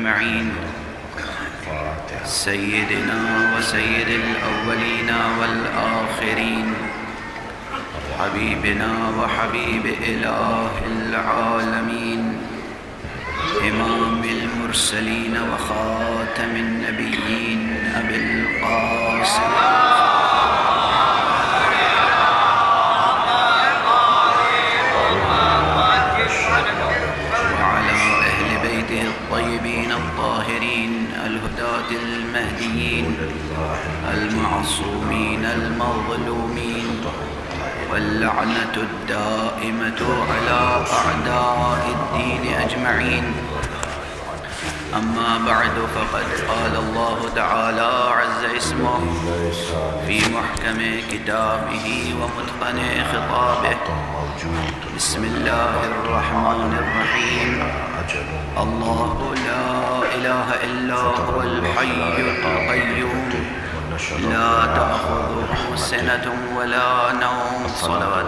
أجمعين سيدنا وسيد الأولين والآخرين حبيبنا وحبيب إله العالمين إمام المرسلين وخاتم النبيين أبي القاسم وعلى أهل بيته الطيبين الطاهرين الهداة المهديين المعصومين المظلومين واللعنة الدائمة على أعداء الدين أجمعين. أما بعد فقد قال الله تعالى عز اسمه في محكم كتابه ومتقن خطابه بسم الله الرحمن الرحيم الله لا إله إلا هو الحي القيوم لا تأخذه سنة ولا نوم صلوات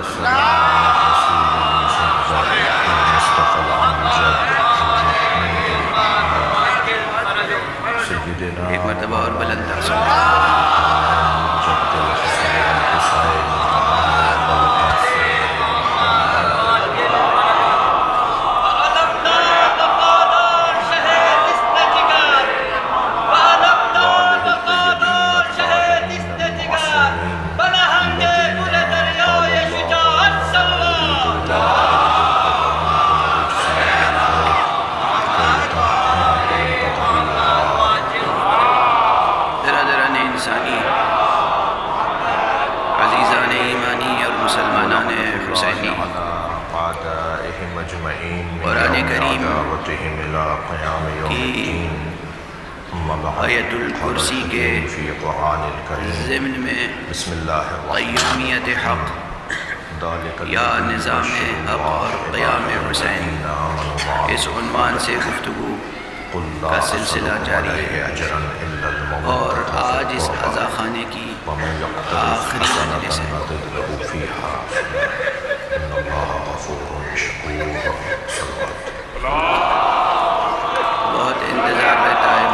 ایک مرتبہ اور بلند قرآن کریم کی آیت الکرسی کے ضمن میں قیومیت حق یا نظام حق اور قیام حسین اس عنوان سے گفتگو کا سلسلہ جاری ہے اور آج اس عزا خانے کی آخری مجلس ہے. بہت انتظار رہتا ہے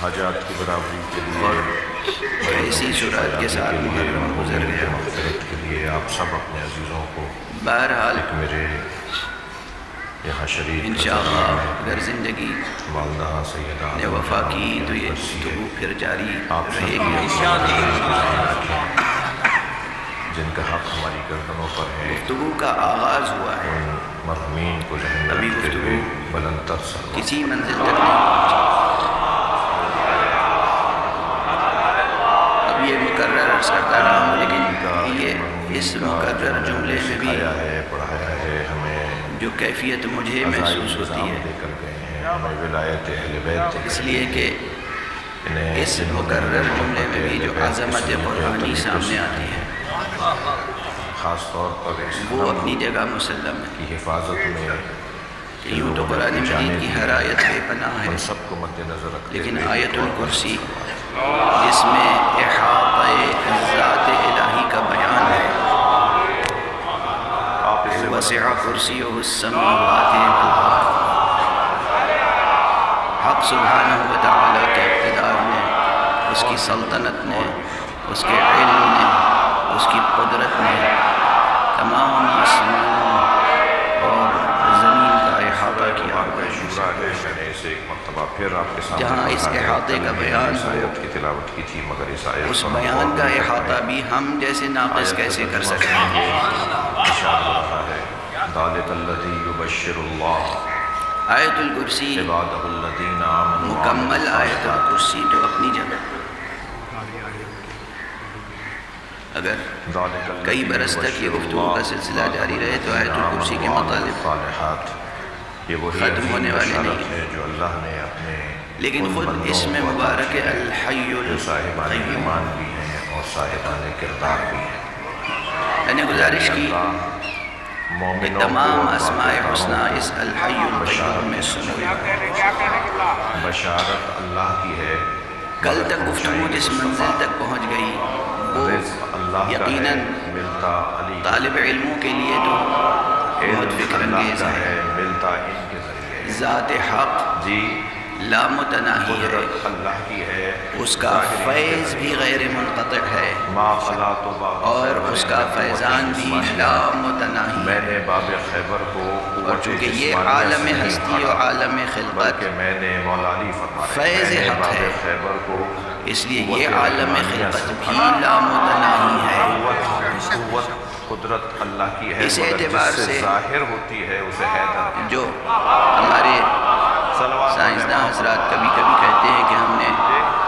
حاجات کی برابری کے لیے اور ایسی صورت کے ساتھ محرم گزر گیا. کے لیے آپ سب اپنے عزیزوں کو بہرحال میرے یہاں شریف انشاءاللہ اگر زندگی والدہ سیدہ نے وفا کی تو یہ گفتگو پھر جاری آپ رہے گی. جن کا حق ہماری گردنوں پر ہے گفتگو کا آغاز ہوا ہے، ان مرحومین کو جہنم ابھی کے گفتگو لیے بلند تر سلام. کسی منزل تک نہیں پہنچی. اب یہ مقرر عرض کرتا رہا ہوں لیکن یہ اس مقرر جملے میں بھی سکھایا ہے، پڑھایا ہے ہمیں، جو کیفیت مجھے محسوس ہوتی ہے لے کر گئے ہیں ہمیں ولایت اہل بیت اس لیے کہ اس مقرر جملے میں بھی جو عظمت قرآنی سامنے آتی ہے خاص طور پر اس وہ اپنی جگہ مسلم ہے. کی حفاظت میں کہ یوں تو قرآن مجید کی ہر آیت بے پناہ ہے ہم سب کو مد نظر رکھتے لیکن ہوئے آیت الکرسی جس میں احاطہ ذات الہی کا بیان ہے وسع کرسیہ السماوات والارض. حق سبحانہ و تعالیٰ کے اقتدار نے، اس کی سلطنت نے، اس کے علم نے، اس کی قدرت نے تمام آسمانوں اور زمین کا احاطہ کیا. میں نے اسے ایک مرتبہ پھر آپ کے سامنے جہاں اس احاطے کا بیان اس ہو آیت کی تلاوت کی تھی مگر اس آیت اس بیان کا احاطہ بھی ہم جیسے ناقص کیسے کر سکتے ہیں. اشارہ ہو رہا ہے ذالک الذی یبشر اللہ آیت الکرسی عبادہ الذین آمنوا مکمل آیت الکرسی تو اپنی جگہ، اگر کئی برس تک یہ گفتگو کا سلسلہ جاری رہے تو آیت الکرسی کے مطالب ختم ہونے والے نہیں ہیں. جو اللہ نے اپنے لیکن خود اس میں مبارک الحی صاحبان القیوم. ایمان بھی ہیں اور صاحبان کردار بھی ہیں. میں نے گزارش کی کہ مومنوں تمام کو اسماء حسنہ اس الحی القیوم میں سنو. بشارت اللہ کی ہے. کل تک گفتگو جس منزل تک پہنچ گئی وہ رزق اللہ کا یقیناً ہے، ملتا علی طالب علموں کے لیے تو بہت فکر اللہ انگیز کا ہے۔ ہے، ملتا ان کے ذریعے۔ ذات حق جی لامتناہی ہے، قدرت اللہ کی ہے، اس کا ظاہر ان کے فیض ذریعے۔ بھی غیر منقطع ہے ما خلاۃ باب اور خیبر اس کا فیضان بھی لامتناہی میں ہے۔ نے باب خیبر کو اور قوت چونکہ یہ جسمانیہ عالم سے نہیں ہستی و پڑھا، عالم خلقت بلکہ میں نے مولا علی فرما رہے ہیں، فیض میں نے حق باب ہے، خیبر کو اس لیے قوت یہ عالم رحمانیہ خلقت سے بھی پڑھا۔ لامتناہی ہے۔ قوت قدرت اللہ کی ہے، اس مگر اعتبار جس سے سے ظاہر ہوتی ہے اسے حیدر ہے۔ جو ہمارے صلوات سائنسداں حضرات کبھی کبھی کہتے ہیں کہ ہم نے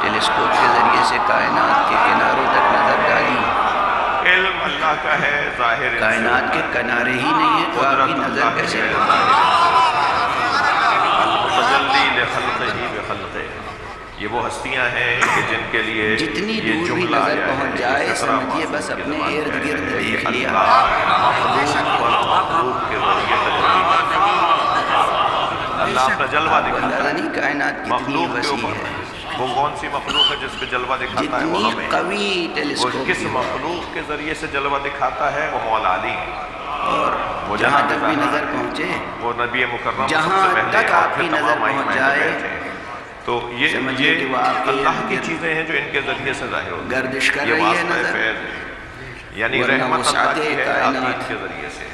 ٹیلیسکوپ کے ذریعے سے کائنات کے کناروں تک نظر ڈالی، علم اللہ کا ہے، ظاہر ان سے کائنات کے کنارے ہی نہیں ہیں تو آپ کی نظر کیسے ہوگی؟ المتجلی لخلقہ بخلقہ، یہ وہ ہستیاں ہیں کہ جن کے لیے جتنی یہ دور بھی جملہ نظر آیا ہے، پہنچ یہ جائے فقرہ سمجھیے معصوم بس کی اپنے زبان ارد میں گرد ہے کہ دیکھ لیا۔ اللہ مخلوق اور مخلوق کے ذریعے تجلی کرتا ہے۔ اللہ اپنا جلوہ آپ کو دکھاتا اندازہ ہے نہیں کائنات کتنی مخلوق کے وسیع اوپر۔ ہے، وہ کون سی مخلوق ہے جس پہ جلوہ دکھاتا ہے؟ وہ جتنی ہمیں۔ قوی وہ ٹیلیسکوپ کس بھی ہو مخلوق کے ذریعے سے جلوہ دکھاتا ہے؟ وہ مولا علی ہے۔ اور وہ جہاں جناب تک بھی زہرا، نظر پہنچے، وہ نبی مکرم جہاں سب سے پہلے تک اور آپ پھر کی نظر تمام پہنچ ائمہ جائے، بیٹھے ہیں۔ تو سمجھیے کہ وہ آپ کے اللہ کی ارد چیزیں ہیں جو ان کے ذریعے سے ظاہر ہوتی ہیں۔ گردش کر یہ رہی ہے واسطہ نظر، فیض ہے، یعنی ورنہ رحمت اللہ وسعت کی ہے کائنات، عطیت کے ذریعے سے۔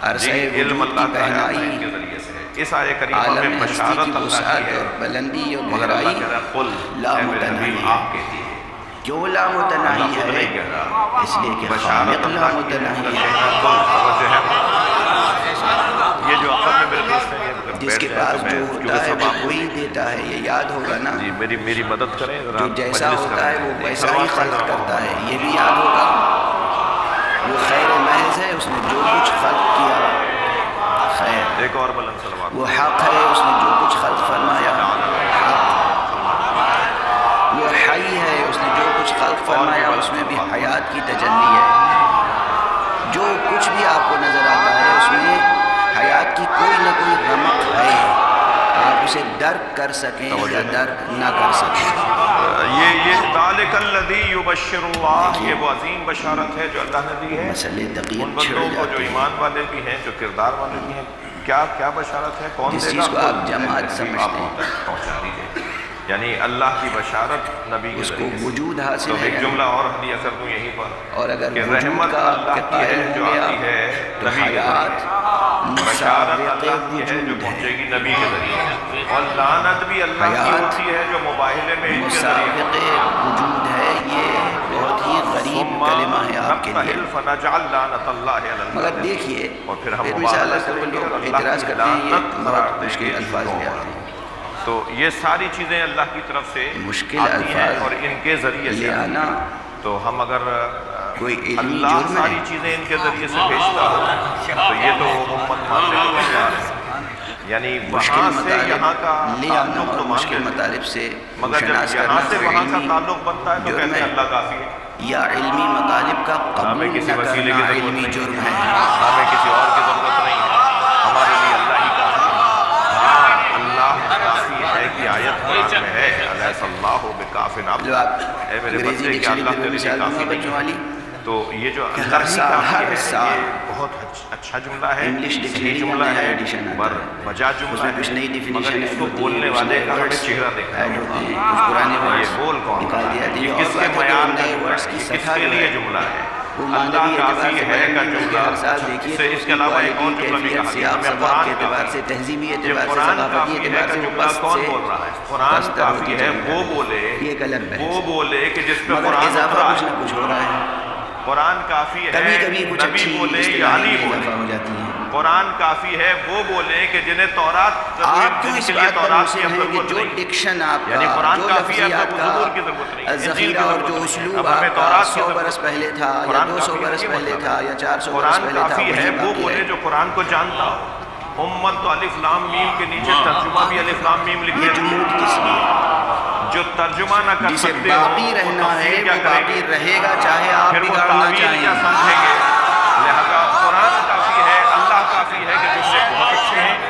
عرصہ جی علم وجود اللہ کی کا ہے پہنائی، عطیت کے ذریعے سے۔ اس آیہ کریمہ عالم میں ہستی بشارت کی اللہ وسعت کی ہے، اور بلندی اور مگر اللہ گہرائی کہہ رہا ہے قل اے میرے نبی لامتناہی آپ کہتی ہے۔ کیوں لامتناہی اللہ خود ہے؟ نہیں کہہ رہا، اس لیے کہ بشارت خالق اللہ کی ہے، لامتناہی ہے، توجہ ہے۔ یہ جو عقل میں میرے دوست ہیں، یہ جس کے بیٹھ جائے پاس تو میں جو کیونکہ ہوتا ہے سب وہ آپ کو وہی دیتا ہے، یہ یاد ہوگا نا۔ جی میری مدد کریں ذرا، جو جیسا مجلس ہوتا ہے کریں۔ وہ ویسا ہی خلق کرتا ہے، یہ بھی یاد ہوگا۔ وہ خیر محض ہے، اس نے جو کچھ خلق کیا خیر، ایک اور بلند صلوات۔ وہ حق ہے، اس نے جو کچھ خلق فرمایا حق، وہ حی ہے، اس نے جو کچھ خلق فرمایا اس میں بھی حیات کی تجلی ہے۔ جو کچھ بھی آپ کو نظر آتا ہے اس میں حیات کی کوئی نہ کوئی رمق ہے، آپ اسے درک کر سکیں یا درک نہ کر سکیں۔ یہ ذالک الذی یبشر اللہ، یہ وہ عظیم بشارت ہے جو اللہ نے دی ہے مسئلے ان دقیق بندوں چھڑ کو جو جاتے ہیں۔ ایمان والے بھی ہیں، جو کردار والے بھی ہیں۔ کیا بشارت ہے؟ کون جس دے چیز گا؟ کو آپ جماعت سمجھتے ہیں، آپ پہنچا دیجیے، یعنی اللہ کی بشارت نبی کے اس کو ذریعے سے۔ وجود حاصل تو ہے، ایک جملہ اور ہدیہ کر دوں یہیں پر، اور اگر کہ وجود رحمت کا اللہ کے کی ہے قائل جو ہوں گے آتی آپ ہے تو نبی کے حیات ذریعے، بشارت مسابق اللہ کی ہے جو وجود پہنچے ہے، گی نبی کے ذریعے، اور لعنت بھی اللہ کی حیات ہوتی ہے جو مباہلے میں ان کے ذریعے۔ مسابق وجود ہے، یہ بہت ہی غریب کلمہ ہے آپ کے لیے۔ فنجعل لعنت اللہ علی مگر الکاذبین۔ دیکھیے اور پھر ہم مثال مباہلہ سے وہ کریں گے لوگ اور اللہ اعتراض کی کرتے ہیں، یہ لعنت قرار بہت دیں مشکل گے الفاظ چیزوں لے پر۔ آتے ہیں۔ تو یہ ساری چیزیں اللہ کی طرف سے مشکل آتی ہیں الفاظ اور ان کے ذریعے سے لے آتی آنا ہیں۔ تو ہم اگر کوئی علمی اللہ جرم ساری ہے؟ چیزیں ان کے ذریعے سے بھیجتا ہو تو یہ تو امت ماننے کو تیار ہے، یعنی مشکل وہاں سے یہاں کا مطالب لے آنا تعلق اور تو مان مشکل لیتے ہیں، مطالب سے مگر شناس جب کرنا یہاں سے کوئی وہاں کا علمی تعلق بنتا ہے تو جرم کہتے ہیں ہے، اللہ کافی ہے۔ یا علمی مطالب کا ہمیں قبول کسی نہ وسیلے کی کرنا ضرورت علمی نہیں جرم ہے، ہے۔ ہمیں کسی اور کی ضرورت نہیں ہے، ہمارے لیے اللہ ہی کافی ہے۔ ہاں اللہ کافی ہے کہ آیت قرآن میں ہے، الیس اللہ بکاف عبدہ، جو آپ اے میرے انگریزی بندے کیا ڈکشنری اللہ پہ تیرے لیے مثال دوں کافی گا نہیں بچوں ہے؟ والی، تو یہ جو کہ اللہ ہر ہی سال کافی ہر ہے سال یہ بہت اچھا جملہ ہے، انگلش صحیح ڈکشنری جملہ کا نیا ہے، ایڈیشن آتا پر ہے، مجا اس جملہ میں ہے، کچھ نئی مگر ڈیفینیشن اس کو بولنے والے کا ہمیں چہرہ دیکھنا ایڈ ہوگا۔ ہوتے ہیں، کچھ پرانے یہ ورڈز بول کون نکال رہا دیا ہے؟ جاتی ہے، یہ اور کس کے بات ہے کہ معیار کا نئے جملہ ورڈز ہے؟ کی یہ کس سطح کے جو لیے ہے جملہ ہے؟ وہ اللہ معنوی اعتبار کافی سے ہے بدلنے کا میں کہ جملہ، ہر سال دیکھیے تو اس کے علاوہ ایک اور جملہ بھی کیفیت، کہا سیاق گیا، سباق کے قرآن اعتبار کافی سے، ہے۔ تہذیبی یہ اعتبار سے، قرآن ثقافتی کافی ہے اعتبار کا سے وہ جملہ پست کون سے بول رہا ہے؟ قرآن پستر کافی ہوتی ہے چلی وہ جاتی ہے۔ بولے، یہ ایک الگ بحث وہ ہے، بولے کہ جس پہ مگر قرآن اضافہ اترا کچھ ہے۔ نہ کچھ ہو رہا ہے، قرآن کافی ہے کبھی کبھی کچھ نبی اچھی بولے یا اصطلاحیں علی بھی بولے۔ اضافہ ہو جاتی ہیں۔ قرآن کافی ہے وہ بولے کہ جنہیں تورات آپ کیوں اس کے لیے بات پر تورات کی مصر اب ہیں کہ ضرورت جو نہیں، ڈکشن آپ یعنی کا، قرآن جو کافی ہے لفظیات اب کا حضور کی ضرورت نہیں، انجیل کی ذخیرہ اور ضرورت جو نہیں، اسلوب اب آپ ہمیں کا تورات کی 100 ضرورت برس نہیں۔ پہلے تھا یا قرآن 200 کافی برس یہ پہلے مطلب تھا ہے۔ یا 400 برس قرآن پہلے تھا، کافی ہے وہی وہ باقی بولے ہے۔ جو قرآن کو جانتا ہو۔ امت تو الف لام میم کے نیچے ترجمہ بھی الف لام میم لکھے یہ جمود کس لیے؟ جو ترجمہ نہ کر جسے سکتے ہو باقی وہ رہنا ہے تفسیر کیا وہ کریں باقی گے؟ رہے گا، چاہے آپ پھر وہ بگاڑنا تعویل چاہیں۔ کیا سمجھیں گے؟ لہذا قرآن کافی ہے، اللہ کافی ہے کہ جملے بہت اچھے ہیں،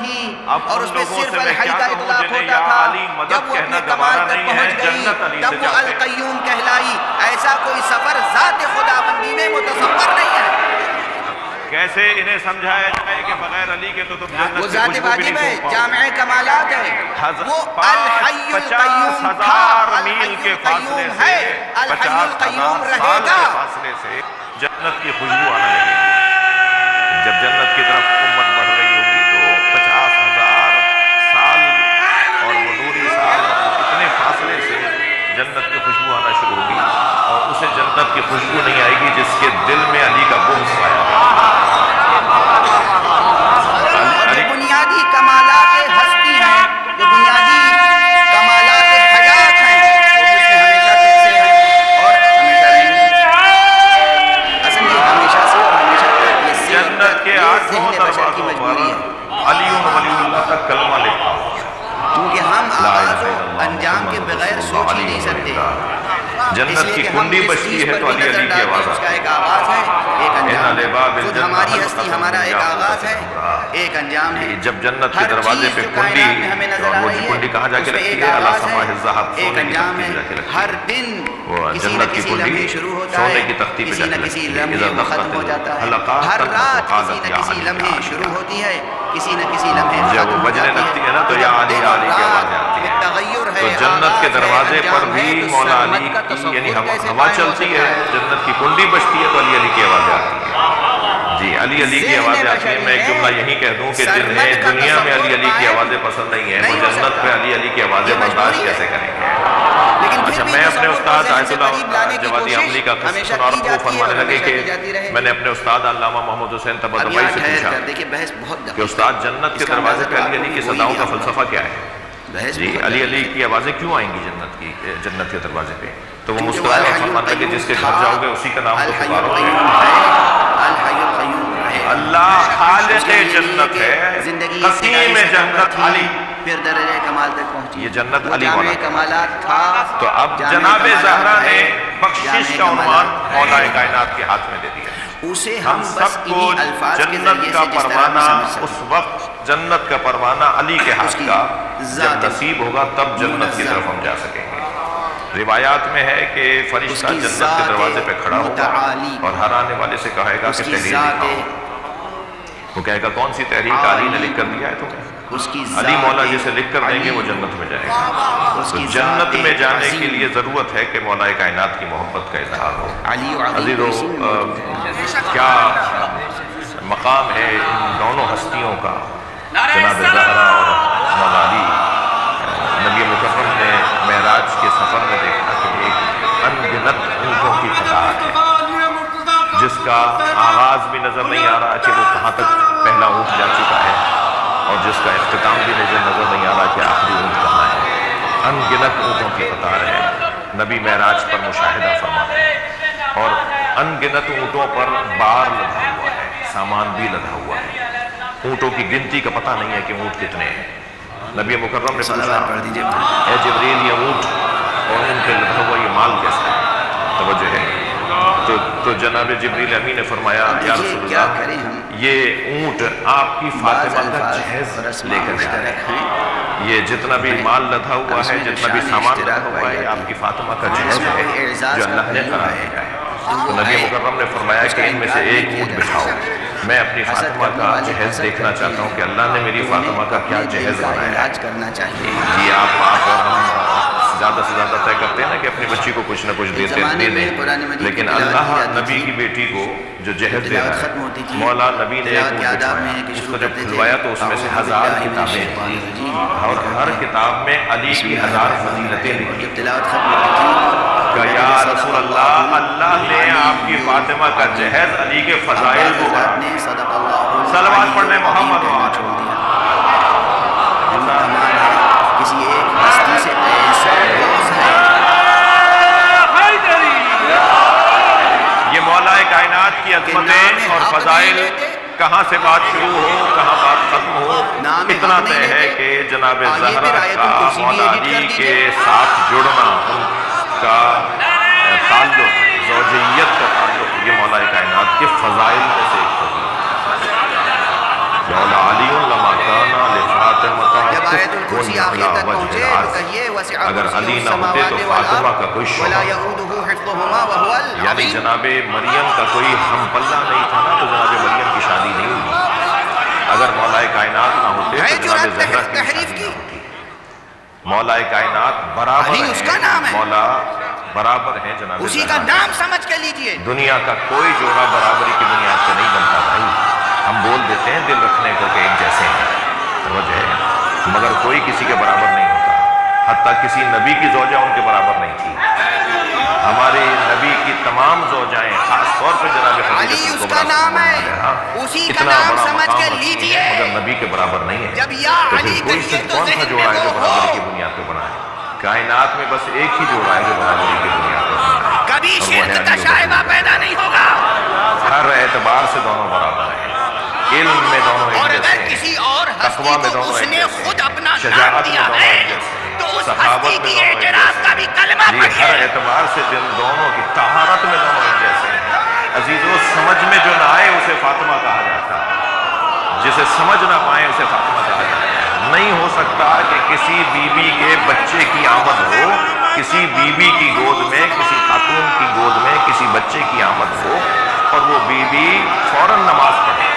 تھی اب اور ان اس پہ لوگوں صرف سے میں الحی کیا کا کہوں اطلاق جنہیں ہوتا یا تھا. علی مدد جب وہ کہنا اپنے کمال گوارا تک نہیں ہے، پہنچ گئی جنت علی سے تب وہ چاہتے ہیں. القیوم کہلائی. ایسا کوئی سفر ذات خدا بندی میں متصور نہیں ہے. کیسے انہیں سمجھایا جائے کہ بغیر علی کے تو تم جنت وہ کی ذات خوشبو بھی واجب نہیں ہے، سونگ پاؤ جامع کمالات ہے، وہ الحی 50,000 میل کے فاصلے سے، الحی القیوم 50,000 رہے سال گا۔ کے فاصلے سے جنت کی خوشبو آنے لگی۔ جب جنت کی طرف امت بڑھ رہی ہوگی تو 50,000 سال اور وہ نوری سال اتنے فاصلے سے جنت کی خوشبو آنا شروع ہوگی، اور اسے جنت کی خوشبو نہیں آئے گی جس کے دل میں علی کا بغض پایا گیا۔ اور جو بنیادی کمالات ہستی ہیں، جو بنیادی کمالات حیات ہیں، وہ بھی اس میں ہمیشہ سے ہیں اور ہمیشہ رہیں گے۔ اصل یہ ہمیشہ سے اور ہمیشہ تک یہ جنت کے 8 دروازوں پر علی ولی اللہ کا کلمہ لکھا ہوا ہے۔ کیونکہ ہم آغاز و انجام کے بغیر سوچ ہی نہیں سکتے۔ جنت کی کنڈی بجتی ہے تو علی علی کی آواز اس کا ایک آغاز ہے، ایک انجام ہے۔ خود ہماری ہستی ہمارا ایک آغاز ہے، ایک انجام ہے۔ جب جنت کے دروازے پہ کنڈی، اور وہ جو کنڈی کہاں جا کے رکھی ہے؟ اللہ سماح الذہب، ایک سونے کی انجام تختی ہے۔ پہ جا کے رکھی ہر ہے۔ دن وہ کسی نہ جنت کی کسی لمحے کنڈی شروع ہوتا سونے ہے، کی تختی پہ کسی جا نہ کے کسی رکھی ہے۔ لمحے وہ ختم ہو جاتا ہے۔ حلقات ہر رات کسی نہ یا کسی علی لمحے یا شروع علی۔ ہوتی ہے، کسی نہ کسی لمحے جب ختم وہ ہو بجنے جاتی لگتی ہے نا تو یا علی یا علی کی آواز آتی ہے۔ تغیر ہے، تو جنت کے دروازے پر بھی مولا علی کا کی یعنی تصور ہوا چلتی ہے، جنت کی کنڈی بجتی ہے تو علی علی کی آوازیں آتی ہیں۔ جی علی علی کی آوازیں آتی ہیں۔ میں ایک جملہ یہی کہہ دوں کہ جنہیں دنیا میں علی علی کی آوازیں پسند نہیں ہیں، وہ جنت پہ علی علی کی آوازیں برداشت کیسے کریں گے؟ اچھا، میں اپنے استاد آیت اللہ جوادی عملی کا قصہ سنا اور وہ فرمانے لگے کہ میں نے اپنے استاد علامہ محمد حسین طباطبائی سے پوچھا کہ استاد جنت کے دروازے پہ علی علی کی صداؤں کا فلسفہ کیا ہے؟ جی علی علی کی آوازیں کیوں آئیں گی جنت کے دروازے پہ؟ تو وہ مسکرائے اور فرمانے لگے جس کے گھر جاؤ گے اسی کا نام تو پکارو گے۔ اللہ خالق جنت ہے، قسیم جنت علی، پھر درجہ کمال تک پہنچی۔ یہ جنت علی جامع والا کمالات تھا۔ تو اب جناب زہرا نے بخشش کا عنوان مولا کائنات کے ہاتھ میں دے دیا۔ اسے ہم بس سب کو انہی الفاظ کے جنت ذریعے کا سے جس طرح پروانہ سمجھ سکتے۔ اس وقت جنت کا پروانہ علی کے ہاتھ کی کا ذات جب نصیب ہوگا تب جنت کی طرف ہم جا سکیں گے۔ روایات میں ہے کہ فرشتہ جنت کے دروازے پہ کھڑا ہوگا اور ہر آنے والے سے کہے گا کہ تحریر دکھاؤ۔ وہ کہے گا کون سی تحریر علی نے لکھ کر دیا ہے تمہیں؟ علی مولا جسے لکھ کر دیں گے وہ جنت میں جائے گا۔ تو جنت میں جانے کے لیے ضرورت ہے کہ مولا کائنات کی محبت کا اظہار ہو۔ عزیزو، کیا مقام ہے ان دونوں ہستیوں کا، جناب زہرا اور مولا علی۔ نبی مکرم نے معراج کے سفر میں دیکھا کہ ایک انگنت اونٹوں کی قطار ہے جس کا آغاز بھی نظر نہیں آ رہا کہ وہ کہاں تک پہلا اونٹ جا چکا ہے، اور جس کا اختتام بھی نظر نہیں آ رہا کہ آخری اونٹ کہاں ہے۔ انگنت اونٹوں کی قطار ہے، نبی معراج پر مشاہدہ فرماتے ہیں، اور انگنت اونٹوں پر بار لدھا ہوا ہے، سامان بھی لدھا ہوا ہے۔ اونٹوں کی گنتی کا پتہ نہیں ہے کہ اونٹ کتنے ہیں۔ نبی مکرم نے پوچھا اے جبریل یہ اونٹ اور ان پہ لدھا ہوا یہ مال کیسا ہے؟ توجہ ہے۔ تو جناب جبریل امین نے فرمایا یا رسول اللہ یہ اونٹ آپ کی فاطمہ کا جہیز لے کر جا رہے ہیں، یہ جتنا بھی مال لدھا ہوا ہے، جتنا بھی سامان لدھا ہوا ہے، آپ کی فاطمہ کا جہیز ہے جو اللہ نے قرار دیا ہے۔ تو نبی مکرم نے فرمایا کہ ان میں سے ایک اونٹ بٹھاؤ، میں اپنی فاطمہ کا جہیز دیکھنا چاہتا ہوں کہ اللہ نے میری فاطمہ کا کیا جہیز بنایا ہے۔ جی آپ اور ہم زیادہ سے زیادہ طے کرتے ہیں نا کہ اپنی بچی کو کچھ نہ کچھ دے دیں، لیکن اللہ نبی کی بیٹی کو جو جہیز دے رہا ہے، مولا نبی نے ایک اونٹ بٹھوایا، اس کو جب کھلوایا تو اس میں سے 1000 کتابیں تھیں، اور ہر کتاب میں علی کی 1000 فضیلتیں لکھی۔ کہ یا رسول اللہ، اللہ نے آپ کی فاطمہ کا جہیز علی کے فضائل کو بڑھا۔ صلوات پڑھنے محمد و آل۔ کسی ایک ہستی سے ایسا روز ہے۔ یہ مولا کائنات کی عظمتیں اور فضائل کہاں سے بات شروع ہو کہاں بات ختم ہو، اتنا طے ہے کہ جناب زہرا کا مولا علی کے ساتھ جڑنا، ان کا تعلق، زوجیت کا تعلق، یہ مولا کائنات کے فضائل میں سے ایک ہوگی۔ مولا علی لما کانا لفات جب آیت الکرسی آخر تک پہنچے تو کہیے وسع اگر علی کرسیہ نہ ہوتے تو السماوات فاطمہ والارض کا کوئی ولا شوہر، یؤودہ حفظہما وہو یعنی العظیم. جناب مریم کا کوئی ہم پلہ نہیں تھا نا، تو جناب مریم کی شادی نہیں ہوئی. اگر مولا کائنات نہ ہوتے ہے تو جو جناب زہرا کی تحریف شادی کی. نہ ہوتی. مولا کائنات برابر علی اس کا نام ہے. مولا برابر ہیں جناب اسی زہرا. کا نام سمجھ کے لیجئے. دنیا کا کوئی جوڑا برابری کی بنیاد پہ نہیں بنتا بھائی. ہم بول دیتے ہیں دل رکھنے کو کہ ایک جیسے ہیں، توجہ ہے، مگر کوئی کسی کے برابر نہیں ہوتا. حتیٰ کسی نبی کی زوجہ ان کے برابر نہیں تھی. ہمارے نبی کی تمام زوجائیں خاص طور پہ جناب علی اس کا نام ہے، اسی کا نام سمجھ کے لیجئے. مگر نبی کے برابر نہیں ہے. جب یا تو علی پھر کوئی کہیے صرف تو کون سا ذہن جوڑا میں ہے جو وہ برابری ہو. کی بنیاد پہ بنا ہے؟ کائنات میں بس ایک ہی جوڑا ہے جو برابری کی بنیاد پہ بنا ہے. کبھی اور وہ شرک ہے کا علی شائبہ پیدا نہیں ہوگا. ہر اعتبار سے دونوں برابر ہیں. علم میں دونوں اور ایک جیسے اگر ہیں، کسی اور تقویٰ ہستی میں کو دونوں اس ایک نے جیسے خود ہیں، اپنا نام شجاعت میں دیا دونوں ہے ایک جیسے ہیں، تو اس سخاوت ہستی میں کی دونوں ایک اعتراض جیسے کا ہیں. بھی کلمہ جی ہر پڑھیے. اعتبار سے دونوں کی طہارت میں دونوں ایک جیسے ہیں. عزیزو سمجھ میں جو نہ آئے اسے فاطمہ کہا جاتا ہے، جسے سمجھ نہ پائے اسے فاطمہ کہا جاتا ہے. نہیں ہو سکتا کہ کسی بیوی کے بچے کی آمد ہو، کسی بیوی کی گود میں، کسی خاتون کی گود میں کسی بچے کی آمد ہو اور وہ بیوی فوراً نماز پڑھے.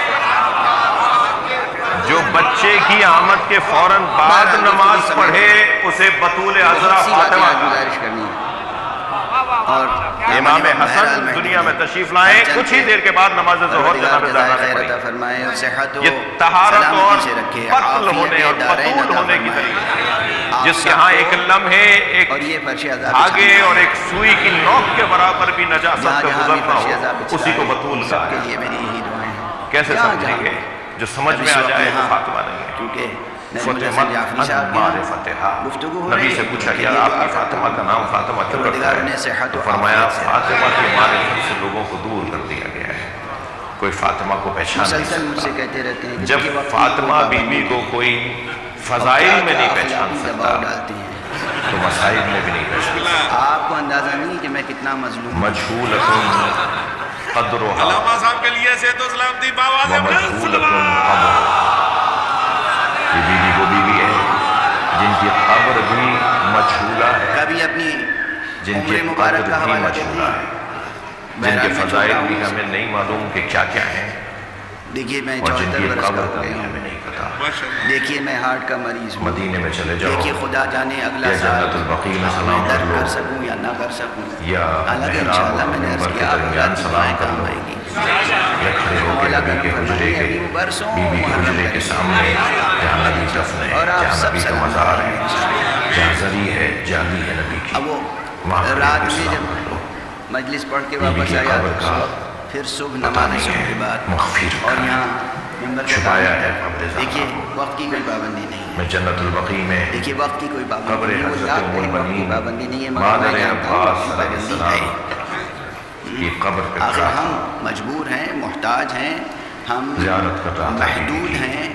جو بچے کی آمد کے فوراً بعد نماز پڑھے اسے بطول عذرا فاطمہ گزارش کرنی ہے. اور امام حسن دنیا میں تشریف لائے، کچھ ہی دیر کے بعد نماز ظہر جناب زہرا نے پڑھی. یہ طہارت اور بطل ہونے اور بطول ہونے کی دلیل، جس یہاں ایک لمحے، ایک دھاگے اور ایک سوئی کی نوک کے برابر بھی نجاست کا گزرنا ہو، اسی کو بطول کہا ہے. کیسے سمجھیں گے؟ جو سمجھ میں آ جائے وہ فاطمہ نہیں ہے. کیونکہ نبی سے پوچھا گیا آپ کی فاطمہ کا نام فاطمہ کیوں رکھا ہے؟ تو فرمایا فاطمہ کی معرفت سے لوگوں کو دور کر دیا گیا ہے، کوئی فاطمہ کو پہچان نہیں سکتا. جب فاطمہ بی بی کو کوئی فضائل میں نہیں پہچان سکتا تو مسائل میں بھی نہیں پہچان سکتا. آپ کو اندازہ نہیں کہ میں کتنا مظلوم. مجہولۃ قدرها علامہ صاحب کے لیے سے تو اسلام دی باواز ہے. ومجہولۃ قبرها. یہ بیوی وہ بیوی ہے جن کی قبر بھی مجھولہ ہے، کبھی اپنی جن کی عمر مبارک کا قدر بھی حوالہ دیتے مجھولہ ہیں. ہے، جن کے فضائل بھی ہمیں نہیں معلوم کہ کیا کیا ہیں، دیکھیے میں اور جن 74 کی برس کا قبر ہو کا بھی گیا ہمیں ہوں. نہیں پتا. دیکھیے میں ہارٹ کا مریض ہوں. مدینے میں چلے جاؤ دیکھیے خدا جانے اگلا یا سال جنت البقیع میں میں سلام کر درد لو، کر سکوں یا نہ کر سکوں. یا حالانکہ محراب انشاءاللہ اور میں نے عرض منبر کے کیا آپ درمیان اللہ کی سلام دعائیں کر کام لو، آئیں گی. یا کھڑے ہو کے نبی کے حجرے کے بیوی کے حجرے کے سامنے جہاں نبی دفن ہے، اور آپ جہاں سب نبی کا سلام مزار کریں ہے، گے. جہاں زری ہے جالی ہے نبی کی، اب وہ وہاں پر رات ایک میں سلام کر لو. جب مجلس پڑھ کے بیوی واپس کی آیا قبر کا پھر صبح پتہ نماز نہیں صبح ہے، کے بعد مخفی رکھا اور ہے، یہاں ممبر کا چھپایا کام ہے ہے. قبر زہرا دیکھیے کو. وقت کی کوئی پابندی نہیں ہے. میں جنت البقیع میں دیکھیے وقت کی کوئی قبر پابندی نہیں ہے. وہ حضرت یاد ام کریں وقت کی المؤمنین پابندی نہیں ہے مگر مادر میں جانتا ہوں عباس وقت کی علیہ پابندی السلام ہے. کی قبر پہ آخر کھڑا ہم مجبور ہیں، محتاج ہیں، ہم زیارت کر رہا تھا محدود ہیں،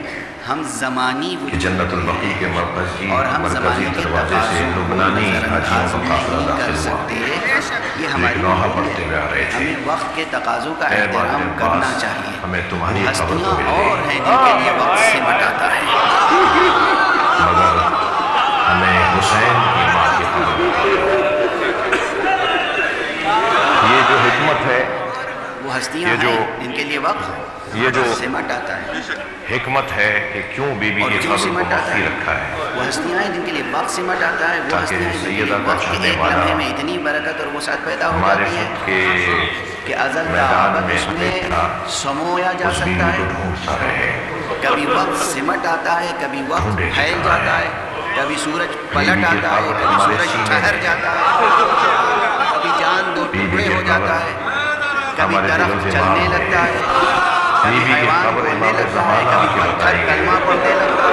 ہم زمانی کہ وجود جنت میں البقیع ہیں کے مرکزی اور ہم مرکزی زمانے کے دروازے سے تقاضوں کو لبنانی نظر حاجیوں انداز کا قافلہ نہیں کر داخل ہوا. سکتے. یہ ہماری نوحہ نہیں پڑھتے ہوئے آ رہے ہے. تھے، ہمیں وقت کے تقاضوں کا اے مادر احترام کرنا عباس چاہیے. ہمیں تمہاری قبر کو ہستیاں مل اور گئی، ہیں جن کے لیے وقت سمٹ آتا ہے. مگر ہمیں حسین کی ماں کی قبر کو. یہ جو حکمت ہے، وہ ہستیاں یہ جو ہیں جن کے لیے وقت یہ جو سمٹ آتا ہے. حکمت ہے کہ کیوں بی بی اور کی کیوں قبر کو سمٹ آتا مخفی ہے؟ رکھا ہے. وہ ہستیاں ہیں جن کے لیے وقت سمٹ آتا ہے. وہ تاکہ ہستیاں ہیں جن کے لیے سیدہ کا وقت کے چاہنے ایک والا لمحے میں اتنی برکت اور وسعت پیدا ہو جاتی ہے معرفت کے کہ ازل تا میدان ابد میں اس میں بیٹھا سمویا جا اس بیوی سکتا کو ہے. ڈھونڈتا رہے. کبھی وقت سمٹ آتا ہے، کبھی وقت ڈھونڈے پھیل جا رہا جاتا ہے. ہے، کبھی سورج بیوی پلٹ کی آتا ہے، قبر کبھی ہمارے سورج سینے ٹھہر میں. جاتا ہے، کبھی چاند دو بیوی ٹکڑے کی ہو قبر جاتا ہے، کبھی ہمارے دل و درخت دماغ چلنے میں. لگتا ہے، کبھی بیوی کی حیوان قبر بولنے امام لگتا ہے، زمانہ کبھی کی پتھر بتائی گئی. کلمہ پڑھنے لگتا ہے.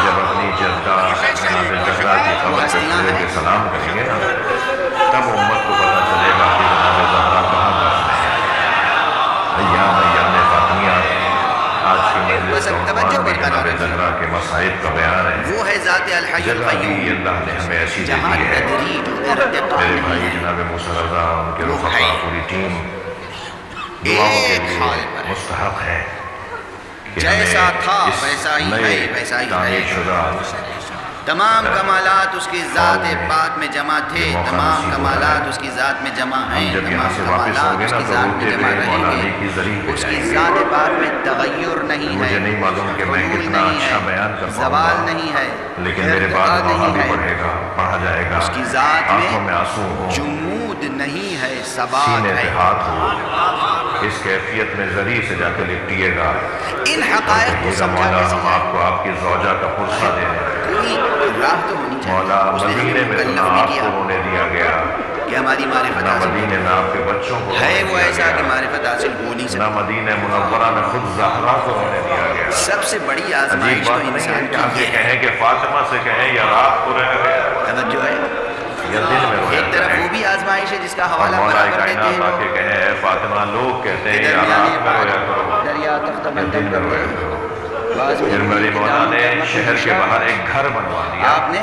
جب اپنی جدہ جناب زہرا کی قبر پہ کھڑے کے سلام کریں گے نا، تب امت کو پتہ چلے گا کہ جناب زہرا کہاں دفن ہے. ایام فاطمیہ آج کی مجلس کا عنوان بھی جناب زہرا کے مصائب کا بیان ہے. وہ ہے ذات الحی جگہ بھی القیوم اللہ نے ہمیں ایسی دے جہاں دی ہے. تدریج ارتقاء میرے نہیں بھائی ہے. جناب موسیٰ رضا، ان کے وہ رفقا، ہے پوری ٹیم دعاؤں کے ایک لیے حال پر ہے. مستحق ہے. کہ جیسا تھا ہمیں اس ویسا ہی نئے ہے ویسا ہی تعمیر رہے شدہ تمام کمالات اس کی ذات پاک میں جمع تھے یہ موقع تمام نصیب ہو کمالات رہا ہے۔ اس کی ذات میں جمع ہیں ہم جب یہاں تمام سے واپس کمالات ہوں گے اس نا کی تو ذات میں روتے جمع ہوئے رہیں مولا گے علی کی زری پہ اس کی جائیں گے۔ ذات پاک میں تغیر نہیں مجھے ہے نہیں معلوم کہ میں حلول کتنا نہیں اچھا ہے بیان کر پاؤں زوال گا، نہیں ہے لیکن میرے بعد ارتقا وہاں نہیں بھی ہے پڑھے گا، پڑھا جائے گا، اس کی ذات آنکھوں میں میں آنسو ہوں، جمود نہیں ہے ثبات سینے ہے پہ ہاتھ ہو، اس کیفیت میں زری سے جا کے لپٹیے گا ان اور حقائق کو کہیے گا سمجھا مولا کیسے ہم جائے آپ کو آپ کی زوجہ کا پرسہ دے دیں۔ کوئی راہ تو ہونی مولا چاہیے اس نے مدینے ہمیں میں تو نہ مکلف بھی آپ کیا کو رونے دیا گیا، کہ ہماری معرفت نہ حاصل مدینے میں آپ کے بچوں کو ہے رونے وہ دیا ایسا کہ گیا، معرفت حاصل ہو نہیں نہ سکتی مدینہ منورہ میں خود زہرا کو رونے دیا گیا۔ سب سے بڑی عجیب آزمائش تو بات نہیں ہے انسان کہ آپ کی یہ یہ ہے کہیں کہ فاطمہ سے کہیں یا رات کو رہ گیا توجہ ہے یا دن میں رویا ایک طرف کریں، وہ بھی آزمائش ہے جس کا اور حوالہ مولا برابر دیتے کائنات ہیں آ کے لوگ کہیں اے فاطمہ، لوگ کہتے ہیں یا درمیانے رات میں رویا کرو دریا تخت یا بندر دن میں کر رویا دے کرو۔ بعض میں پھر میری مولا نے شہر کے باہر ایک گھر بنوا دیا، آپ نے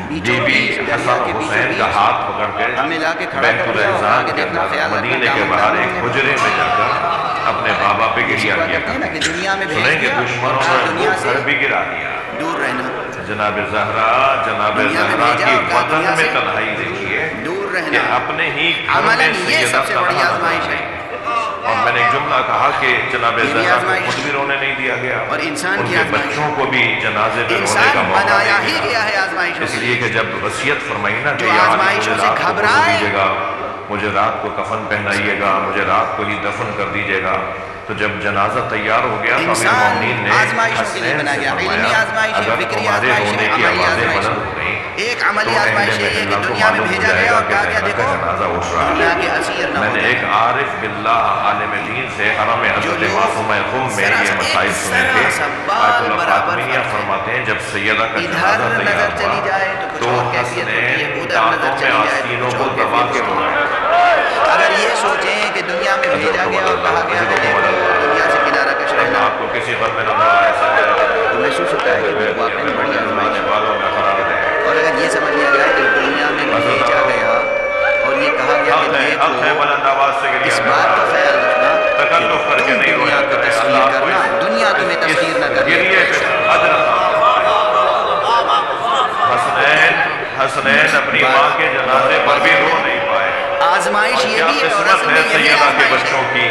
بی بیچوں بی بیچ دریا حسن کے بیچوں حسین کا بیچ ہاتھ پکڑ کے ہمیں لا کے کھڑا بیت کر دیا اور الرحزان آگے کے دیکھنا اندر خیال رکھنا مدینے کے دامن باہر دامن ایک میں حجرے میں جا کر اپنے بابا پہ گریا شکوہ کیا کرتے ہیں نا کہ کرتے دنیا میں بھیج سنیں کہ دیا دشمنوں اور نے دنیا وہ سے گھر بھی گرا دیا۔ دور رہنا جناب زہرا دنیا میں کی بھیجا اور کہا وطن دنیا میں سے تنہائی دیکھیے دور کہ رہنا اپنے ہی گھر عملاً میں یہ سیدہ سب سے بڑی تنہا آزمائش ہے اور میں نے ایک جملہ کہا کہ جناب یہ بھی زہرا کو آزمائش خود بھی رونے نہیں دیا گیا اور انسان ان کی کے آزمائش بچوں کو بھی جنازے میں رونے انسان کا موقع بنایا نہیں ہی ملا، گیا ہے آزمائشوں اس کے لیے کہ جب وصیت فرمائی نا کہ جو یا علی آزمائشوں مجھے سے رات کو گھبرائے وضو دیجیے گا، مجھے رات کو کفن پہنائیے گا، مجھے رات کو ہی دفن کر دیجیے گا، تو جب جنازہ تیار ہو گیا تو امیر انسان المومنین نے آزمائشوں کے لیے حسنین بنا سے گیا، فرمایا علمی آزمائش ہے، اگر فکری تمہارے آزمائش ہے، رونے کی عملی آوازیں آزمائش بلند ہے۔ ہو گئیں ایک تو عملی اہل آزمائش یہ ہے کہ محلہ کو دنیا میں معلوم ہو بھیجا جائے گیا گا اور کہ کہا گیا زہرا کا دیکھو جنازہ اٹھ رہا دنیا ہے۔ کے اسیر نہ میں ہو نے ایک عارف باللہ عالم دین سے حرم حضرت جو لوگ معصومہ خم میں ذرا یہ سا مسائل ایک سنے ذرا تھے۔ سا آیت بال اللہ برابر فاطمیہ فرق ہے۔ فرماتے ہیں جب سیدہ کا ادھر جنازہ تیار نظر چلی ہوا جائے تو کچھ تو اور کیفیت ہوتی ہے، حسنین ادھر دانتوں نظر میں چلی جائے تو آستینوں کچھ کو اور دبا کیفیت کے ہوتی روئے۔ ہے۔ اگر یہ سوچیں کہ دنیا میں بھیجا گیا اور کہا گیا کہ دیکھو دنیا سے کنارہ کش رہنا آپ کو کسی غم میں نہ پڑا ایسا ہے تو محسوس ہوتا ہے کہ وہ واقعی بڑی آزمائش ہے۔ بالوں میں قرار دے۔ اور اگر یہ سمجھ لیا جائے کہ دنیا میں بھیجا گیا اور یہ کہا گیا کہ حق ہے دیکھو بلند آواز سے گریا اس کرنا۔ بات کا خیال رکھنا تکلف کر کہ کے تم نہیں دنیا رویا کو کرے، تسخیر اللہ کو کرنا دنیا تمہیں تسخیر نہ کرے گریے پہ اجر حسنین اپنی ماں کے جنازے پر بھی رو نہیں پائے۔ آزمائش یہ کیا بھی ہے اور قسمت اصل ہے میں یہی سیدہ کے آزمائش ہے بچوں کی،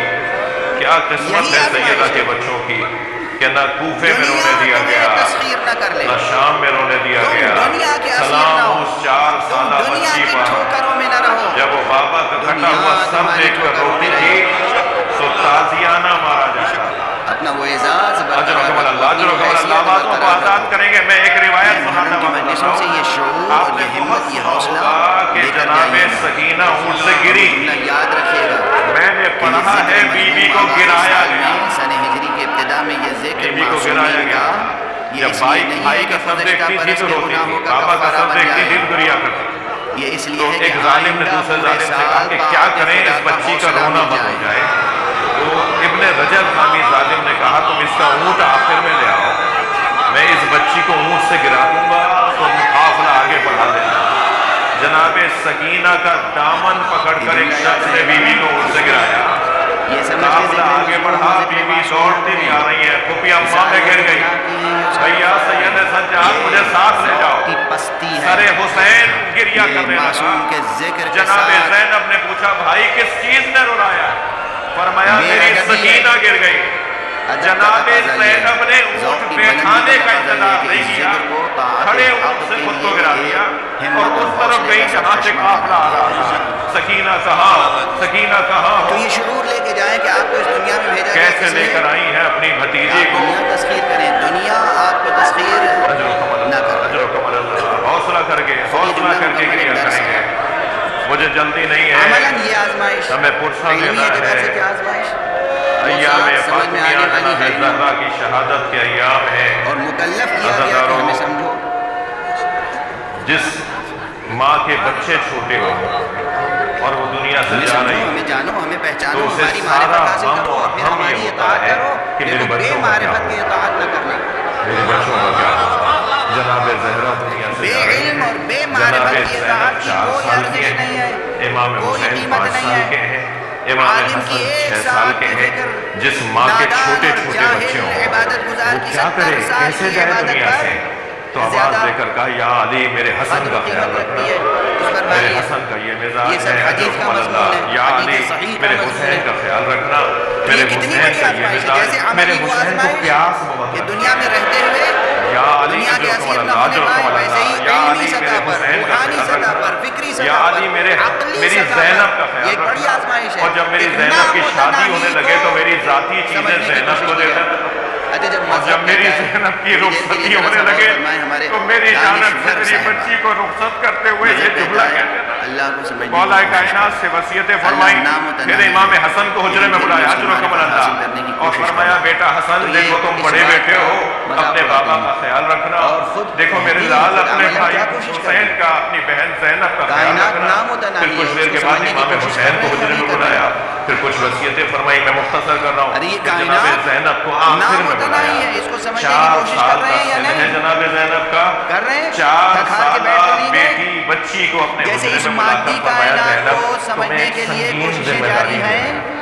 کیا قسمت یہی ہے آزمائش سیدہ ہے کے بچوں کی کہ نہ کوفے میں دنیا رونے دیا تمہیں گیا، تسخیر نہ کر لے نہ شام میں رونے دیا تم گیا۔ دنیا کے اسیر نہ سلام ہو اس 4 تم سالہ دنیا بچی کی پر ٹھوکروں میں نہ رہو جب وہ بابا کا کٹا دنیا ہوا سر تمہاری دیکھ کر ٹھوکروں روتی میں تھی رہے تو تازیانہ مارا جاتا۔ اپنا وہ اعزاز اجر و کمال اللہ، اجر و کمال حیثیت اللہ، آبادوں کو برقرار آزاد رکھو۔ کریں گے۔ میں ایک روایت میں سناتا محرم کی مجلسوں سے یہ شعور آپ اور نے یہ بہت ہمت یہ سنا حوصلہ ہوگا کہ لے کر جناب جائیے سکینہ اونٹ سے گری، جملہ یاد رکھیے گا میں نے کہ یہ پڑھا ذکر ہے بی بی کو مرحوم گرایا آباد گیا، میں سن ہجری کے ابتدا میں یہ ذکر بی بی کو گرایا معصومین گیا۔ کا یہ جب اس لیے نہیں بھائی ہے کا کہ سر گزشتہ دیکھتی تھی برس تو کے روتی گناہوں تھی، کا بابا کا کفارہ سر بن دیکھتی جائے دل گریا کرتی۔ یہ اس تو لیے ہے کہ ایک ظالم نے آئندہ دوسرے پورے ظالم سے کہا سال کہ کیا طاعت کریں خدا اس بچی کا حوصلہ رونا مل بند ہو جائے۔ تو ابن رجب نامی ظالم نے کہا تم اس کا اونٹ آخر میں لے آؤ، میں اس بچی کو اونٹ سے گرا دوں گا، تم قافلہ آگے بڑھا دینا۔ جناب سکینہ کا دامن پکڑ کر ایک شخص نے بی بی کو اونٹ سے گرایا، یہ سمجھ کے قافلہ آگے بڑھا، بی بی دوڑتی نہیں آ رہی ہے، پھپھی اماں میں گر گئی، بھیا سید سجاد مجھے ساتھ لے جاؤ۔ کی پستی سر ہے حسین گریا یہ کرنے لگا۔ معصوم کے ذکر کے جناب ساتھ زینب نے پوچھا بھائی کس چیز نے رلایا؟ فرمایا بے میری ادبی ہے۔ سکینہ گر گئی۔ ادب کا جناب تقاضا یہ ہے، زینب نے ذوق اونٹ کی پہ بلندی کھانے کا تقاضا یہ انتظار ہے کہ نہیں اس کیا، ذکر کو طاعت کھڑے حق اونٹ سے کے خود کو لیے گرا ایک دیا ہمت اور اور اس طرف حوصلے گئی کا جہاں سے سرچشمہ قافلہ آ رہا تھا۔ سکینہ کہاں، سکینہ کہاں تو ہو؟ یہ شعور لے کے جائیں کہ آپ کو اس دنیا میں بھیجا گیا کیسے کس لے لیے؟ کر آئی ہیں اپنی بھتیجی آپ کو؟ دنیا تسخیر کریں، دنیا آپ کو تسخیر اجر و کمال نہ اللہ، کرے۔ اجر و کمال اللہ، حوصلہ کر کے حوصلہ کر کے گریا کریں گے۔ مجھے جلدی نہیں ہے، عملاً یہ آزمائش ہمیں پرسہ علمی دینا اعتبار ہے۔ سے کیا آزمائش ایام وہ سمجھ میں آنے فاطمیہ والی جناب ہے زہرا کی شہادت کے ایام ہیں۔ اور مکلف کیا گیا کہ ہمیں سمجھو جس ماں کے بچے چھوٹے ہو اور وہ دنیا سے ہمیں جا سمجھو رہی ہمیں جانو ہمیں تو پہچانو اسے ہماری سارا معرفت حاصل غم کرو اور اور پھر غم ہماری یہ ہوتا اطاعت ہے کرو کہ دیکھو میرے بے بچوں کا کیا معرفت کی ہوگا، اطاعت نہ کرنا میرے بچوں کا کیا ہوگا۔ جناب زہرا دنیا سے بے جا رہی علم اور بے ہیں، معرفت جناب کی زینب اطاعت کی 4 کوئی سال ارزش کی نہیں ہیں، ہے امام کوئی حسین قیمت 5 نہیں سال ہے کے ہیں، امام عالم حسن کی ایک 6 سال کے ہیں، جس ماں کے چھوٹے چھوٹے بچے ہوں وہ کیا کرے، کیسے جائے دنیا سے؟ تو آواز دے کر کہا یا علی میرے حسن کا خیال رکھنا، میرے حسن کا یہ مزاج ہے اجرکم اللہ، یا علی میرے حسین کا خیال رکھنا، میرے حسین کا یہ مزاج، میرے حسین کو پیاس بہت کہ دنیا میں رہتے ہوئے یا علی دنیا کے اجرکم اسیر نہ اللہ، ہونے اجرکم پائے، ویسے ہی اللہ، یا علمی علی سطح میرے پر، حسین کا روحانی خیال سطح پر، رکھنا، فکری یا سطح علی پر، میرے عقلی میری سطح زینب کا پر، خیال یہ ایک بڑی رکھنا، آزمائش ہے اور جب میری کہ زینب کی شادی ہونے نامتناہی لگے تو کو میری ذاتی چیزیں سمجھنے کی زینب کو کوشش دے کیا۔ دینا، اچھا جب اور جب مذہب میری کہتا ہے زینب کی کہ رخصتی جیسے ہونے ذرا لگے غور فرمائیں ہمارے تو میری جانب سے دانشور میری صاحب بچی کو رخصت کرتے ہوئے یہ مذہب جملہ کہتا ہے کہتے ہیں، اللہ کو سمجھنے کی مولا کوشش کائنات سے وصیتیں فرمائیں، پھر امام حسن کو حجرے میں بلایا اجرکم اللہ، اور فرمایا بیٹا حسن دیکھو تم بڑے بیٹے ہو، اپنے بابا کا خیال رکھنا، دیکھو میرے لال اپنے بھائی حسین کا، اپنی بہن زینب کا خیال رکھنا۔ پھر کچھ دیر کے بعد امام حسین کو حجرے میں بلایا، پھر کچھ وصیتیں فرمائی، میں مختصر کر رہا ہوں، جناب زینب کو آخر میں بلایا، 4 سال کا سن ہے جناب زینب کا، 4 سالہ بیٹی بچی کو اپنے جیسے حجرے اس میں بلا مادی کر فرمایا کائنات کو زینب سمجھنے کے لیے تمہیں کوششیں سنگین ذمہ جاری داری ہیں،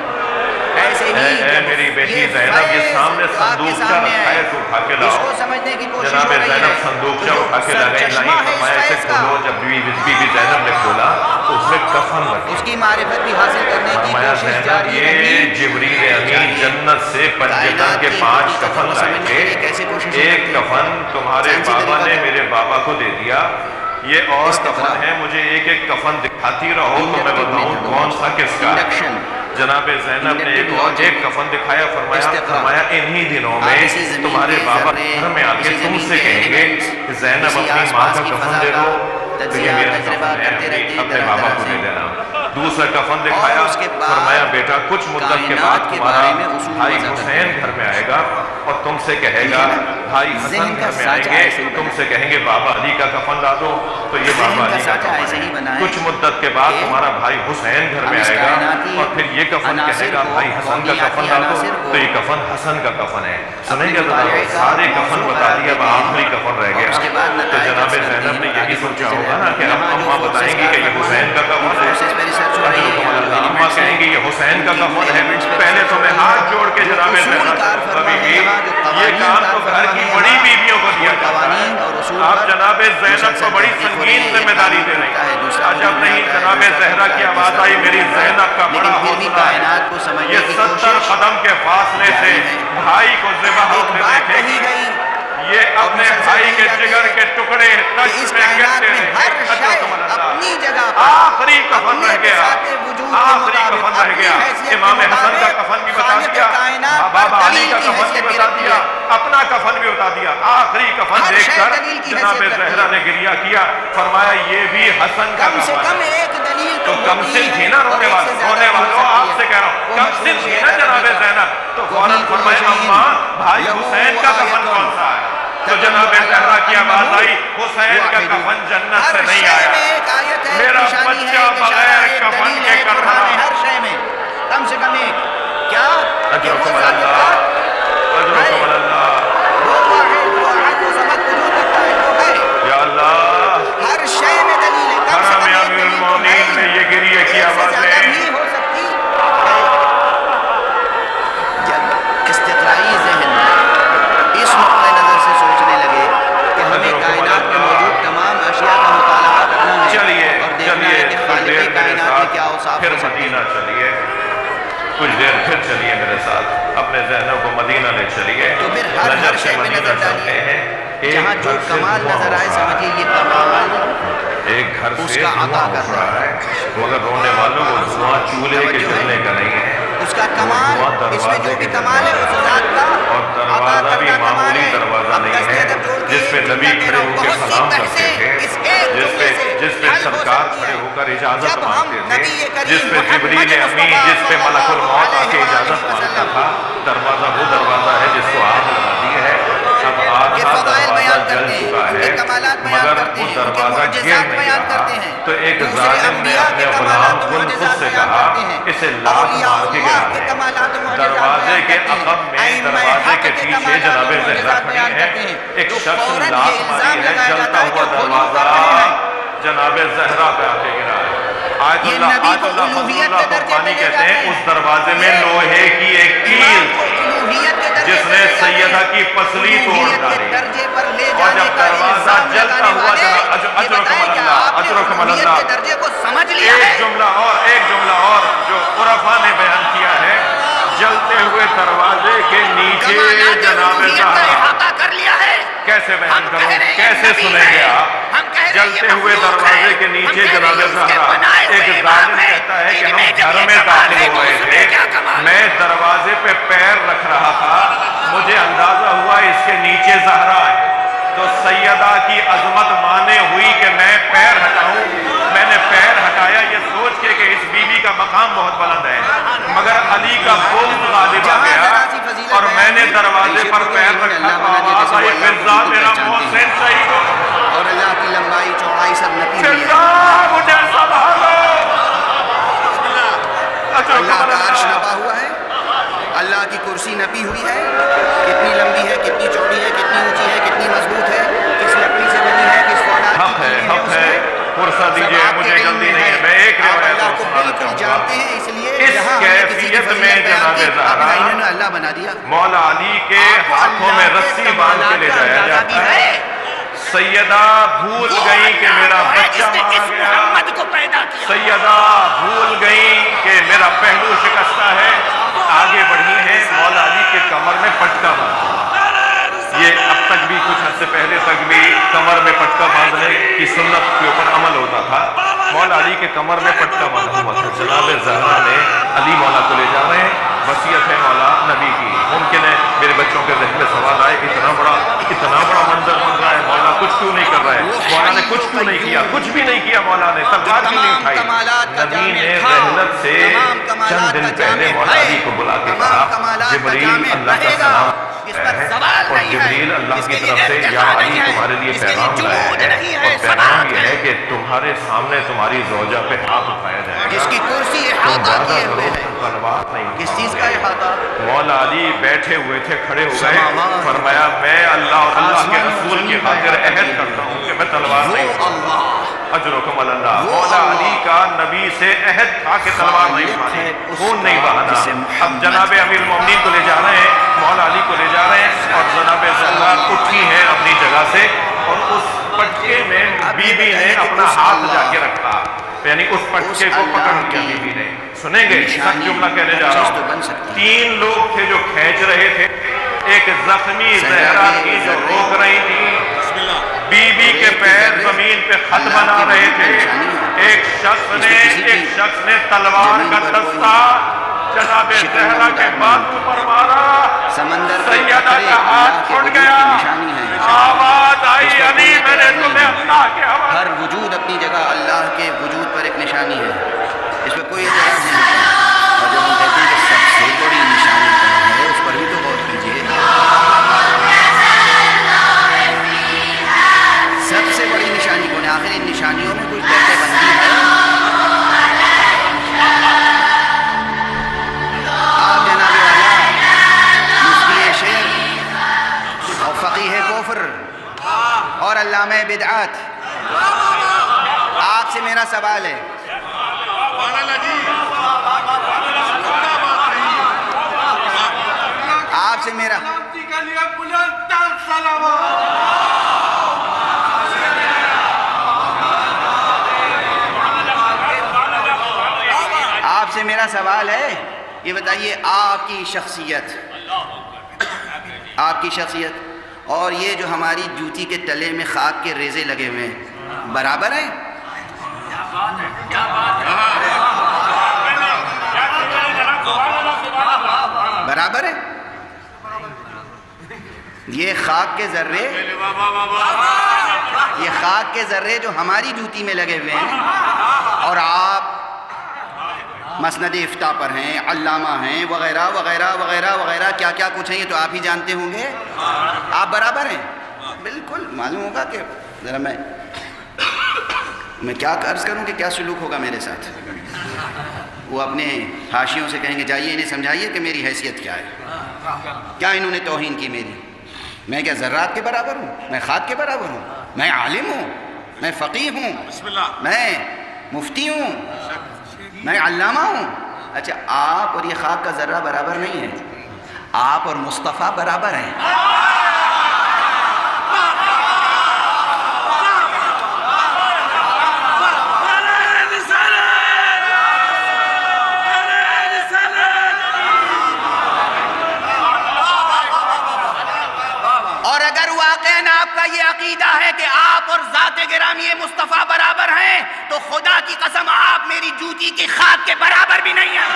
ایسے ہی اے میری بیٹی زینب یہ سامنے صندوقچہ رکھا ہے تو اٹھا کے اس لاؤ، کو سمجھنے کی کوشش جناب ہو رہی زینب ہے، صندوقچہ اٹھا کے لائی، فرمایا اسے کھولو، جب بی بی زینب نے کھولا تو اس میں کفن رکھا، اس کی معرفت بھی حاصل کرنے کی فرمایا کوشش زینب جاری یہ رہی، جبریل امین جنت سے پنجتن کے 5 کفن لائے تھے، ایک کفن تمہارے بابا نے میرے بابا کو دے دیا، یہ اور کفن ہے، مجھے ایک ایک کفن دکھاتی رہو تو میں بتاؤں کون سا کس کا ہے۔ جناب زینب نے ایک کفن دکھایا، فرمایا انہی دنوں میں تمہارے بابا گھر میں آ کے تم سے کہیں گے کہ زینب اپنی ماں کا کفن دے دو، تو یہ میرا کفن ہے، اپنے بابا کو دے دینا۔ دوسرا کفن دکھایا، فرمایا بیٹا کچھ مدت کے بعد تمہارا بھائی حسین گھر میں آئے گا اور تم سے کہے گا بھائی حسن گھر میں آئیں گے، تم سے کہیں گے بابا علی کا کفن لا دو، تو یہ بابا علی کا کفن ہے۔ کچھ مدت کے بعد تمہارا بھائی حسین گھر میں آئے گا اور پھر یہ کفن کہے گا بھائی حسن کا کفن لا دو، تو یہ کفن حسن کا کفن ہے۔ سنیں گے سارے کفن بتا دیا، اب آخری کفن رہ گیا، تو جناب زینب نے یہی سوچا ہوگا نا کہ اب اماں بتائیں گی کہ یہ حسین کا کفن ہے، اماں کہیں گی یہ حسین کا کفن ہے، پہلے تو میں ہاتھ جوڑ کے جناب زینب ابھی بھی یہ کام تو گھر کی بڑی بیویوں کو دیا جاتا ہے، آپ جناب زینب کو بڑی سنگین ذمہ داری دے رہی ہیں۔ جب نہیں جناب زہرا کی آواز آئی میری زینب کا بڑا حوصلہ ہے، یہ 70 قدم کے فاصلے سے بھائی کو ذبح ہوتے دیکھے گی، یہ اپنے بھائی کے جگر کے ٹکڑے ٹچ میں گرتے رہے، آخری کفن رہ گیا، آخری کفن رہ گیا، امام حسن کا کفن بھی بتا دیا، بابا علی کا کفن بھی بتا دیا، اپنا کفن بھی بتا دیا، آخری کفن دیکھ کر جناب زہرا نے گریہ کیا، فرمایا یہ بھی حسن کا کفن ہے۔ تو کم سن تھی نا رونے والوں، آپ سے کہہ رہا ہوں کم سن تھی نا جناب زینب، تو فوراً فرمایا اماں بھائی حسین کا کفن کون سا ہے؟ تو جناب زہرا کی آواز آئی حسین کا کفن جنت سے نہیں آیا، میرا بچہ بغیر کفن کے کر رہا، ہر شے میں کم سے کم ایک کیا اجرکم اللہ، اجرکم اللہ، یا اللہ، ہر شے میں دلیل ہے، حرم امیر المومنین میں یہ گریہ کی آوازیں جب استقرائی ذہن اس نقطۂ نظر سے سوچنے لگے کہ ہمیں کائنات میں موجود تمام اشیاء کا مطالعہ کرنا ہے اور دیکھنا ہے کہ خالق کائنات میں کیا اوصاف پھر مدینہ چلیے، کچھ دیر پھر چلیے میرے ساتھ، اپنے ذہنوں کو مدینہ لے چلیے، تو پھر ہر شے پہ نظر ڈالیے، جہاں جو کمال نظر آئے سمجھیے یہ کمال ایک گھر سے دھواں اٹھ رہا ہے، مگر رونے والوں کو دھواں چولہے کے جلنے کا نہیں ہے، اس کا کمال، اس میں جو بھی کمال ہے اس ذات کا، اور دروازہ بھی معمولی دروازہ نہیں ہے جس پہ نبی کھڑے ہو کے سلام کرتے تھے، جس پہ سرکار کھڑے ہو کر اجازت مانگتے تھے، جس پہ جبریل امین، جس پہ ملک الموت آ کے اجازت مانگتا تھا، دروازہ وہ دروازہ ہے جس کو آگ لگا دی ہے، اب آدھا دروازہ جل چکا ہے مگر وہ دروازہ گر نہیں رہا، تو ایک ظالم نے اپنے غلام خود سے کہا اسے لات مار کے گرا دے، دروازے کے عقب میں دروازے کے پیچھے جناب زہرا کھڑی ہے، ایک شخص لات ماری ہے، جلتا ہوا دروازہ جناب زہرا پہ آ کے گرا ہے، آیت یہ اللہ نبی کو فضل الوہیت اللہ کے درجے قربانی پہ لے کہتے ہیں جاتے اس دروازے میں لوہے کی ایک امام کیل کو الوہیت کے درجے جس پہ نے لے جاتے ہیں۔ سیدہ کی پسلی توڑ الوہیت کے ڈالی، درجے پر لے اور جانے جب کا دروازہ الزام جلتا لگانے ہوا والے جناب یہ بتائیں کہ آپ نے اجرکم الوہیت اللہ، کے درجے کو سمجھ لیا ہے؟ ایک جملہ اور جو عرفا نے بیان کیا ہے، جلتے ہوئے دروازے کے نیچے کمالات جناب الوہیت کا زہرا، احاطہ کر لیا ہے۔ کیسے بیان ہم کروں، کہہ رہے ہیں کیسے نبی سنیں گے ہے، آپ؟ ہم کہہ رہے ہیں جلتے یہ ہوئے مخلوق دروازے ہے، کے ہم نیچے کہہ رہے جناب ہیں اس کے زہرا، بنائے ہوئے ایک امام ظالم ہے، کہتا ہے کہ ان ہم میں جب گھر یہ میں کمال داخل ہے ہو تو رہے اس میں تھے، کیا کمال ہے؟ میں دروازے پہ پیر رکھ رہا تھا، مجھے اندازہ ہوا اس کے نیچے زہرا ہے، تو سیدہ کی عظمت مانے ہوئی کہ میں پیر ہٹاؤں، میں نے پیر ہٹایا یہ سوچ کے کہ اس بی بی کا مقام بہت بلند ہے، مگر علی کا بغض غالب آ گیا اور میں نے دروازے پر پیر رکھا تو آواز آئی فضا میرا محسن شہید ہو، اور اللہ کی لمبائی چوڑائی سب نپی ہوئی ہے۔ فضا مجھے سنبھالو، اللہ کا عرش نپا ہوا ہے، اللہ کی کرسی نپی ہوئی ہے، کتنی لمبی ہے، کتنی چوڑی ہے، کتنی اونچی ہے، کتنی مضبوط ہے، کس لکڑی سے بنی ہے، کس فولاد کی حق ہے، کیلیں ہیں حق اس ہے، میں، فرصت دیجئے، سب آپ کے مجھے علم جلدی میں نہیں ہے، میں ایک آپ روایت اللہ اور کو سنانا بالکل چاہوں گا۔ جانتے ہیں، اس لیے اس جہاں ہم نے کسی کی کیفیت فضیلت میں بیان جناب کی زہرا، آپ نے انہوں نے اللہ بنا دیا۔ مولا علی کے آپ کو ہاتھوں میں اللہ کے رسی باندھ کے لے کمالات کا جایا اندازہ بھی جاتا ہے، سیدہ بھول گئی کہ میرا بچہ مارا گیا، محمد کو پیدا کیا۔ سیدہ بھول گئی کہ میرا پہلو شکستہ ہے، آگے بڑھی ہیں، مولا علی کے کمر میں پٹکا باندھا، یہ اب تک بھی کچھ حد سے پہلے تک بھی کمر میں پٹکا باندھنے کی سنت کے اوپر عمل ہوتا تھا، مولا علی کے کمر میں پٹکا باندھا ہوا تھا، جناب زہرا نے علی مولا کو لے جا رہے ہیں، وصیت ہے مولا نبی کی، ممکن ہے میرے بچوں کے ذہن میں سوال آئے اتنا بڑا منظر بن رہا ہے، مولا کچھ کیوں نہیں کر رہا ہے، مولا نے کچھ کیوں نہیں کیا، کچھ بھی نہیں کیا، مولا نے تلوار بھی نہیں اٹھائی، نبی نے رحلت سے چند دن پہلے مولا علی کو بلا کے کہا جبریل اللہ کا سلام ہے اور جبریل اللہ کی طرف سے یا علی تمہارے لیے پیغام لایا ہے اور پیغام یہ ہے کہ تمہارے سامنے تمہاری زوجہ پہ ہاتھ اٹھایا جائے گا، جس کی کرسی تم احاطہ وعدہ کیے کرو ہوئے ہے، تلوار نہیں کس چیز کا احاطہ؟ مولا علی بیٹھے ہوئے تھے، کھڑے ہو گئے، فرمایا میں اللہ اور اللہ کے رسول کی خاطر عہد کرتا ہوں کہ میں تلوار نہیں اٹھاؤں، اجرکم اللہ، مولا علی کا نبی سے عہد تھا کہ تلوار نہیں اٹھانی، خون نہیں بہانا، اب جناب امیر المومنین کو لے جا رہے ہیں، مولا علی کو لے جا رہے ہیں اور جناب زہرا اٹھی ہیں اپنی جگہ سے اور اس پٹکے میں بی بی نے اپنا ہاتھ جا کے رکھا، یعنی اس پٹکے کو پکڑ لیا بی بی نے، سنیں گے سچ جملہ کہنے جا رہا ہوں، 3 لوگ تھے جو کھینچ رہے تھے، ایک زخمی زہرا کی جو روک رہی تھی، بی بی کے پیر زمین پہ خط بنا رہے تھے، ایک شخص نے تلوار کا دستہ جناب زہرا کے بازو پر مارا، سیدہ کا ہاتھ چھوٹ گیا، آواز آئی علی میں نے تمہیں اللہ کے حوالے، ہر وجود اپنی جگہ اللہ کے وجود پر ایک نشانی ہے، اس پہ کوئی اعتراض نہیں ہے، اور جب ہم کہتے ہیں کہ سب سے بڑی نشانی کون ہے اس پر بھی تو غور کیجیے، سب سے بڑی نشانی کون ہے؟ آخر ان نشانیوں میں کوئی درجہ بندی ہے؟ آپ جناب والا مفتی شعر اور فقیہ کفر اور علامہ بدعات، آپ سے میرا سوال ہے، آپ سے میرا آپ سے میرا سوال ہے، یہ بتائیے آپ کی شخصیت اور یہ جو ہماری جوتی کے تلے میں خاک کے ریزے لگے ہوئے ہیں برابر ہیں؟ برابر ہے؟ یہ خاک کے ذرے جو ہماری جوتی میں لگے ہوئے ہیں اور آپ مسند افتاء پر ہیں، علامہ ہیں، وغیرہ وغیرہ وغیرہ وغیرہ کیا کیا کچھ ہیں، یہ تو آپ ہی جانتے ہوں گے، آپ برابر ہیں؟ بالکل معلوم ہوگا کہ ذرا میں کیا عرض کروں کہ کیا سلوک ہوگا میرے ساتھ، وہ اپنے حاشیوں سے کہیں گے جائیے انہیں سمجھائیے کہ میری حیثیت کیا ہے، کیا انہوں نے توہین کی میری، میں کیا ذرات کے برابر ہوں، میں خاک کے برابر ہوں، میں عالم ہوں، میں فقیہ ہوں، میں مفتی ہوں، میں علامہ ہوں. اچھا آپ اور یہ خاک کا ذرہ برابر نہیں ہے، آپ اور مصطفیٰ برابر ہیں. اور اگر واقعاً آپ کا یہ عقیدہ ہے کہ آپ اور ذات گرامی مصطفیٰ برابر ہیں تو خدا کی قسم آپ میری جوتی کی خاک کے برابر بھی نہیں ہیں.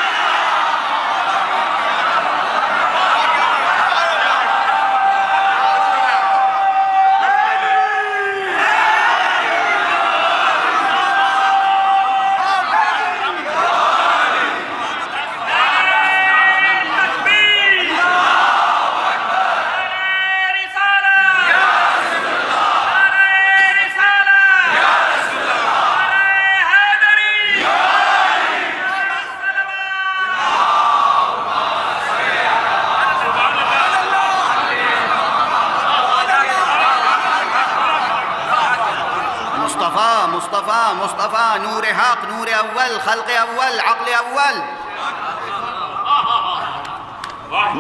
مصطفیٰ نور حق، نور اول، خلق اول، عقل اول،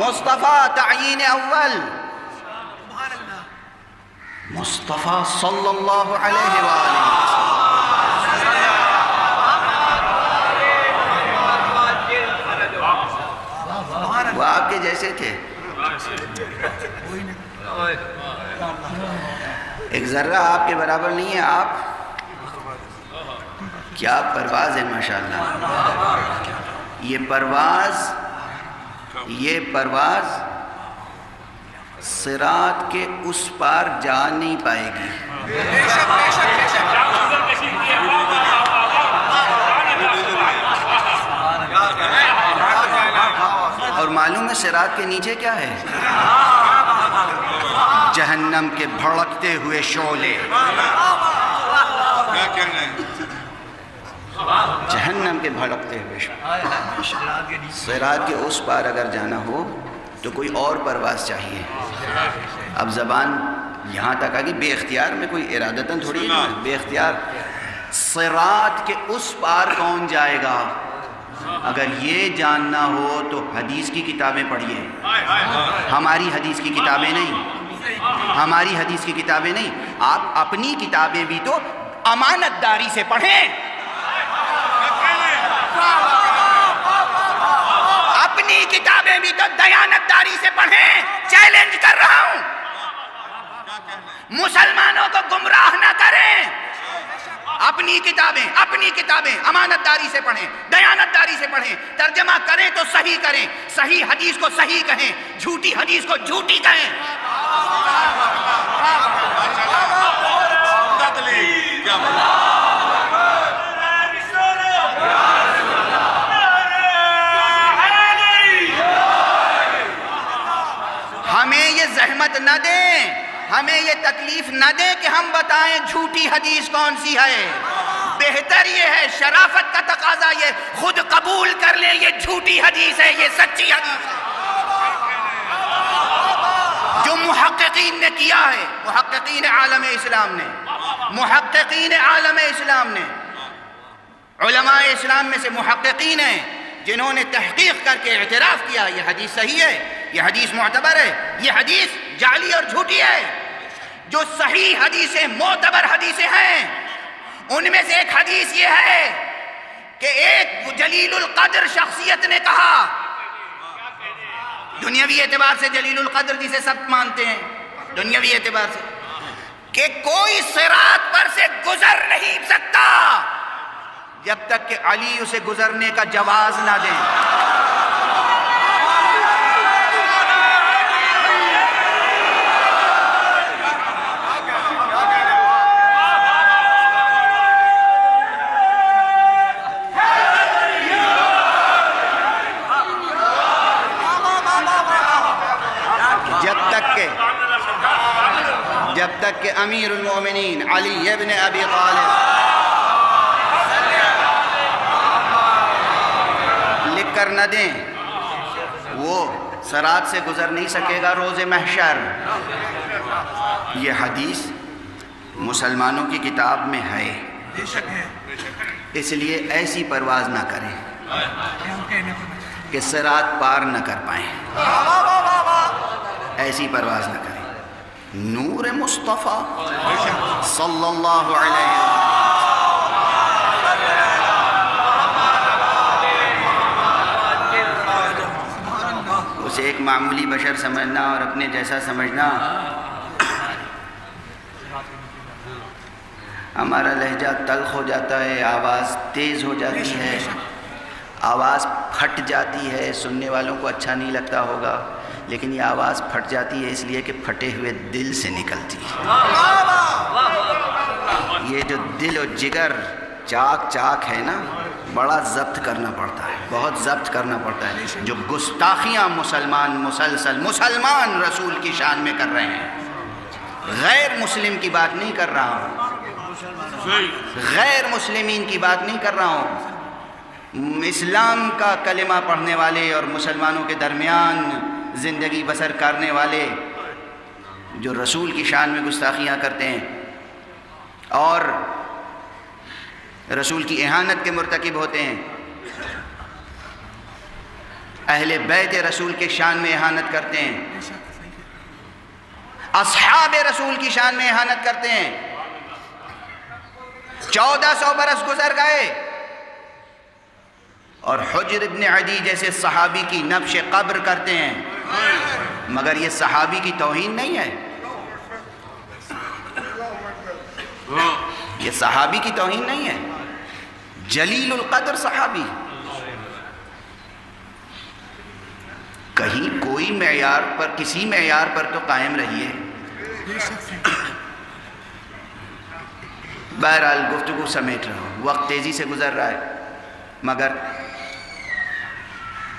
مصطفیٰ تعیین اول، مصطفیٰ صلی اللہ علیہ وآلہ وسلم. وہ آپ کے جیسے تھے، ایک ذرہ آپ کے برابر نہیں ہے. آپ کیا پرواز ہے ماشاءاللہ. یہ پرواز صراط کے اس پار جا نہیں پائے گی. اور معلوم ہے صراط کے نیچے کیا ہے؟ جہنم کے بھڑکتے ہوئے شعلے. جہنم کے بھڑکتے ہوئے شعلے. صراط کے اس پار اگر جانا ہو تو کوئی اور پرواز چاہیے. اب زبان یہاں تک آگی، بے اختیار میں کوئی ارادتاً تھوڑی ہے، بے اختیار. صراط کے اس پار کون جائے گا؟ اگر یہ جاننا ہو تو حدیث کی کتابیں پڑھیے. ہماری حدیث کی کتابیں نہیں، ہماری حدیث کی کتابیں نہیں. آپ اپنی کتابیں بھی تو امانت داری سے پڑھیں. اپنی کتابیں بھی تو دیانت داری سے پڑھیں. چیلنج کر رہا ہوں، مسلمانوں کو گمراہ نہ کریں. اپنی کتابیں امانت داری سے پڑھیں، دیانت داری سے پڑھیں. ترجمہ کریں تو صحیح کریں، صحیح حدیث کو صحیح کہیں، جھوٹی حدیث کو جھوٹی کہیں. ہمیں یہ زحمت نہ دیں، ہمیں یہ تکلیف نہ دیں کہ ہم بتائیں جھوٹی حدیث کون سی ہے. بہتر یہ ہے، شرافت کا تقاضا یہ خود قبول کر لیں یہ جھوٹی حدیث ہے، یہ سچی حدیث ہے. جو محققین نے کیا ہے، محققین عالم اسلام نے، علماء اسلام میں سے محققین ہیں جنہوں نے تحقیق کر کے اعتراف کیا یہ حدیث صحیح ہے، یہ حدیث معتبر ہے، یہ حدیث جعلی اور جھوٹی ہے. جو صحیح حدیثیں، معتبر حدیثیں ہیں، ان میں سے ایک حدیث یہ ہے کہ ایک جلیل القدر شخصیت نے کہا، دنیاوی اعتبار سے جلیل القدر جسے سب مانتے ہیں دنیاوی اعتبار سے، کہ کوئی صراط پر سے گزر نہیں سکتا جب تک کہ علی اسے گزرنے کا جواز نہ دیں. جب تک کہ امیر المومنین علی ابن ابی طالب لکھ کر نہ دیں، وہ صراط سے گزر نہیں سکے گا روز محشر. یہ حدیث مسلمانوں کی کتاب میں ہے. اس لیے ایسی پرواز نہ کریں کہ صراط پار نہ کر پائیں، ایسی پرواز نہ کریں۔ نور مصطفیٰ صلی اللہ علیہ وسلم، اسے ایک معمولی بشر سمجھنا اور اپنے جیسا سمجھنا، ہمارا لہجہ تلخ ہو جاتا ہے، آواز تیز ہو جاتی ہے، آواز پھٹ جاتی ہے، سننے والوں کو اچھا نہیں لگتا ہوگا، لیکن یہ آواز پھٹ جاتی ہے اس لیے کہ پھٹے ہوئے دل سے نکلتی ہے۔ یہ جو دل و جگر چاک چاک ہے نا، بڑا ضبط کرنا پڑتا ہے، بہت ضبط کرنا پڑتا ہے۔ جو گستاخیاں مسلمان رسول کی شان میں کر رہے ہیں، غیر مسلم کی بات نہیں کر رہا ہوں، غیر مسلمین کی بات نہیں کر رہا ہوں، اسلام کا کلمہ پڑھنے والے اور مسلمانوں کے درمیان زندگی بسر کرنے والے جو رسول کی شان میں گستاخیاں کرتے ہیں اور رسول کی اہانت کے مرتکب ہوتے ہیں، اہل بیت رسول کے شان میں اہانت کرتے ہیں، اصحاب رسول کی شان میں اہانت کرتے ہیں۔ 1400 برس گزر گئے اور حجر ابن عدی جیسے صحابی کی نبش قبر کرتے ہیں، مگر یہ صحابی کی توہین نہیں ہے، یہ صحابی کی توہین نہیں ہے، جلیل القدر صحابی۔ کہیں کوئی معیار پر، کسی معیار پر تو قائم رہیے۔ بہرحال گفتگو سمیٹ رہا ہوں، وقت تیزی سے گزر رہا ہے، مگر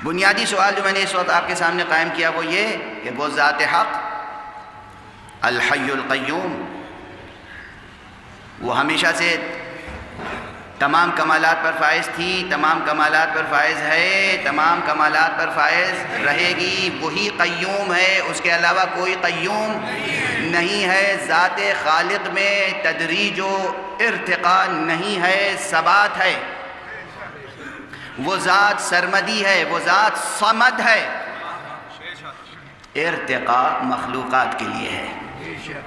بنیادی سوال جو میں نے اس وقت آپ کے سامنے قائم کیا وہ یہ کہ وہ ذات حق الحی القیوم، وہ ہمیشہ سے تمام کمالات پر فائز تھی، تمام کمالات پر فائز ہے، تمام کمالات پر فائز رہے گی، وہی قیوم ہے، اس کے علاوہ کوئی قیوم نہیں ہے، ذات خالق میں تدریج و ارتقاء نہیں ہے، ثبات ہے، وہ ذات سرمدی ہے، وہ ذات صمد ہے، ارتقاء مخلوقات کے لیے ہے۔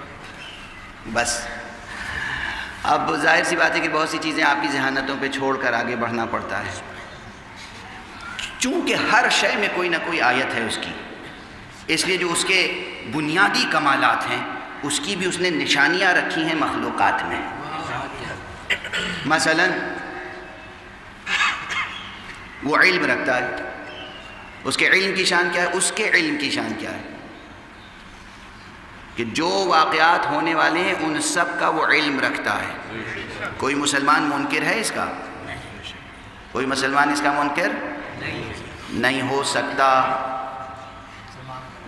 بس اب ظاہر سی بات ہے کہ بہت سی چیزیں آپ کی ذہانتوں پہ چھوڑ کر آگے بڑھنا پڑتا ہے، چونکہ ہر شے میں کوئی نہ کوئی آیت ہے اس کی، اس لیے جو اس کے بنیادی کمالات ہیں اس کی بھی اس نے نشانیاں رکھی ہیں مخلوقات میں۔ مثلا وہ علم رکھتا ہے، اس کے علم کی شان کیا ہے؟ اس کے علم کی شان کیا ہے کہ جو واقعات ہونے والے ہیں ان سب کا وہ علم رکھتا ہے۔ کوئی مسلمان منکر ہے اس کا؟ کوئی مسلمان اس کا منکر نہیں ہو سکتا،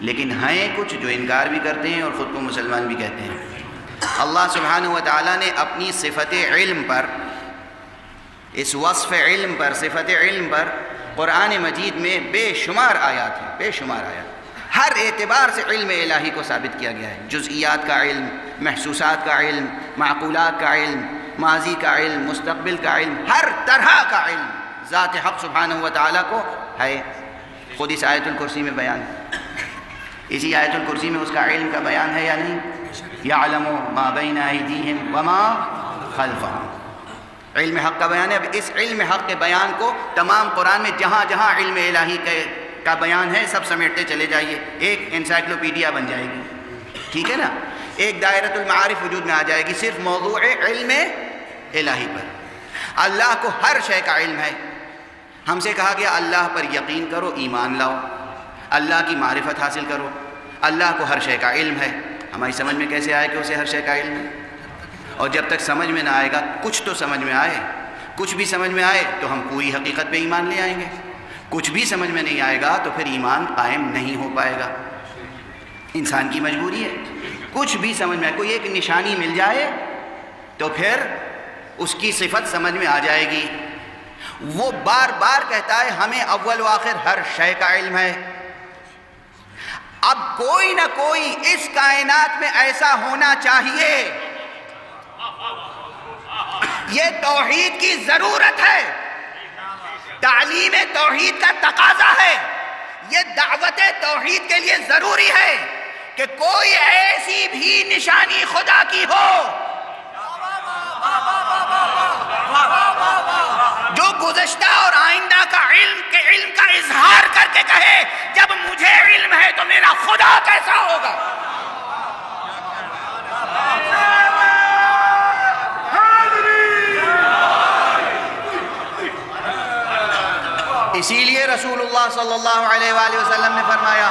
لیکن ہیں کچھ جو انکار بھی کرتے ہیں اور خود کو مسلمان بھی کہتے ہیں۔ اللہ سبحانہ و تعالیٰ نے اپنی صفت علم پر، اس وصف علم پر، صفت علم پر قرآن مجید میں بے شمار آیات ہیں، بے شمار آیات، ہر اعتبار سے علم الہی کو ثابت کیا گیا ہے، جزئیات کا علم، محسوسات کا علم، معقولات کا علم، ماضی کا علم، مستقبل کا علم، ہر طرح کا علم ذات حق سبحانہ و تعالیٰ کو ہے۔ خود اس آیت الکرسی میں بیان ہے، اسی آیت الکرسی میں اس کا علم کا بیان ہے یا نہیں؟ یعلم ما بین ایدیہم وما خلفہم، علم حق کا بیان ہے۔ اب اس علم حق کے بیان کو تمام قرآن میں جہاں جہاں علم الہی کا بیان ہے سب سمیٹتے چلے جائیے، ایک انسائکلوپیڈیا بن جائے گی، ٹھیک ہے نا؟ ایک دائرۃ المعارف وجود میں آ جائے گی صرف موضوع علم الہی پر۔ اللہ کو ہر شے کا علم ہے، ہم سے کہا گیا اللہ پر یقین کرو، ایمان لاؤ، اللہ کی معرفت حاصل کرو، اللہ کو ہر شے کا علم ہے۔ ہماری سمجھ میں کیسے آئے کہ اسے ہر شے کا علم ہے؟ اور جب تک سمجھ میں نہ آئے گا، کچھ تو سمجھ میں آئے، کچھ بھی سمجھ میں آئے تو ہم پوری حقیقت پہ ایمان لے آئیں گے، کچھ بھی سمجھ میں نہیں آئے گا تو پھر ایمان قائم نہیں ہو پائے گا۔ انسان کی مجبوری ہے، کچھ بھی سمجھ میں آئے، کوئی ایک نشانی مل جائے تو پھر اس کی صفت سمجھ میں آ جائے گی۔ وہ بار بار کہتا ہے ہمیں اول و آخر ہر شے کا علم ہے۔ اب کوئی نہ کوئی اس کائنات میں ایسا ہونا چاہیے یہ توحید کی ضرورت ہے، تعلیم توحید کا تقاضا ہے، یہ دعوت توحید کے لیے ضروری ہے کہ کوئی ایسی بھی نشانی خدا کی ہو جو گزشتہ اور آئندہ کا علم کا اظہار کر کے کہے جب مجھے علم ہے تو میرا خدا کیسا ہوگا۔ اسی لیے رسول اللہ صلی اللہ علیہ وآلہ وسلم نے فرمایا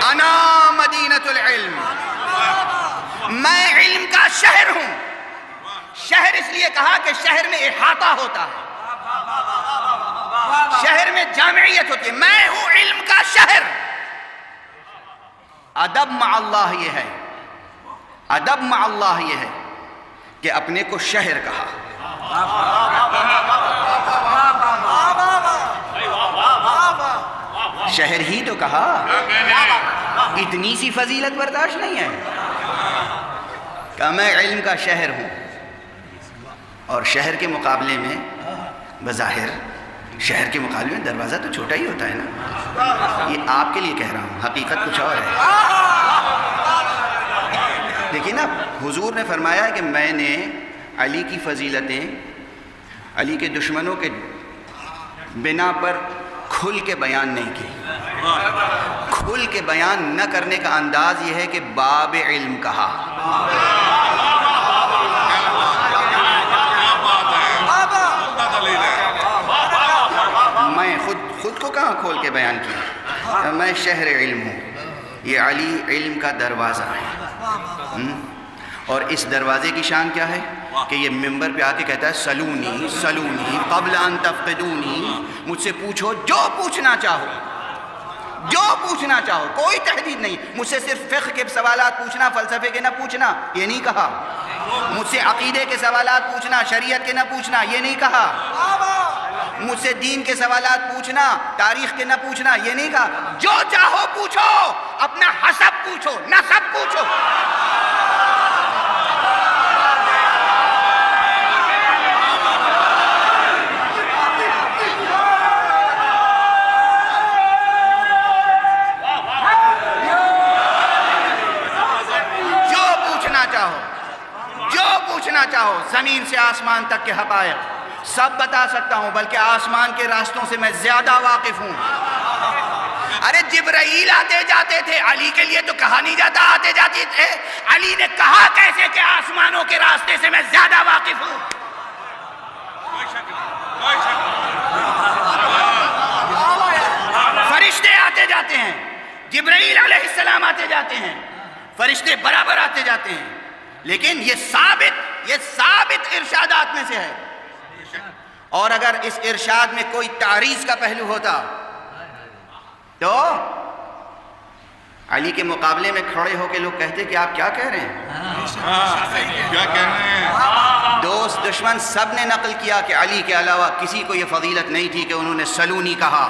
انا مدینۃ العلم، میں علم کا شہر ہوں۔ شہر اس لیے کہا کہ شہر میں احاطہ ہوتا ہے، شہر میں جامعیت ہوتی ہے، میں ہوں علم کا شہر۔ ادب مع اللہ یہ ہے، ادب مع اللہ یہ ہے کہ اپنے کو شہر کہا، شہر ہی تو کہا، اتنی سی فضیلت برداشت نہیں ہے کہ میں علم کا شہر ہوں۔ اور شہر کے مقابلے میں بظاہر شہر کے مقابلے میں دروازہ تو چھوٹا ہی ہوتا ہے نا، یہ آپ کے لیے کہہ رہا ہوں، حقیقت کچھ اور ہے۔ دیکھیے نا، حضور نے فرمایا کہ میں نے علی کی فضیلتیں علی کے دشمنوں کے بنا پر کھل کے بیان نہیں کی۔ کھل کے بیان نہ کرنے کا انداز یہ ہے کہ باب علم کہا۔ میں خود کو کہاں کھول کے بیان کیا، میں شہر علم ہوں، یہ علی علم کا دروازہ ہے۔ اور اس دروازے کی شان کیا ہے کہ یہ ممبر پہ آ کے کہتا ہے سلونی سلونی قبل ان تفقدونی، مجھ سے پوچھو جو پوچھنا چاہو، جو پوچھنا چاہو، کوئی تحدید نہیں۔ مجھ سے صرف فقہ کے سوالات پوچھنا، فلسفے کے نہ پوچھنا، یہ نہیں کہا۔ مجھ سے عقیدے کے سوالات پوچھنا، شریعت کے نہ پوچھنا، یہ نہیں کہا۔ مجھ سے دین کے سوالات پوچھنا، تاریخ کے نہ پوچھنا، یہ نہیں کہا۔ جو چاہو پوچھو، اپنا حسب پوچھو، نسب پوچھو۔ چاہو، زمین سے آسمان تک کے حقائق سب بتا سکتا ہوں، بلکہ آسمان کے راستوں سے میں زیادہ واقف ہوں۔ ارے جبرائیل آتے جاتے تھے، علی کے لیے تو کہا نہیں جاتا آتے جاتے تھے، علی نے کہا کیسے کہ آسمانوں کے راستے سے میں زیادہ واقف ہوں۔ فرشتے آتے جاتے ہیں، جبرائیل علیہ السلام آتے جاتے ہیں، فرشتے برابر آتے جاتے ہیں، لیکن یہ ثابت ارشادات میں سے ہے۔ اور اگر اس ارشاد میں کوئی تعریض کا پہلو ہوتا تو علی کے مقابلے میں کھڑے ہو کے لوگ کہتے کہ آپ کیا کہہ رہے ہیں، کیا کہہ رہے ہیں۔ دوست دشمن سب نے نقل کیا کہ علی کے علاوہ کسی کو یہ فضیلت نہیں تھی کہ انہوں نے سلونی کہا۔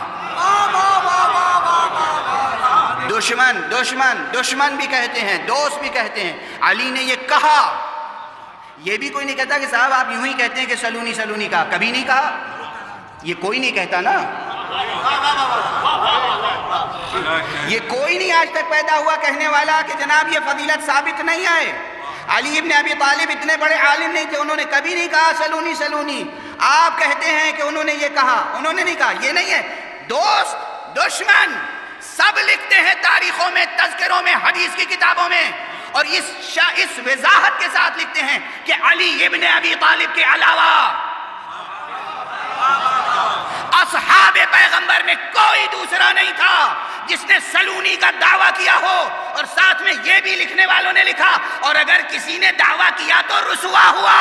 دشمن بھی کہتے ہیں، دوست بھی کہتے ہیں علی نے یہ کہا۔ یہ بھی کوئی نہیں کہتا کہ صاحب آپ یوں ہی کہتے ہیں کہ سلونی سلونی کہا، کبھی نہیں کہا، یہ کوئی نہیں کہتا نا، یہ کوئی نہیں آج تک پیدا ہوا کہنے والا کہ جناب یہ فضیلت ثابت نہیں ہے۔ علی ابن ابی طالب اتنے بڑے عالم نہیں تھے، انہوں نے کبھی نہیں کہا سلونی سلونی۔ آپ کہتے ہیں کہ انہوں نے یہ کہا، انہوں نے نہیں کہا، یہ نہیں ہے۔ دوست دشمن سب لکھتے ہیں تاریخوں میں، تذکروں میں، حدیث کی کتابوں میں، اور اس وضاحت کے ساتھ لکھتے ہیں کہ علی ابن ابی طالب کے علاوہ اصحاب پیغمبر میں کوئی دوسرا نہیں تھا جس نے سلونی کا دعویٰ کیا ہو۔ اور ساتھ میں یہ بھی لکھنے والوں نے لکھا، اور اگر کسی نے دعویٰ کیا تو رسوا ہوا۔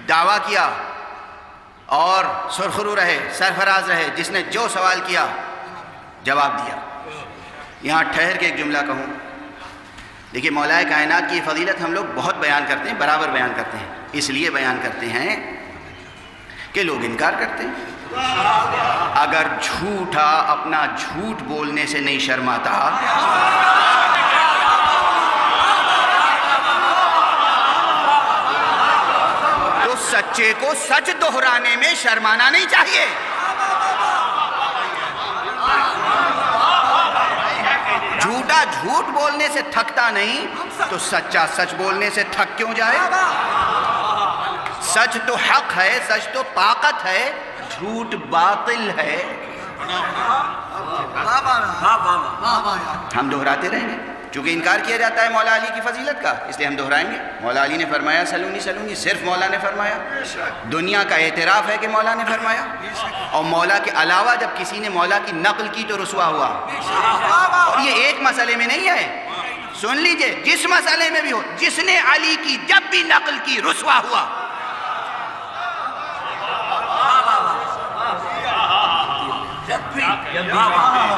دعویٰ کیا اور سرخرو رہے، سرفراز رہے، جس نے جو سوال کیا جواب دیا۔ یہاں ٹھہر کے ایک جملہ کہوں، دیکھیے مولا کائنات کی فضیلت ہم لوگ بہت بیان کرتے ہیں، برابر بیان کرتے ہیں، اس لیے بیان کرتے ہیں کہ لوگ انکار کرتے ہیں۔ اگر جھوٹا اپنا جھوٹ بولنے سے نہیں شرماتا تو سچے کو سچ دہرانے میں شرمانا نہیں چاہیے۔ جھوٹا جھوٹ بولنے سے تھکتا نہیں تو سچا سچ بولنے سے تھک کیوں جائے؟ سچ تو حق ہے، سچ تو طاقت ہے، جھوٹ باطل ہے۔ ہم دہراتے رہیں گے چونکہ انکار کیا جاتا ہے مولا علی کی فضیلت کا، اس لیے ہم دہرائیں گے۔ مولا علی نے فرمایا سلونی سلونی، صرف مولا نے فرمایا، دنیا کا اعتراف ہے کہ مولا نے فرمایا، اور مولا کے علاوہ جب کسی نے مولا کی نقل کی تو رسوا ہوا۔ اور یہ ایک مسئلے میں نہیں ہے، سن لیجئے، جس مسئلے میں بھی ہو، جس نے علی کی جب بھی نقل کی رسوا ہوا۔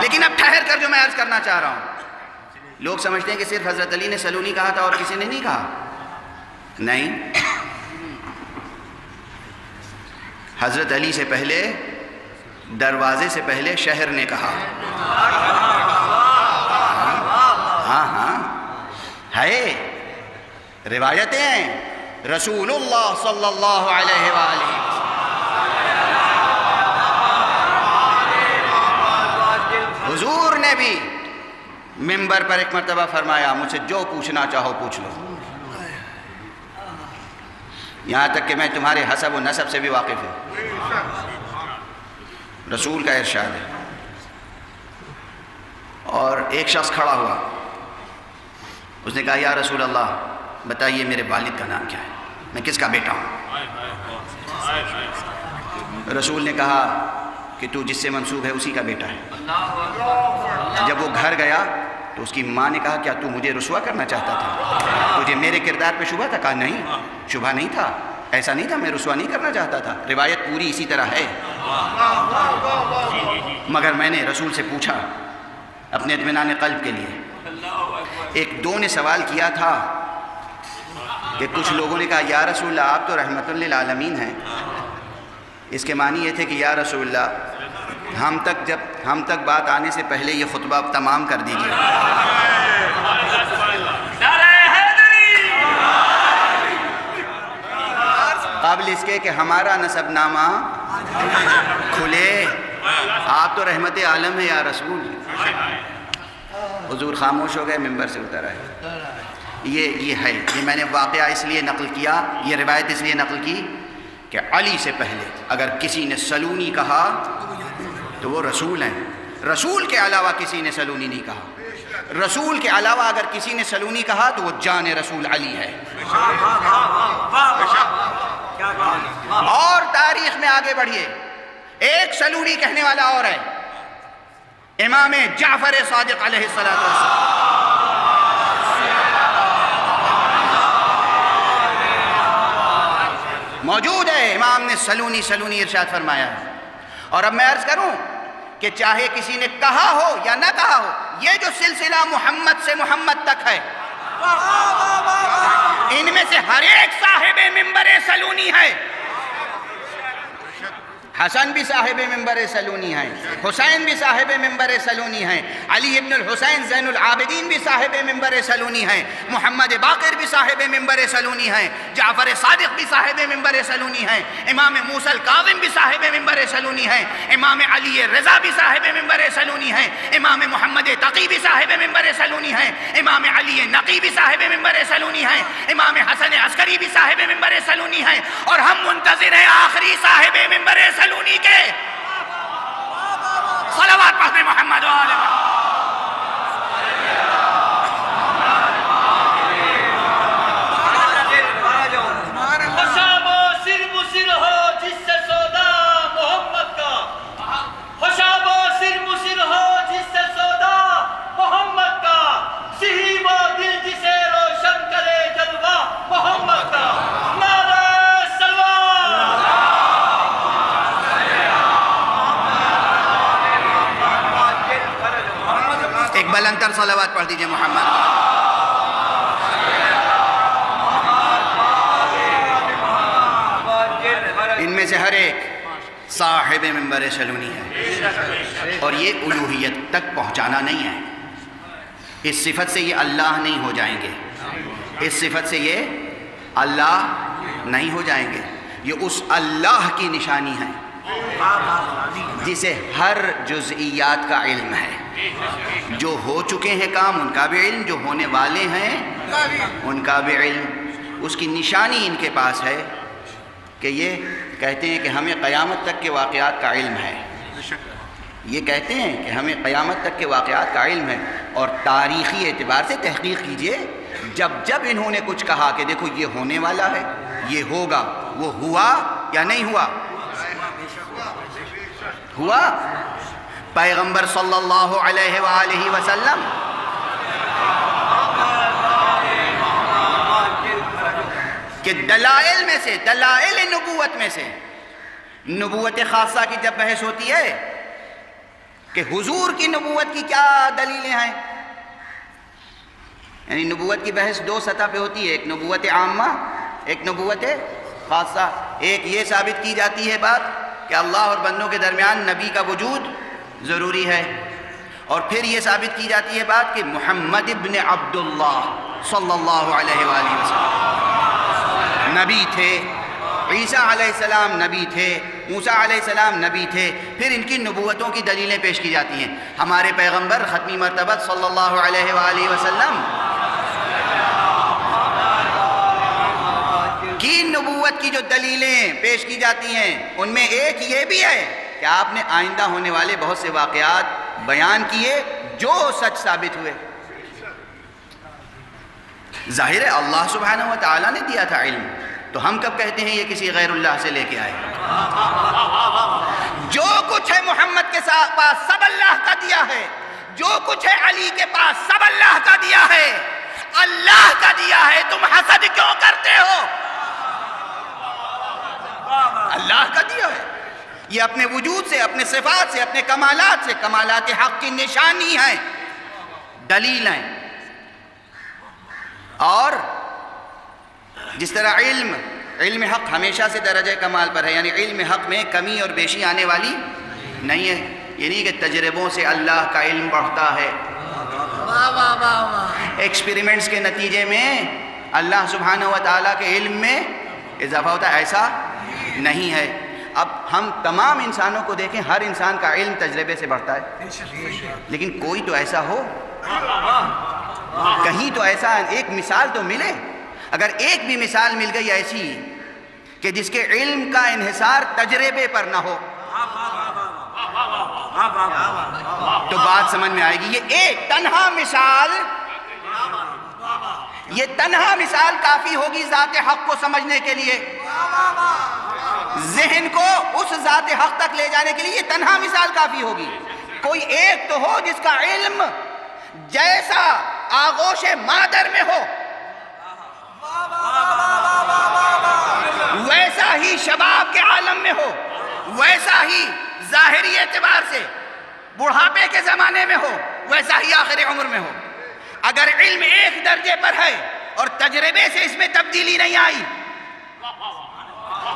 لیکن اب ٹھہر کر جو میں عرض کرنا چاہ رہا ہوں، لوگ سمجھتے ہیں کہ صرف حضرت علی نے سلونی کہا تھا اور کسی نے نہیں کہا۔ نہیں، حضرت علی سے پہلے، دروازے سے پہلے شہر نے کہا۔ ہاں ہاں ہے، روایتیں ہیں، رسول اللہ صلی اللہ علیہ وآلہ حضور نے بھی منبر پر ایک مرتبہ فرمایا مجھ سے جو پوچھنا چاہو پوچھ لو، یہاں تک کہ میں تمہارے حسب و نسب سے بھی واقف ہوں۔ رسول کا ارشاد ہے۔ اور ایک شخص کھڑا ہوا، اس نے کہا یا رسول اللہ بتائیے میرے والد کا نام کیا ہے، میں کس کا بیٹا ہوں؟ رسول نے کہا کہ تو جس سے منسوب ہے اسی کا بیٹا ہے۔ جب وہ گھر گیا تو اس کی ماں نے کہا کیا تو مجھے رسوا کرنا چاہتا تھا؟ تجھے میرے کردار پہ شبہ تھا؟ کہا نہیں، شبہ نہیں تھا، ایسا نہیں تھا، میں رسوا نہیں کرنا چاہتا تھا، روایت پوری اسی طرح ہے۔ مگر میں نے رسول سے پوچھا اپنے اطمینان قلب کے لیے۔ ایک دو نے سوال کیا تھا کہ کچھ لوگوں نے کہا یا رسول اللہ آپ تو رحمت للعالمین ہیں، اس کے معنی یہ تھے کہ یا رسول اللہ ہم تک بات آنے سے پہلے یہ خطبہ تمام کر دیجیے۔ قبل اس کے کہ ہمارا نسب نامہ کھلے، آپ تو رحمت عالم ہے یا رسول۔ حضور خاموش ہو گئے، منبر سے اتر آئے۔ یہ ہے، یہ میں نے واقعہ اس لیے نقل کیا، یہ روایت اس لیے نقل کی کہ علی سے پہلے اگر کسی نے سلونی کہا تو وہ رسول ہیں، رسول کے علاوہ کسی نے سلونی نہیں کہا، رسول کے علاوہ اگر کسی نے سلونی کہا تو وہ جان رسول علی ہے۔ اور تاریخ میں آگے بڑھیے، ایک سلونی کہنے والا اور ہے، امام جعفر صادق علیہ السلام۔ موجود ہے، امام نے سلونی سلونی ارشاد فرمایا ہے۔ اور اب میں عرض کروں کہ چاہے کسی نے کہا ہو یا نہ کہا ہو، یہ جو سلسلہ محمد سے محمد تک ہے، ان میں سے ہر ایک صاحب منبر سلونی ہے۔ حسن بھی صاحب منبر سلونی ہیں، حسین بھی صاحب منبر سلونی ہیں، علی ابن الحسین زین العابدین بھی صاحب منبر سلونی ہیں، محمد باقر بھی صاحب منبر سلونی ہیں، جعفر صادق بھی صاحب منبر سلونی ہیں، امام موسیٰ الکاظم بھی صاحب منبر سلونی ہیں، امام علی رضا بھی صاحب منبر سلونی ہیں، امام محمد تقی بھی صاحب منبر سلونی ہیں، امام علی نقی بھی صاحب منبر سلونی ہیں، امام حسن عسکری بھی صاحب منبر سلونی ہیں، اور ہم منتظر ہیں آخری صاحب منبر سلونی کے۔ صلوات پڑھتے محمد و آل محمد۔ بلند تر صلوات پڑھ دیجئے محمد۔ میں سے ہر ایک صاحب منبر سلونی ہے، اور یہ الوہیت تک پہنچانا نہیں ہے۔ اس صفت سے یہ اللہ نہیں ہو جائیں گے، اس صفت سے یہ اللہ نہیں ہو جائیں گے۔ یہ اس اللہ کی نشانی ہے جسے ہر جزئیات کا علم ہے، جو ہو چکے ہیں کام ان کا بھی علم، جو ہونے والے ہیں ان کا بھی علم۔ اس کی نشانی ان کے پاس ہے کہ یہ کہتے ہیں کہ ہمیں قیامت تک کے واقعات کا علم ہے، یہ کہتے ہیں کہ ہمیں قیامت تک کے واقعات کا علم ہے۔ اور تاریخی اعتبار سے تحقیق کیجئے، جب جب انہوں نے کچھ کہا کہ دیکھو یہ ہونے والا ہے، یہ ہوگا، وہ ہوا یا نہیں ہوا؟ ہوا۔ پیغمبر صلی اللہ علیہ وآلہ وسلم کہ دلائل میں سے، دلائل نبوت میں سے، نبوت خاصہ کی جب بحث ہوتی ہے کہ حضور کی نبوت کی کیا دلیلیں ہیں، یعنی نبوت کی بحث دو سطح پہ ہوتی ہے، ایک نبوت عامہ، ایک نبوت خاصہ۔ ایک یہ ثابت کی جاتی ہے بات کہ اللہ اور بندوں کے درمیان نبی کا وجود ضروری ہے، اور پھر یہ ثابت کی جاتی ہے بات کہ محمد ابن عبداللہ صلی اللہ علیہ وآلہ وسلم نبی تھے، عیسیٰ علیہ السلام نبی تھے، موسیٰ علیہ السلام نبی تھے۔ پھر ان کی نبوتوں کی دلیلیں پیش کی جاتی ہیں۔ ہمارے پیغمبر ختمی مرتبت صلی اللہ علیہ وآلہ وسلم کی نبوت کی جو دلیلیں پیش کی جاتی ہیں ان میں ایک یہ بھی ہے کہ آپ نے آئندہ ہونے والے بہت سے واقعات بیان کیے جو سچ ثابت ہوئے۔ ظاہر ہے اللہ سبحانہ و تعالیٰ نے دیا تھا علم، تو ہم کب کہتے ہیں یہ کسی غیر اللہ سے لے کے آئے؟ جو کچھ ہے محمد کے پاس سب اللہ کا دیا ہے، جو کچھ ہے علی کے پاس سب اللہ کا دیا ہے، اللہ کا دیا ہے، تم حسد کیوں کرتے ہو؟ اللہ کا دیا ہے، یہ اپنے وجود سے، اپنے صفات سے، اپنے کمالات سے، کمالات حق کی نشانی ہے، دلیل ہیں۔ اور جس طرح علم حق ہمیشہ سے درجہ کمال پر ہے، یعنی علم حق میں کمی اور بیشی آنے والی نہیں ہے، یہ نہیں کہ تجربوں سے اللہ کا علم بڑھتا ہے، ایکسپیریمنٹس کے نتیجے میں اللہ سبحانہ و تعالیٰ کے علم میں اضافہ ہوتا ہے، ایسا نہیں ہے۔ اب ہم تمام انسانوں کو دیکھیں، ہر انسان کا علم تجربے سے بڑھتا ہے، لیکن کوئی تو ایسا ہو، کہیں تو ایسا ایک مثال تو ملے۔ اگر ایک بھی مثال مل گئی ایسی کہ جس کے علم کا انحصار تجربے پر نہ ہو تو بات سمجھ میں آئے گی۔ یہ ایک تنہا مثال کافی ہوگی ذات حق کو سمجھنے کے لیے، ذہن کو اس ذات حق تک لے جانے کے لیے یہ تنہا مثال کافی ہوگی۔ کوئی ایک تو ہو جس کا علم جیسا آغوش مادر میں ہو ویسا ہی شباب کے عالم میں ہو، ویسا ہی ظاہری اعتبار سے بڑھاپے کے زمانے میں ہو، ویسا ہی آخر عمر میں ہو۔ اگر علم ایک درجے پر ہے اور تجربے سے اس میں تبدیلی نہیں آئی،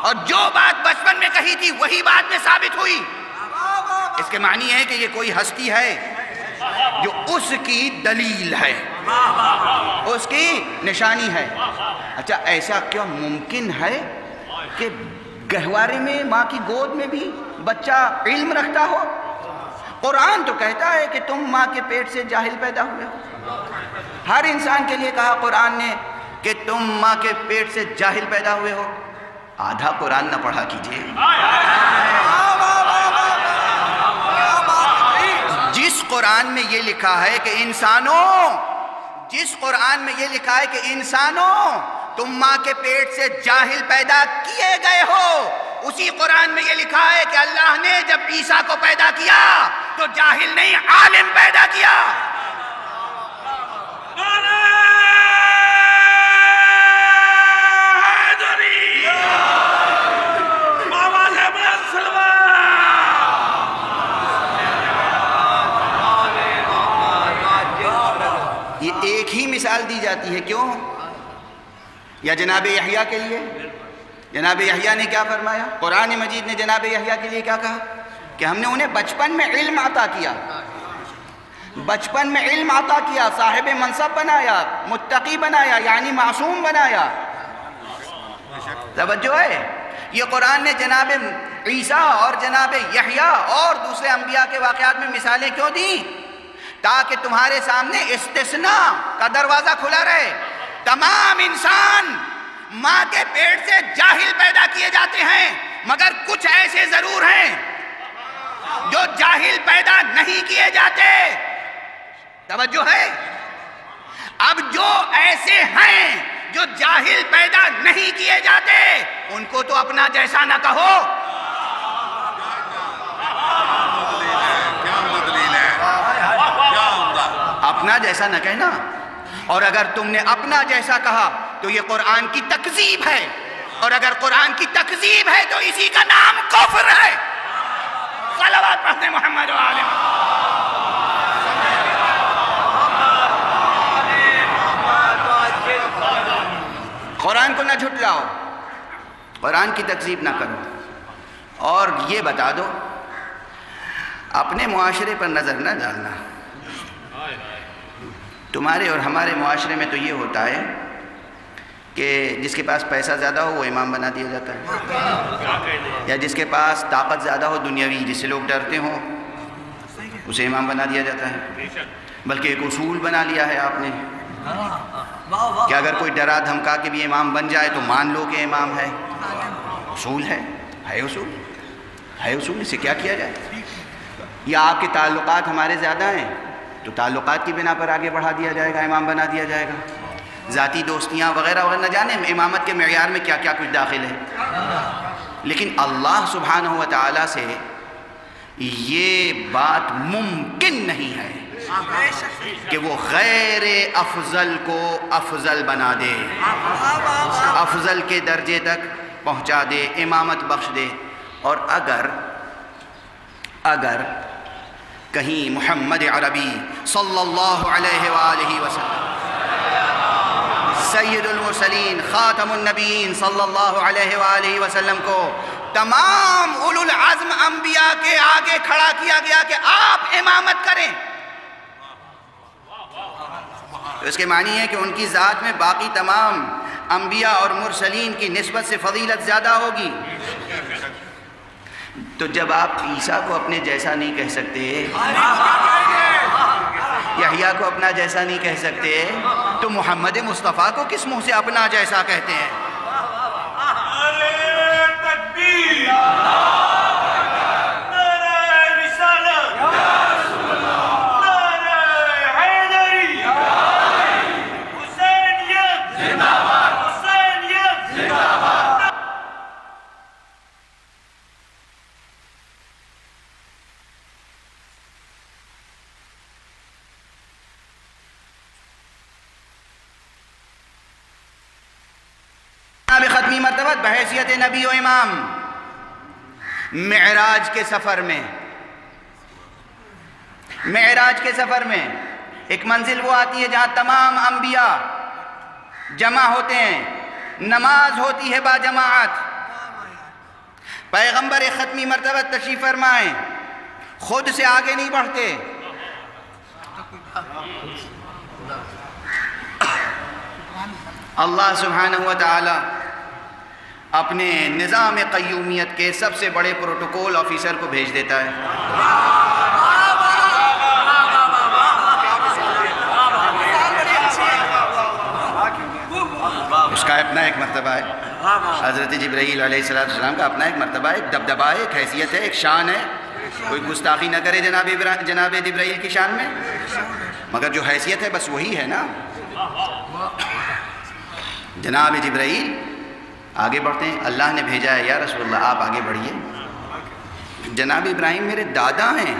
اور جو بات بچپن میں کہی تھی وہی بات میں ثابت ہوئی، اس کے معنی ہے کہ یہ کوئی ہستی ہے جو اس کی دلیل ہے، اس کی نشانی ہے۔ اچھا، ایسا کیا ممکن ہے کہ گہوارے میں ماں کی گود میں بھی بچہ علم رکھتا ہو؟ قرآن تو کہتا ہے کہ تم ماں کے پیٹ سے جاہل پیدا ہوئے ہو۔ ہر انسان کے لیے کہا قرآن نے کہ تم ماں کے پیٹ سے جاہل پیدا ہوئے ہو۔ آدھا قرآن نہ پڑھا کیجئے۔ جس قرآن میں یہ لکھا ہے کہ انسانوں تم ماں کے پیٹ سے جاہل پیدا کیے گئے ہو، اسی قرآن میں یہ لکھا ہے کہ اللہ نے جب عیسیٰ کو پیدا کیا تو جاہل نہیں عالم پیدا کیا۔ یہ ایک ہی مثال دی جاتی ہے، کیوں؟ یا جناب یحییٰ کے لیے، جناب یحییٰ نے کیا فرمایا؟ قرآن مجید نے جناب یحییٰ کے لیے کیا کہا؟ کہ ہم نے انہیں بچپن میں علم عطا کیا، بچپن میں علم عطا کیا، صاحب منصب بنایا، متقی بنایا، یعنی معصوم بنایا۔ توجہ ہے؟ یہ قرآن نے جناب عیسیٰ اور جناب یحییٰ اور دوسرے انبیاء کے واقعات میں مثالیں کیوں دیں؟ تاکہ تمہارے سامنے استثناء کا دروازہ کھلا رہے۔ تمام انسان ماں کے پیٹ سے جاہل پیدا کیے جاتے ہیں، مگر کچھ ایسے ضرور ہیں جو جاہل پیدا نہیں کیے جاتے۔ توجہ ہے؟ اب جو ایسے ہیں جو جاہل پیدا نہیں کیے جاتے، ان کو تو اپنا جیسا نہ کہو۔ اپنا جیسا نہ کہنا، اور اگر تم نے اپنا جیسا کہا تو یہ قرآن کی تکذیب ہے، اور اگر قرآن کی تکذیب ہے تو اسی کا نام کفر ہے۔ صلوات پڑھتے محمد و آل قرآن کو نہ جھٹلاؤ، قرآن کی تکذیب نہ کرو، اور یہ بتا دو اپنے معاشرے پر نظر نہ ڈالنا۔ تمہارے اور ہمارے معاشرے میں تو یہ ہوتا ہے کہ جس کے پاس پیسہ زیادہ ہو وہ امام بنا دیا جاتا ہے، یا جس کے پاس طاقت زیادہ ہو دنیاوی، جس سے لوگ ڈرتے ہوں، اسے امام بنا دیا جاتا ہے۔ بلکہ ایک اصول بنا لیا ہے آپ نے کہ اگر کوئی ڈرا دھمکا کے بھی امام بن جائے تو مان لو کہ امام ہے۔ اصول ہے اصول ہے اصول، اس سے کیا کیا جائے؟ یا آپ کے تعلقات ہمارے زیادہ ہیں تو تعلقات کی بنا پر آگے بڑھا دیا جائے گا، امام بنا دیا جائے گا۔ ذاتی دوستیاں وغیرہ وغیرہ، نہ جانے امامت کے معیار میں کیا کیا کچھ داخل ہے۔ لیکن اللہ سبحانہ و تعالیٰ سے یہ بات ممکن نہیں ہے کہ وہ غیر افضل کو افضل بنا دے، افضل کے درجے تک پہنچا دے، امامت بخش دے۔ اور اگر کہیں محمد عربی صلی اللہ علیہ وآلہ وسلم سید المرسلین خاتم النبیین صلی اللہ علیہ وآلہ وسلم کو تمام اولو العزم انبیاء کے آگے کھڑا کیا گیا کہ آپ امامت کریں، تو اس کے معنی ہے کہ ان کی ذات میں باقی تمام انبیاء اور مرسلین کی نسبت سے فضیلت زیادہ ہوگی۔ تو جب آپ عیسیٰ کو اپنے جیسا نہیں کہہ سکتے، یحییٰ کو اپنا جیسا نہیں کہہ سکتے، تو محمد مصطفیٰ کو کس منہ سے اپنا جیسا کہتے ہیں؟ ختمی مرتبہ بحیثیت نبی و امام معراج کے سفر میں ایک منزل وہ آتی ہے جہاں تمام انبیاء جمع ہوتے ہیں، نماز ہوتی ہے با جماعت، پیغمبر ختمی مرتبہ تشریف فرمائیں، خود سے آگے نہیں بڑھتے، اللہ سبحانہ و تعالی اپنے نظام قیومیت کے سب سے بڑے پروٹوکول آفیسر کو بھیج دیتا ہے۔ اس کا اپنا ایک مرتبہ ہے، حضرت جبرائیل علیہ السلام کا اپنا ایک مرتبہ ہے، ایک دبدبہ ہے، ایک حیثیت ہے، ایک شان ہے۔ کوئی گستاخی نہ کرے جناب جبرائیل کی شان میں، مگر جو حیثیت ہے بس وہی ہے نا۔ جناب جبرائیل آگے بڑھتے ہیں، اللہ نے بھیجا ہے یا رسول اللہ آپ آگے بڑھیے۔ جناب ابراہیم میرے دادا ہیں،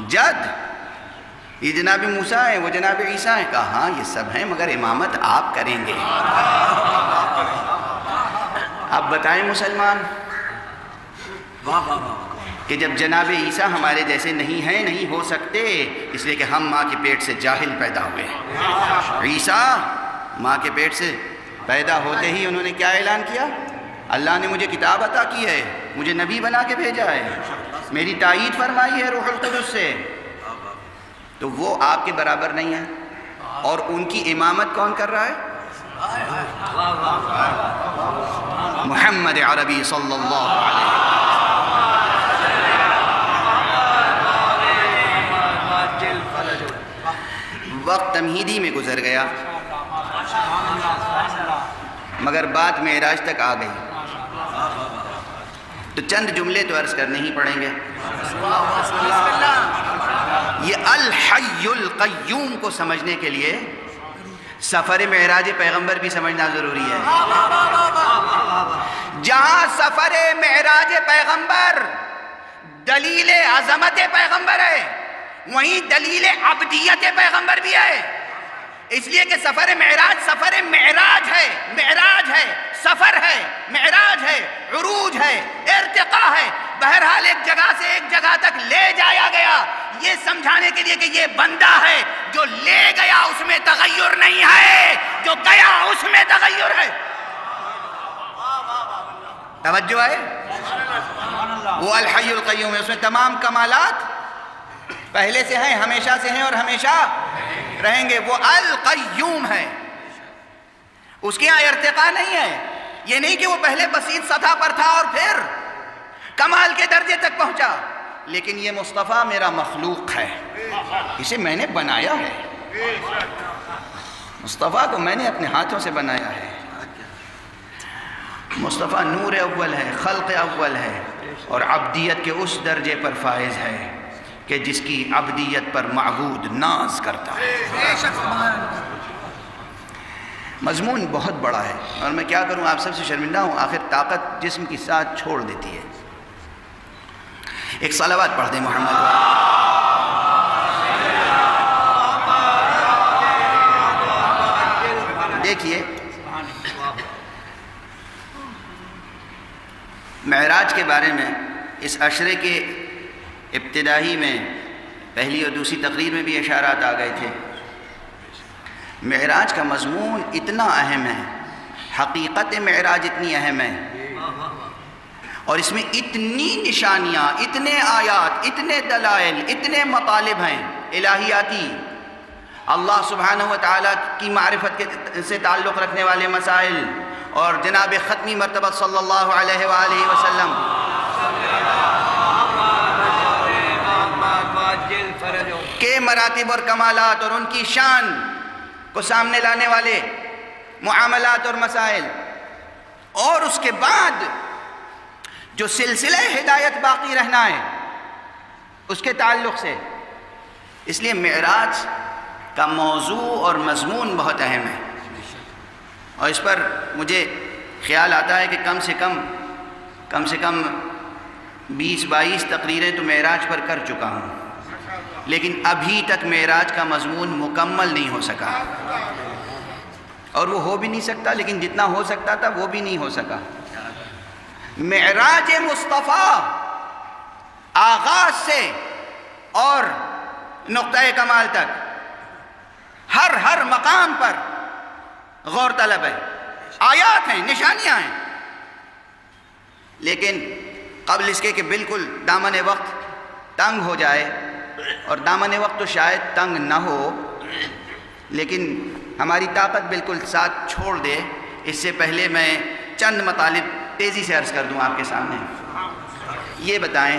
جد، یہ جناب موسیٰ ہیں، وہ جناب عیسیٰ ہیں۔ کہا ہاں یہ سب ہیں مگر امامت آپ کریں گے۔ اب بتائیں مسلمان کہ جب جناب عیسیٰ ہمارے جیسے نہیں ہو سکتے، اس لیے کہ ہم ماں کے پیٹ سے جاہل پیدا ہوئے۔ عیسیٰ ماں کے پیٹ سے پیدا ہوتے ہی انہوں نے کیا اعلان کیا؟ اللہ نے مجھے کتاب عطا کی ہے، مجھے نبی بنا کے بھیجا ہے، میری تائید فرمائی ہے روح القدس سے، تو وہ آپ کے برابر نہیں ہے۔ اور ان کی امامت کون کر رہا ہے؟ محمد عربی صلی اللہ علیہ وسلم۔ وقت تمہیدی میں گزر گیا، مگر بات معراج تک آ گئی، تو چند جملے تو عرض کرنے ہی پڑیں گے۔ یہ الحی القیوم کو سمجھنے کے لیے سفر معراج پیغمبر بھی سمجھنا ضروری ہے۔ جہاں سفر معراج پیغمبر دلیل عظمت پیغمبر ہے، وہیں دلیل عبدیت پیغمبر بھی ہے۔ اس لیے کہ سفر معراج ہے، سفر ہے، معراج ہے، عروج ہے، ارتقاء ہے، بہرحال ایک جگہ سے ایک جگہ تک لے جایا گیا، یہ سمجھانے کے لیے کہ یہ بندہ ہے، جو لے گیا اس میں تغیر نہیں ہے، جو گیا اس میں تغیر ہے۔ توجہ ہے؟ وہ الحی القیوم ہے، اس میں تمام کمالات پہلے سے ہیں، ہمیشہ سے ہیں اور ہمیشہ رہیں گے۔ وہ القیوم ہے، اس کے یہاں ارتقاء نہیں ہے، یہ نہیں کہ وہ پہلے بسیط سطح پر تھا اور پھر کمال کے درجے تک پہنچا، لیکن یہ مصطفیٰ میرا مخلوق ہے، اسے میں نے بنایا ہے، مصطفیٰ کو میں نے اپنے ہاتھوں سے بنایا ہے۔ مصطفیٰ نور اول ہے، خلق اول ہے، اور عبدیت کے اس درجے پر فائز ہے کہ جس کی عبدیت پر معبود ناز کرتا ہے۔ مضمون بہت بڑا ہے، اور میں کیا کروں، آپ سب سے شرمندہ ہوں، آخر طاقت جسم کی ساتھ چھوڑ دیتی ہے۔ ایک صلوات پڑھ دیں محمد۔ دیکھیے، معراج کے بارے میں اس عشرے کے ابتدائی میں پہلی اور دوسری تقریر میں بھی اشارات آ گئے تھے۔ معراج کا مضمون اتنا اہم ہے، حقیقت معراج اتنی اہم ہے، اور اس میں اتنی نشانیاں، اتنے آیات، اتنے دلائل، اتنے مطالب ہیں الہیاتی، اللہ سبحانہ و تعالیٰ کی معرفت سے تعلق رکھنے والے مسائل، اور جناب ختمی مرتبہ صلی اللہ علیہ وآلہ وسلم کے مراتب اور کمالات اور ان کی شان کو سامنے لانے والے معاملات اور مسائل، اور اس کے بعد جو سلسلہ ہدایت باقی رہنا ہے اس کے تعلق سے۔ اس لیے معراج کا موضوع اور مضمون بہت اہم ہے، اور اس پر مجھے خیال آتا ہے کہ کم سے کم 20-22 تقریریں تو معراج پر کر چکا ہوں، لیکن ابھی تک معراج کا مضمون مکمل نہیں ہو سکا، اور وہ ہو بھی نہیں سکتا، لیکن جتنا ہو سکتا تھا وہ بھی نہیں ہو سکا۔ معراج مصطفیٰ آغاز سے اور نقطہ کمال تک ہر مقام پر غور طلب ہے، آیات ہیں، نشانیاں ہیں، لیکن قبل اس کے کہ بالکل دامن وقت تنگ ہو جائے، اور دامن وقت تو شاید تنگ نہ ہو، لیکن ہماری طاقت بالکل ساتھ چھوڑ دے، اس سے پہلے میں چند مطالب تیزی سے عرض کر دوں آپ کے سامنے۔ یہ بتائیں،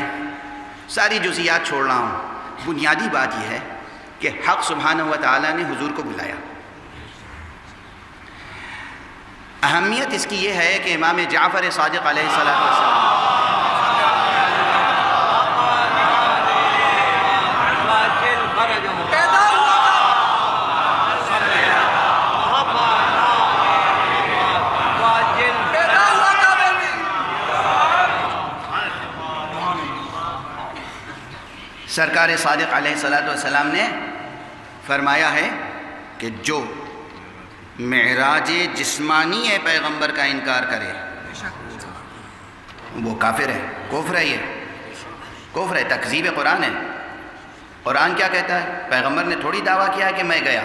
ساری جزیات چھوڑ رہا ہوں، بنیادی بات یہ ہے کہ حق سبحانہ و تعالیٰ نے حضور کو بلایا۔ اہمیت اس کی یہ ہے کہ امام جعفر صادق علیہ السلام سرکار صادق علیہ السلام نے فرمایا ہے کہ جو معراج جسمانی ہے پیغمبر کا انکار کرے وہ کافر ہے، کفر ہے، یہ کفر ہے، تکذیب قرآن ہے۔ قرآن کیا کہتا ہے؟ پیغمبر نے تھوڑی دعویٰ کیا ہے کہ میں گیا،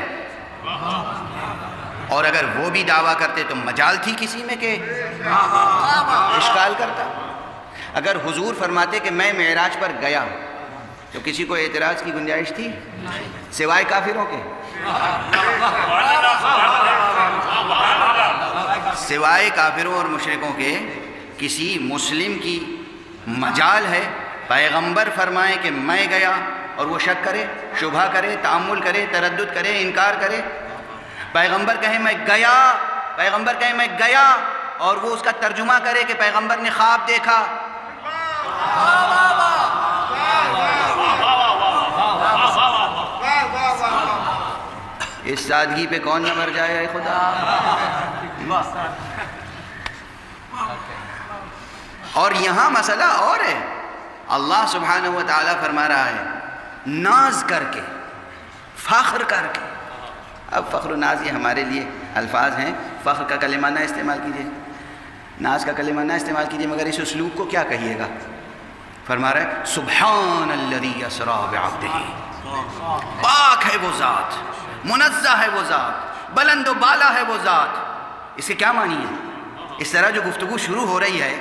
اور اگر وہ بھی دعویٰ کرتے تو مجال تھی کسی میں کہ اشکال کرتا. اگر حضور فرماتے کہ میں معراج پر گیا تو کسی کو اعتراض کی گنجائش تھی سوائے کافروں کے؟ سوائے کافروں اور مشرکوں کے کسی مسلم کی مجال ہے پیغمبر فرمائے کہ میں گیا اور وہ شک کرے، شبہ کرے، تأمل کرے، تردد کرے، انکار کرے؟ پیغمبر کہے میں گیا، پیغمبر کہے میں گیا اور وہ اس کا ترجمہ کرے کہ پیغمبر نے خواب دیکھا. اس سادگی پہ کون نہ مر جائے اے خدا. اور یہاں مسئلہ اور ہے. اللہ سبحانہ و تعالیٰ فرما رہا ہے ناز کر کے، فخر کر کے. اب فخر و ناز یہ ہمارے لیے الفاظ ہیں. فخر کا کلمہ نہ استعمال کیجیے، ناز کا کلمہ نہ استعمال کیجیے، مگر اس اسلوب کو کیا کہیے گا؟ فرما رہا ہے سبحان الذی اسری بعبدہ، پاک ہے وہ ذات، منزہ ہے وہ ذات، بلند و بالا ہے وہ ذات. اس کے کیا معنی ہے؟ اس طرح جو گفتگو شروع ہو رہی ہے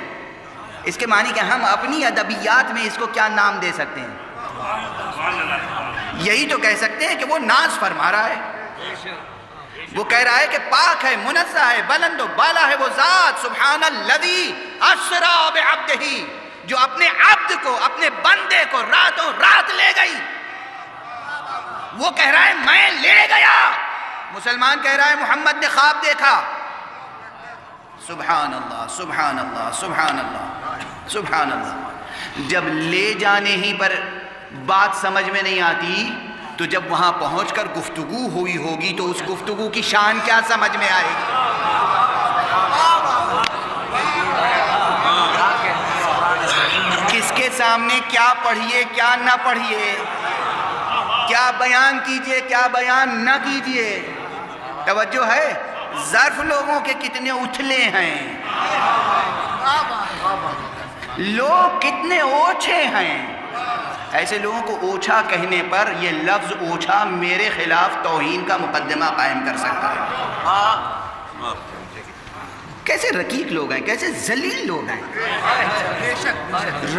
اس کے معنی کہ ہم اپنی ادبیات میں اس کو کیا نام دے سکتے ہیں؟ یہی تو کہہ سکتے ہیں کہ وہ ناز فرما رہا ہے. وہ کہہ رہا ہے کہ پاک ہے، منزہ ہے، بلند و بالا ہے وہ ذات. سبحان الذی اسری بعبدہ، جو اپنے عبد کو، اپنے بندے کو راتوں رات لے گئی. وہ کہہ رہا ہے میں لے گیا. مسلمان کہہ رہا ہے محمد نے خواب دیکھا. سبحان اللہ، سبحان اللہ، سبحان اللہ، سبحان اللہ. جب لے جانے ہی پر بات سمجھ میں نہیں آتی تو جب وہاں پہنچ کر گفتگو ہوئی ہوگی تو اس گفتگو کی شان کیا سمجھ میں آئے گی؟ کس کے سامنے کیا پڑھیے کیا نہ پڑھیے، کیا بیان کیجئے کیا بیان نہ کیجئے. توجہ ہے؟ ظرف لوگوں کے کتنے اتھلے ہیں، لوگ کتنے اوچھے ہیں. ایسے لوگوں کو اوچھا کہنے پر یہ لفظ اوچھا میرے خلاف توہین کا مقدمہ قائم کر سکتا ہے. کیسے رقیق لوگ ہیں، کیسے ذلیل لوگ ہیں.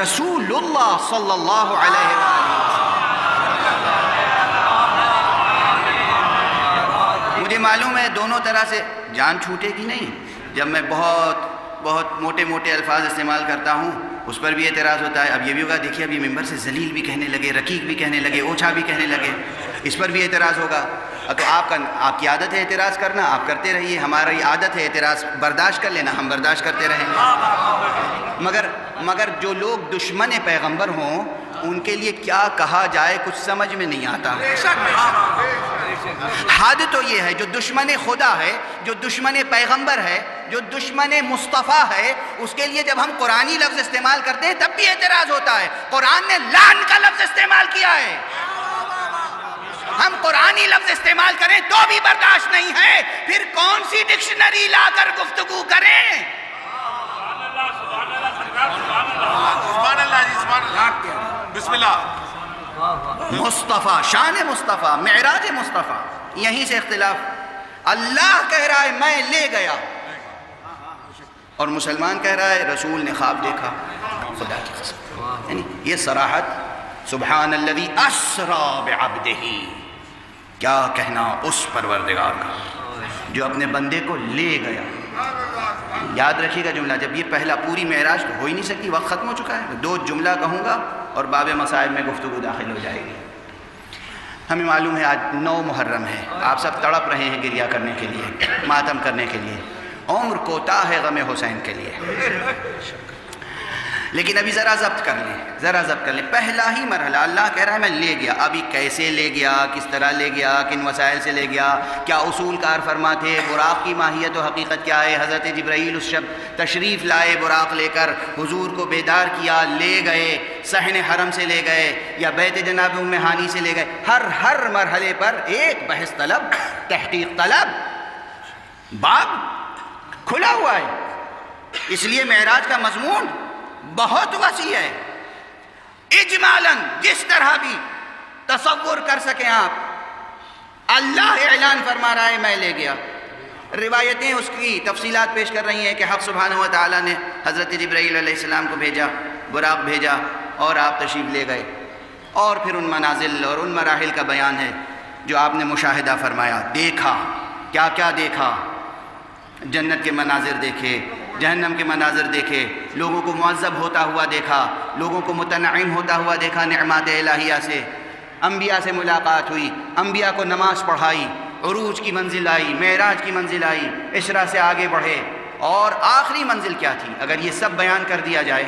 رسول اللہ صلی اللہ علیہ وسلم. مجھے معلوم ہے دونوں طرح سے جان چھوٹے گی نہیں. جب میں بہت موٹے موٹے الفاظ استعمال کرتا ہوں اس پر بھی اعتراض ہوتا ہے. اب یہ بھی ہوگا دیکھیے اب یہ ممبر سے ذلیل بھی کہنے لگے، رقیق بھی کہنے لگے، اوچھا بھی کہنے لگے، اس پر بھی اعتراض ہوگا. تو آپ کی عادت ہے اعتراض کرنا، آپ کرتے رہیے. ہماری عادت ہے اعتراض برداشت کر لینا، ہم برداشت کرتے رہیں گے. مگر جو لوگ دشمن پیغمبر ہوں ان کے لیے کیا کہا جائے کچھ سمجھ میں نہیں آتا. حد تو یہ ہے جو دشمن خدا ہے، جو دشمن پیغمبر ہے، جو دشمن مصطفیٰ ہے، اس کے لیے جب ہم قرآنی لفظ استعمال کرتے ہیں تب بھی اعتراض ہوتا ہے. قرآن نے لعن کا لفظ استعمال کیا ہے، ہم قرآنی لفظ استعمال کریں تو بھی برداشت نہیں ہے، پھر کون سی ڈکشنری لا کر گفتگو کریں. سبحان اللہ جی، سبحان اللہ، بسم اللہ. مصطفیٰ، شان مصطفیٰ، معراج مصطفیٰ، یہیں سے اختلاف. اللہ کہہ رہا ہے میں لے گیا اور مسلمان کہہ رہا ہے رسول نے خواب دیکھا. خدا کی قسم، یعنی یہ صراحت سبحان الذی اسری بعبدہ. کیا کہنا اس پروردگار کا جو اپنے بندے کو لے گیا. یاد رکھیے گا جملہ، جب یہ پہلا پوری معراج تو ہو ہی نہیں سکتی، وقت ختم ہو چکا ہے. 2 جملہ کہوں گا اور باب مصائب میں گفتگو داخل ہو جائے گی. ہمیں معلوم ہے آج 9 محرم ہے، آپ سب تڑپ رہے ہیں گریہ کرنے کے لیے، ماتم کرنے کے لیے. عمر کوتاہ ہے غم حسین کے لیے. لیکن ابھی ذرا ضبط کر لیں، ذرا ضبط کر لیں. پہلا ہی مرحلہ اللہ کہہ رہا ہے میں لے گیا. ابھی کیسے لے گیا، کس طرح لے گیا، کن وسائل سے لے گیا، کیا اصول کار فرما تھے، براق کی ماہیت و حقیقت کیا ہے. حضرت جبرائیل اس شب تشریف لائے براق لے کر، حضور کو بیدار کیا، لے گئے، صحن حرم سے لے گئے یا بیت جناب ام ہانی سے لے گئے. ہر مرحلے پر ایک بحث طلب، تحقیق طلب، باب کھلا ہوا ہے. اس لیے معراج کا مضمون بہت وسیع ہے. اجمالاً جس طرح بھی تصور کر سکیں آپ، اللہ اعلان فرما رہا ہے میں لے گیا. روایتیں اس کی تفصیلات پیش کر رہی ہیں کہ حق سبحانہ و تعالیٰ نے حضرت جبرائیل علیہ السلام کو بھیجا، براق بھیجا اور آپ تشریف لے گئے، اور پھر ان منازل اور ان مراحل کا بیان ہے جو آپ نے مشاہدہ فرمایا، دیکھا، کیا کیا دیکھا، جنت کے مناظر دیکھے، جہنم کے مناظر دیکھے، لوگوں کو معذب ہوتا ہوا دیکھا، لوگوں کو متنعم ہوتا ہوا دیکھا نعمات الہیہ سے، انبیاء سے ملاقات ہوئی، انبیاء کو نماز پڑھائی، عروج کی منزل آئی، معراج کی منزل آئی، اسرا سے آگے بڑھے، اور آخری منزل کیا تھی اگر یہ سب بیان کر دیا جائے؟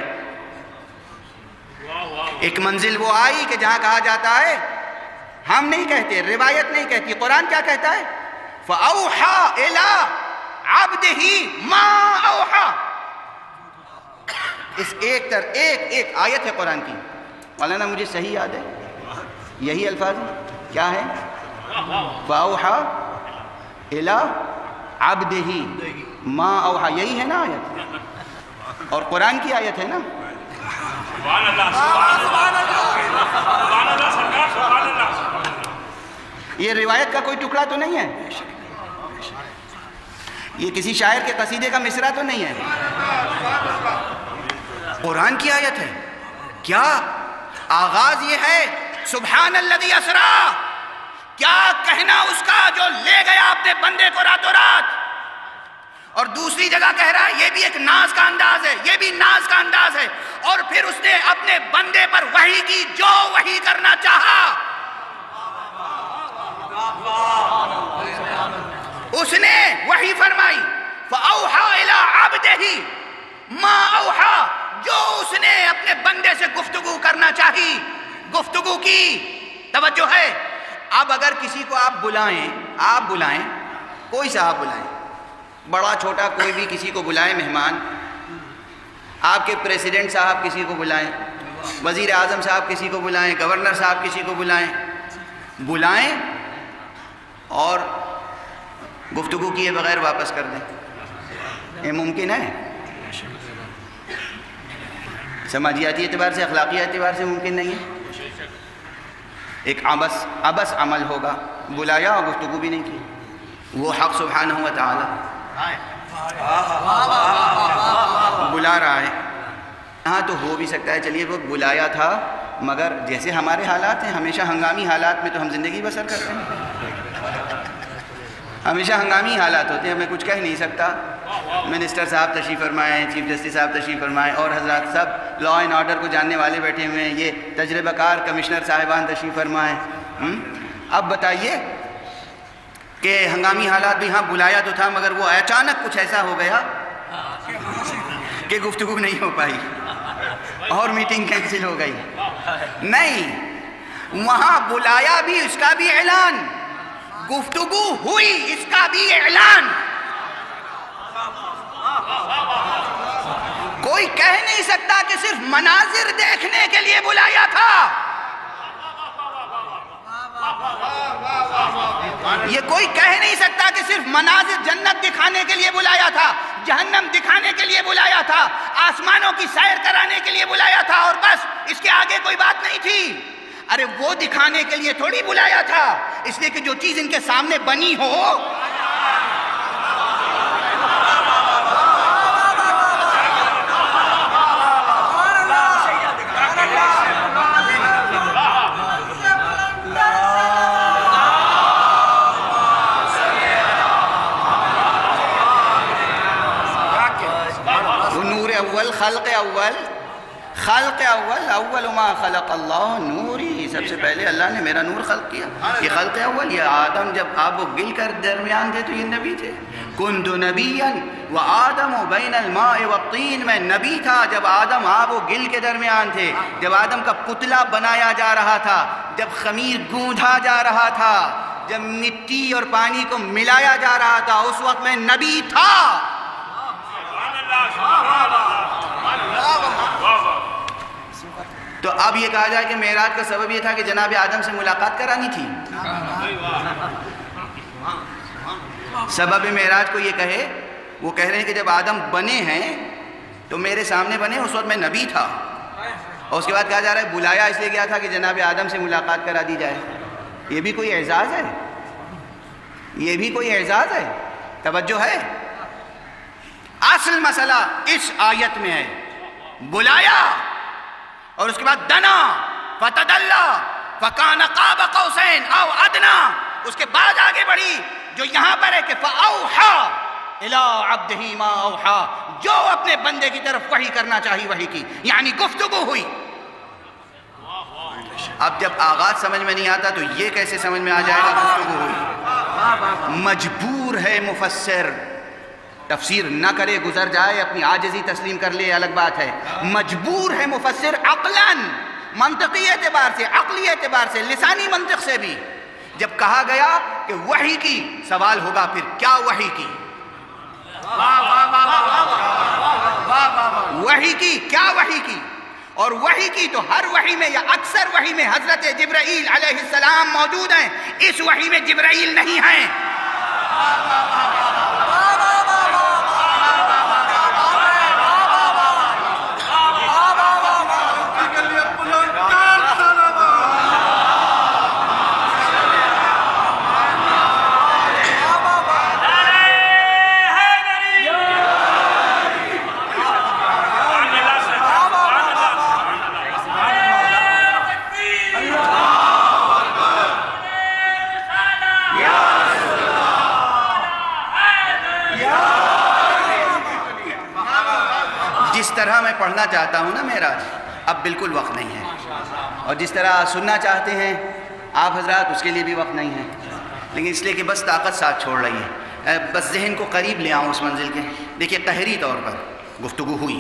ایک منزل وہ آئی کہ جہاں کہا جاتا ہے، ہم نہیں کہتے، روایت نہیں کہتی، قرآن کیا کہتا ہے؟ فَأَوْحَى إِلَىٰ عَبْدِهِ مَا أَوْحَى۔ اس ایک آیت ہے قرآن کی، مولانا مجھے صحیح یاد ہے، یہی الفاظ کیا ہے؟ فَأَوْحَى إِلَىٰ عَبْدِهِ مَا أَوْحَى، یہی ہے نا آیت، اور قرآن کی آیت ہے نا۔ یہ روایت کا کوئی ٹکڑا تو نہیں ہے، یہ کسی شاعر کے قصیدے کا مصرع تو نہیں ہے، قرآن کی آیت ہے۔ کیا آغاز یہ ہے سبحان الذی اسرا، کیا کہنا اس کا جو لے گیا اپنے بندے کو راتوں رات، اور دوسری جگہ کہہ رہا ہے یہ بھی ایک ناز کا انداز ہے، یہ بھی ناز کا انداز ہے، اور پھر اس نے اپنے بندے پر وحی کی جو وحی کرنا چاہا، اس نے وحی فرمائی۔ فَأَوْحَى إِلَىٰ عَبْدِهِ مَا أَوْحَى، جو اس نے اپنے بندے سے گفتگو کرنا چاہی، گفتگو کی۔ توجہ ہے، اب اگر کسی کو آپ بلائیں، کوئی صاحب بلائیں، بڑا چھوٹا کوئی بھی کسی کو بلائیں، مہمان، آپ کے پریزیڈنٹ صاحب کسی کو بلائیں، وزیر اعظم صاحب کسی کو بلائیں، گورنر صاحب کسی کو بلائیں اور گفتگو کیے بغیر واپس کر دیں، یہ ممکن ہے؟ سماجیاتی اعتبار سے، اخلاقی اعتبار سے ممکن نہیں ہے۔ ایک عبث عمل ہوگا، بلایا اور گفتگو بھی نہیں کی۔ وہ حق سبحانہ و تعالی بلا رہا ہے، ہاں تو ہو بھی سکتا ہے چلیے وہ بلایا تھا، مگر جیسے ہمارے حالات ہیں، ہمیشہ ہنگامی حالات میں تو ہم زندگی بسر کرتے ہیں، ہمیشہ ہنگامی حالات ہوتے ہیں، میں کچھ کہہ نہیں سکتا۔ منسٹر صاحب تشریف فرمائیں، چیف جسٹس صاحب تشریف فرمائیں، اور حضرات سب لا اینڈ آرڈر کو جاننے والے بیٹھے ہوئے ہیں، یہ تجربہ کار کمشنر صاحبان تشریف فرمائیں۔ اب بتائیے کہ ہنگامی حالات بھی، ہاں بلایا تو تھا مگر وہ اچانک کچھ ایسا ہو گیا کہ گفتگو نہیں ہو پائی اور میٹنگ کینسل ہو گئی۔ نہیں، وہاں بلایا بھی، اس کا بھی اعلان، گفتگو ہوئی، اس کا بھی اعلان۔ کوئی کہہ نہیں سکتا کہ صرف مناظر دیکھنے کے لیے بلایا تھا، یہ کوئی کہہ نہیں سکتا کہ صرف مناظر جنت دکھانے کے لیے بلایا تھا، جہنم دکھانے کے لیے بلایا تھا، آسمانوں کی سیر کرانے کے لیے بلایا تھا، اور بس اس کے آگے کوئی بات نہیں تھی۔ ارے وہ دکھانے کے لیے تھوڑی بلایا تھا، اس لیے کہ جو چیز ان کے سامنے بنی ہو، خلق اول ما خلق اللہ نوری، سب سے پہلے اللہ نے میرا نور خلق کیا، یہ خلق اول۔ یہ آدم جب آب و گل کر درمیان تھے تو یہ نبی تھے، کنت نبیا وآدم بین الماء والطین، میں نبی تھا جب آدم آب و گل کے درمیان تھے، جب آدم کا پتلا بنایا جا رہا تھا، جب خمیر گوندھا جا رہا تھا، جب مٹی اور پانی کو ملایا جا رہا تھا، اس وقت میں نبی تھا۔ تو اب یہ کہا جائے کہ معراج کا سبب یہ تھا کہ جناب آدم سے ملاقات کرانی تھی، سبب معراج کو یہ کہے، وہ کہہ رہے ہیں کہ جب آدم بنے ہیں تو میرے سامنے بنے، اس وقت میں نبی تھا، اور اس کے بعد کہا جا رہا ہے بلایا اس لیے گیا تھا کہ جناب آدم سے ملاقات کرا دی جائے۔ یہ بھی کوئی اعزاز ہے؟ یہ بھی کوئی اعزاز ہے؟ توجہ ہے؟ اصل مسئلہ اس آیت میں ہے، بلایا اور اس کے بعد دنا فتدلا فکان قاب قوسین او ادنا، اس کے بعد آگے بڑھی جو یہاں پر ہے کہ فاوحا الی عبدہ ما اوحا، جو اپنے بندے کی طرف وحی کرنا چاہی وحی کی، یعنی گفتگو ہوئی۔ اب جب آغاز سمجھ میں نہیں آتا تو یہ کیسے سمجھ میں آ جائے گا گفتگو ہوئی؟ مجبور ہے مفسر، تفسیر نہ کرے گزر جائے، اپنی عاجزی تسلیم کر لے الگ بات ہے، مجبور ہے مفسر عقلاً، منطقی اعتبار سے، عقلی اعتبار سے، لسانی منطق سے بھی۔ جب کہا گیا کہ وحی کی، سوال ہوگا پھر کیا وحی کی؟ وحی کی، کیا وحی کی؟ اور وحی کی تو ہر وحی میں یا اکثر وحی میں حضرت جبرائیل علیہ السلام موجود ہیں، اس وحی میں جبرائیل نہیں ہیں۔ جس طرح میں پڑھنا چاہتا ہوں نا معراج، اب بالکل وقت نہیں ہے، اور جس طرح سننا چاہتے ہیں آپ حضرات اس کے لیے بھی وقت نہیں ہے، لیکن اس لیے کہ بس طاقت ساتھ چھوڑ رہی ہے، بس ذہن کو قریب لے آؤں اس منزل کے۔ دیکھیے قہری طور پر گفتگو ہوئی،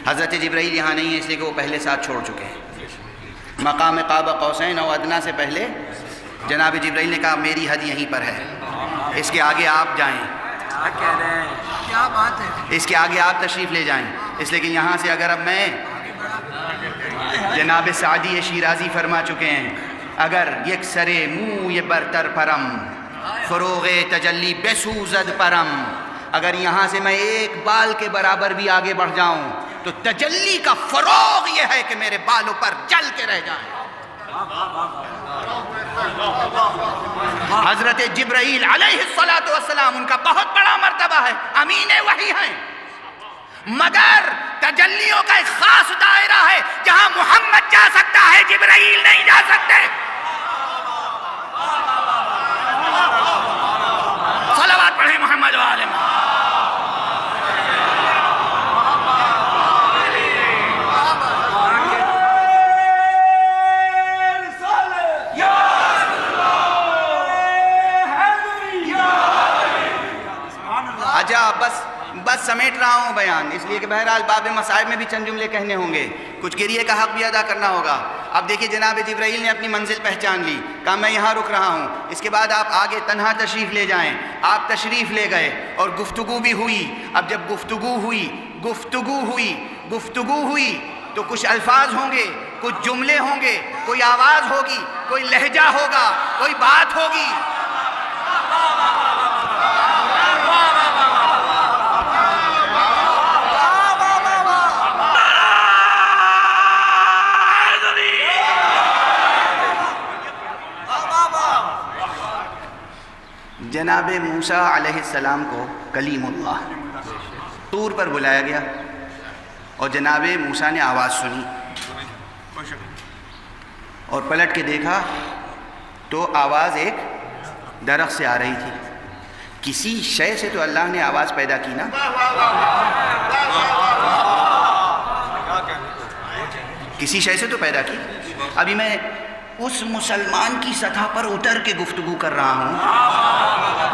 حضرت جبرائیل یہاں نہیں ہے اس لیے کہ وہ پہلے ساتھ چھوڑ چکے ہیں۔ مقام قاب قوسین او ادنا سے پہلے جناب جبرائیل نے کہا میری حد یہیں پر ہے، اس کے آگے آپ جائیں، کیا بات ہے، اس کے آگے آپ تشریف لے جائیں، اس لیے کہ یہاں سے اگر اب میں، جناب سعدی شیرازی فرما چکے ہیں، اگر یک سرے منہ یہ برتر پرم فروغ تجلی بسوزد پرم، اگر یہاں سے میں ایک بال کے برابر بھی آگے بڑھ جاؤں تو تجلی کا فروغ یہ ہے کہ میرے بالوں پر جل کے رہ جائیں۔ حضرت جبرائیل علیہ السلام ان کا بہت بڑا مرتبہ ہے، امین وحی ہیں، مگر تجلیوں کا ایک خاص دائرہ ہے جہاں محمد جا سکتا ہے، جبرائیل نہیں جا سکتے۔ صلوات پڑھیں محمد و آل محمد۔ بس سمیٹ رہا ہوں بیان، اس لیے کہ بہرحال باب مصائب میں بھی چند جملے کہنے ہوں گے، کچھ گریے کا حق بھی ادا کرنا ہوگا۔ اب دیکھیے جناب جبرائیل نے اپنی منزل پہچان لی، کہا میں یہاں رک رہا ہوں، اس کے بعد آپ آگے تنہا تشریف لے جائیں، آپ تشریف لے گئے اور گفتگو بھی ہوئی۔ اب جب گفتگو ہوئی تو کچھ الفاظ ہوں گے، کچھ جملے ہوں گے، کوئی آواز ہوگی، کوئی لہجہ ہوگا، کوئی بات ہوگی۔ جناب موسیٰ علیہ السلام کو کلیم اللہ طور پر بلایا گیا اور جناب موسیٰ نے آواز سنی اور پلٹ کے دیکھا تو آواز ایک درخت سے آ رہی تھی۔ کسی شے سے تو اللہ نے آواز پیدا کی نا، کسی شے سے تو پیدا کی۔ ابھی میں اس مسلمان کی سطح پر اتر کے گفتگو کر رہا ہوں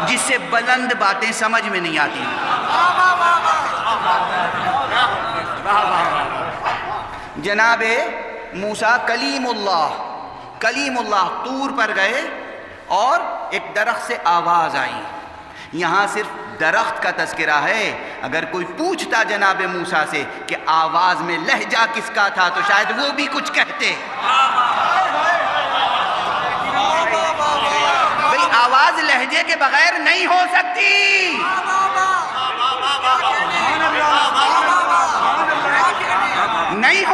جس سے بلند باتیں سمجھ میں نہیں آتی۔ جناب موسیٰ کلیم اللہ طور پر گئے اور ایک درخت سے آواز آئی۔ یہاں صرف درخت کا تذکرہ ہے، اگر کوئی پوچھتا جناب موسیٰ سے کہ آواز میں لہجہ کس کا تھا تو شاید وہ بھی کچھ کہتے۔ بھئی آواز لہجے کے بغیر نہیں ہو سکتی، نہیں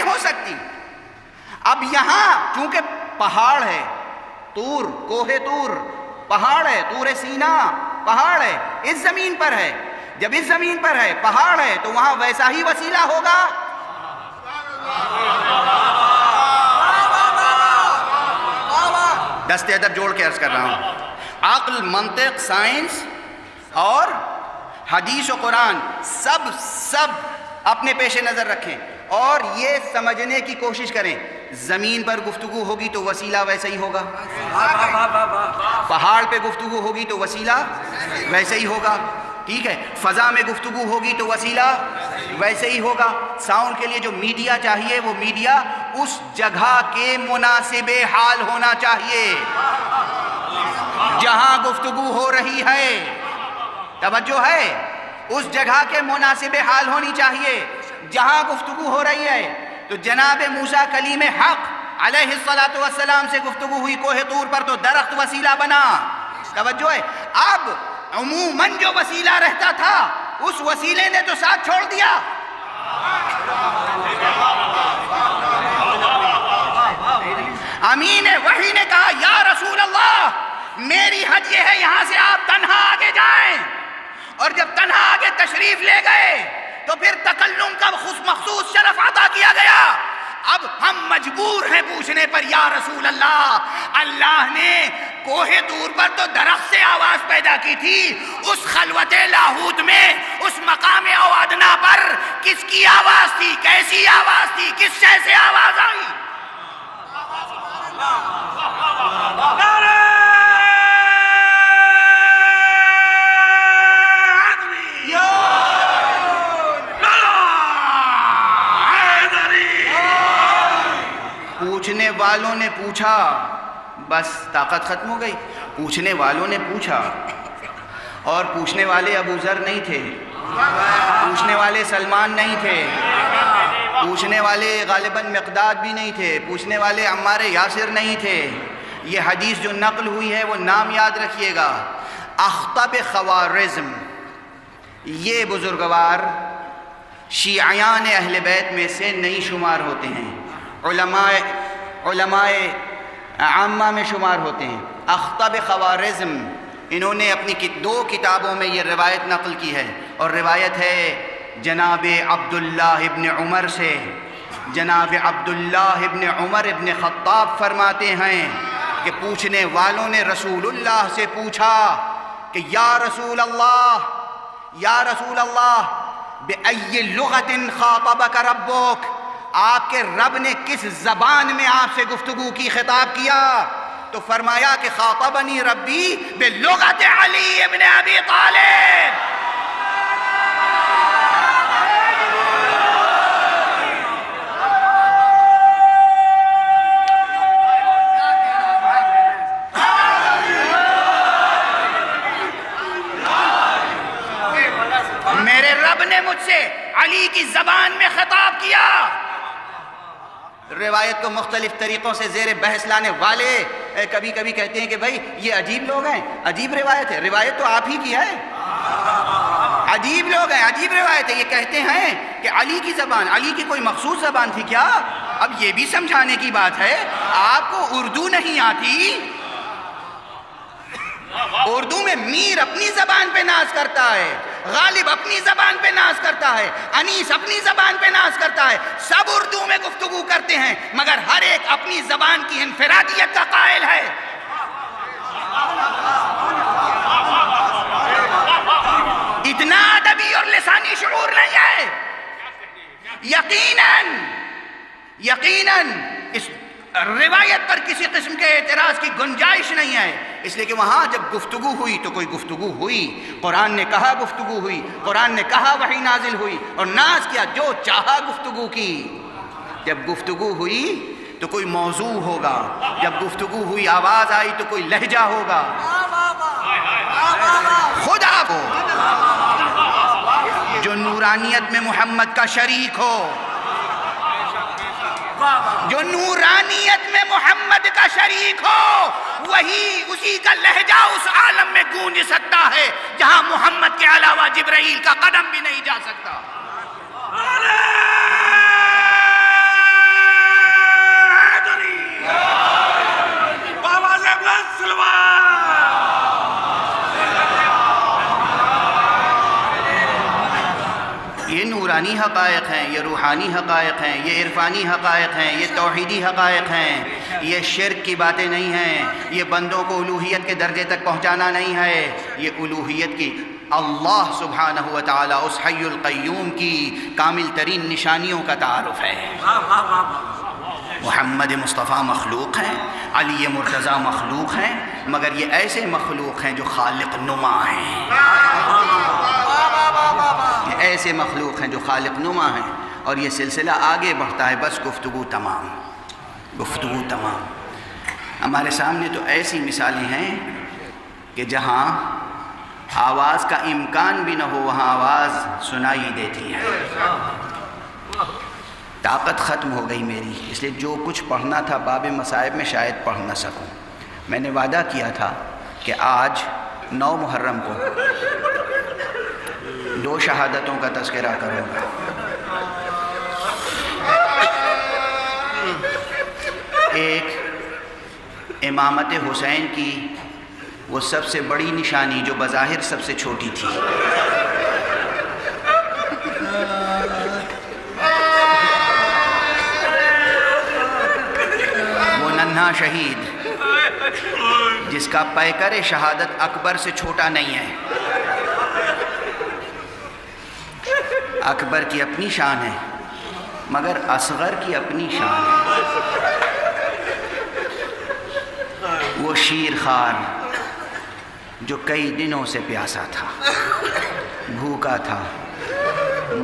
ہو سکتی۔ اب یہاں چونکہ پہاڑ ہے، طور، کوہ طور پہاڑ ہے، طور سینا، پہاڑ ہے، اس زمین پر ہے. جب اس زمین پر ہے، پہاڑ ہے، تو وہاں ویسا ہی وسیلہ ہوگا. دست ادب جوڑ کے عرض کر رہا ہوں. عقل، منطق، سائنس اور حدیث و قرآن سب اپنے پیش نظر رکھیں اور یہ سمجھنے کی کوشش کریں. زمین پر گفتگو ہوگی تو وسیلہ ویسا ہی ہوگا، پہاڑ پہ گفتگو ہوگی تو وسیلہ ویسے ہی ہوگا. ٹھیک ہے، فضا میں گفتگو ہوگی تو وسیلہ ویسے ہی ہوگا. ساؤنڈ کے لیے جو میڈیا چاہیے وہ میڈیا اس جگہ کے مناسب حال ہونا چاہیے جہاں گفتگو ہو رہی ہے. توجہ ہے، اس جگہ کے مناسب حال ہونی چاہیے جہاں گفتگو ہو رہی ہے. تو جناب موسیٰ کلیم حق علیہ السلام سے گفتگو ہوئی کوہ طور پر تو درخت وسیلہ بنا. توجہ ہے. اب عموماً جو وسیلہ رہتا تھا اس وسیلے نے تو ساتھ چھوڑ دیا. امین وحی نے کہا یا رسول اللہ میری حد یہ ہے یہاں سے آپ تنہا آگے جائیں. اور جب تنہا آگے تشریف لے گئے تو پھر تکلم کا مخصوص شرف عطا کیا گیا. اب ہم مجبور ہیں پوچھنے پر یا رسول اللہ، اللہ نے کوہ طور پر تو درخت سے آواز پیدا کی تھی، اس خلوت لاہوت میں اس مقام اوادنا پر کس کی آواز تھی، کیسی آواز تھی، کس شے سے آواز آئی؟ پوچھنے والوں نے پوچھا، بس طاقت ختم ہو گئی. پوچھنے والوں نے پوچھا اور پوچھنے والے ابو ذر نہیں تھے، پوچھنے والے سلمان نہیں تھے، پوچھنے والے غالباً مقداد بھی نہیں تھے، پوچھنے والے عمار یاسر نہیں تھے. یہ حدیث جو نقل ہوئی ہے وہ نام یاد رکھیے گا، اخطب خوارزم. یہ بزرگوار شیعیان اہل بیت میں سے نہیں شمار ہوتے ہیں، علماء عامہ میں شمار ہوتے ہیں. اخطب خوارزم انہوں نے اپنی 2 کتابوں میں یہ روایت نقل کی ہے، اور روایت ہے جناب عبداللہ ابن عمر سے. جناب عبداللہ ابن عمر ابن خطاب فرماتے ہیں کہ پوچھنے والوں نے رسول اللہ سے پوچھا کہ یا رسول اللہ بِأَيِّ لُغَةٍ خَاطَبَكَ رَبُّكَ، آپ کے رب نے کس زبان میں آپ سے گفتگو کی، خطاب کیا؟ تو فرمایا کہ خاطبنی ربی بلغت علی ابن ابی طالب. میرے رب نے مجھ سے علی کی زبان میں خطاب کیا. روایت کو مختلف طریقوں سے زیر بحث لانے والے کبھی کبھی کہتے ہیں کہ بھائی یہ عجیب لوگ ہیں، عجیب روایت ہے. روایت تو آپ ہی کی ہے، عجیب لوگ ہیں، عجیب روایت ہے. یہ کہتے ہیں کہ علی کی زبان، علی کی کوئی مخصوص زبان تھی کیا؟ اب یہ بھی سمجھانے کی بات ہے، آپ کو اردو نہیں آتی؟ اردو میں میر اپنی زبان پہ ناز کرتا ہے، غالب اپنی زبان پہ ناز کرتا ہے، انیس اپنی زبان پہ ناز کرتا ہے. سب اردو میں گفتگو کرتے ہیں مگر ہر ایک اپنی زبان کی انفرادیت کا قائل ہے. اتنا ادبی اور لسانی شعور نہیں ہے. یقیناً اس روایت پر کسی قسم کے اعتراض کی گنجائش نہیں ہے، اس لیے کہ وہاں جب گفتگو ہوئی تو کوئی گفتگو ہوئی، قرآن نے کہا گفتگو ہوئی، قرآن نے کہا وحی نازل ہوئی اور ناز کیا، جو چاہا گفتگو کی. جب گفتگو ہوئی تو کوئی موضوع ہوگا، جب گفتگو ہوئی آواز آئی تو کوئی لہجہ ہوگا. خدا کو جو نورانیت میں محمد کا شریک ہو، جو نورانیت میں محمد کا شریک ہو، وہی اسی کا لہجہ اس عالم میں گونج سکتا ہے جہاں محمد کے علاوہ جبرائیل کا قدم بھی نہیں جا سکتا. انسانی حقائق ہیں، یہ روحانی حقائق ہیں، یہ عرفانی حقائق ہیں، یہ توحیدی حقائق ہیں، یہ شرک کی باتیں نہیں ہیں، یہ بندوں کو الوہیت کے درجے تک پہنچانا نہیں ہے، یہ الوہیت کی اللہ سبحانہ و تعالی اس حی القیوم کی کامل ترین نشانیوں کا تعارف ہے۔ محمد مصطفیٰ مخلوق ہیں، علی مرتضیٰ مخلوق ہیں، مگر یہ ایسے مخلوق ہیں جو خالق نما ہیں، یہ ایسے مخلوق ہیں جو خالق نما ہیں، اور یہ سلسلہ آگے بڑھتا ہے۔ بس گفتگو تمام، گفتگو تمام۔ ہمارے سامنے تو ایسی مثالیں ہیں کہ جہاں آواز کا امکان بھی نہ ہو وہاں آواز سنائی دیتی ہے۔ طاقت ختم ہو گئی میری، اس لیے جو کچھ پڑھنا تھا باب مصائب میں شاید پڑھ نہ سکوں۔ میں نے وعدہ کیا تھا کہ آج 9 محرم کو 2 شہادتوں کا تذکرہ کروں گا۔ ایک امامت حسین کی وہ سب سے بڑی نشانی جو بظاہر سب سے چھوٹی تھی، وہ ننھا شہید جس کا پیکر شہادت اکبر سے چھوٹا نہیں ہے۔ اکبر کی اپنی شان ہے مگر اصغر کی اپنی شان ہے۔ وہ شیر خوار جو کئی دنوں سے پیاسا تھا، بھوکا تھا،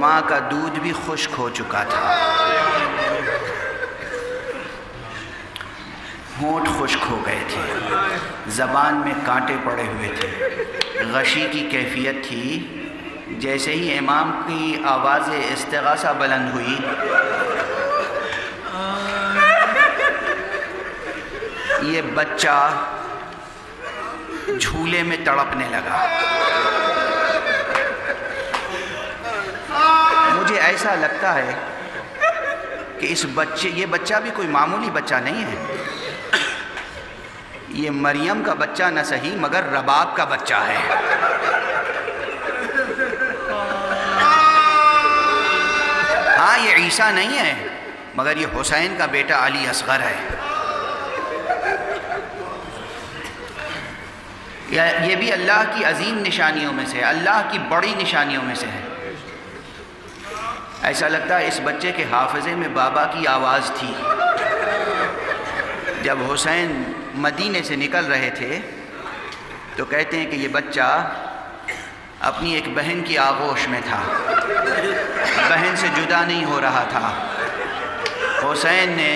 ماں کا دودھ بھی خشک ہو چکا تھا، ہونٹ خشک ہو گئے تھے، زبان میں کانٹے پڑے ہوئے تھے، غشی کی کیفیت تھی۔ جیسے ہی امام کی آواز استغاثہ بلند ہوئی، یہ بچہ جھولے میں تڑپنے لگا۔ مجھے ایسا لگتا ہے کہ یہ بچہ بھی کوئی معمولی بچہ نہیں ہے، یہ مریم کا بچہ نہ صحیح مگر رباب کا بچہ ہے۔ ہاں یہ عیسیٰ نہیں ہے مگر یہ حسین کا بیٹا علی اصغر ہے۔ یہ بھی اللہ کی عظیم نشانیوں میں سے ہے، اللہ کی بڑی نشانیوں میں سے ہے۔ ایسا لگتا ہے اس بچے کے حافظے میں بابا کی آواز تھی۔ جب حسین مدینے سے نکل رہے تھے تو کہتے ہیں کہ یہ بچہ اپنی ایک بہن کی آغوش میں تھا، بہن سے جدا نہیں ہو رہا تھا۔ حسین نے،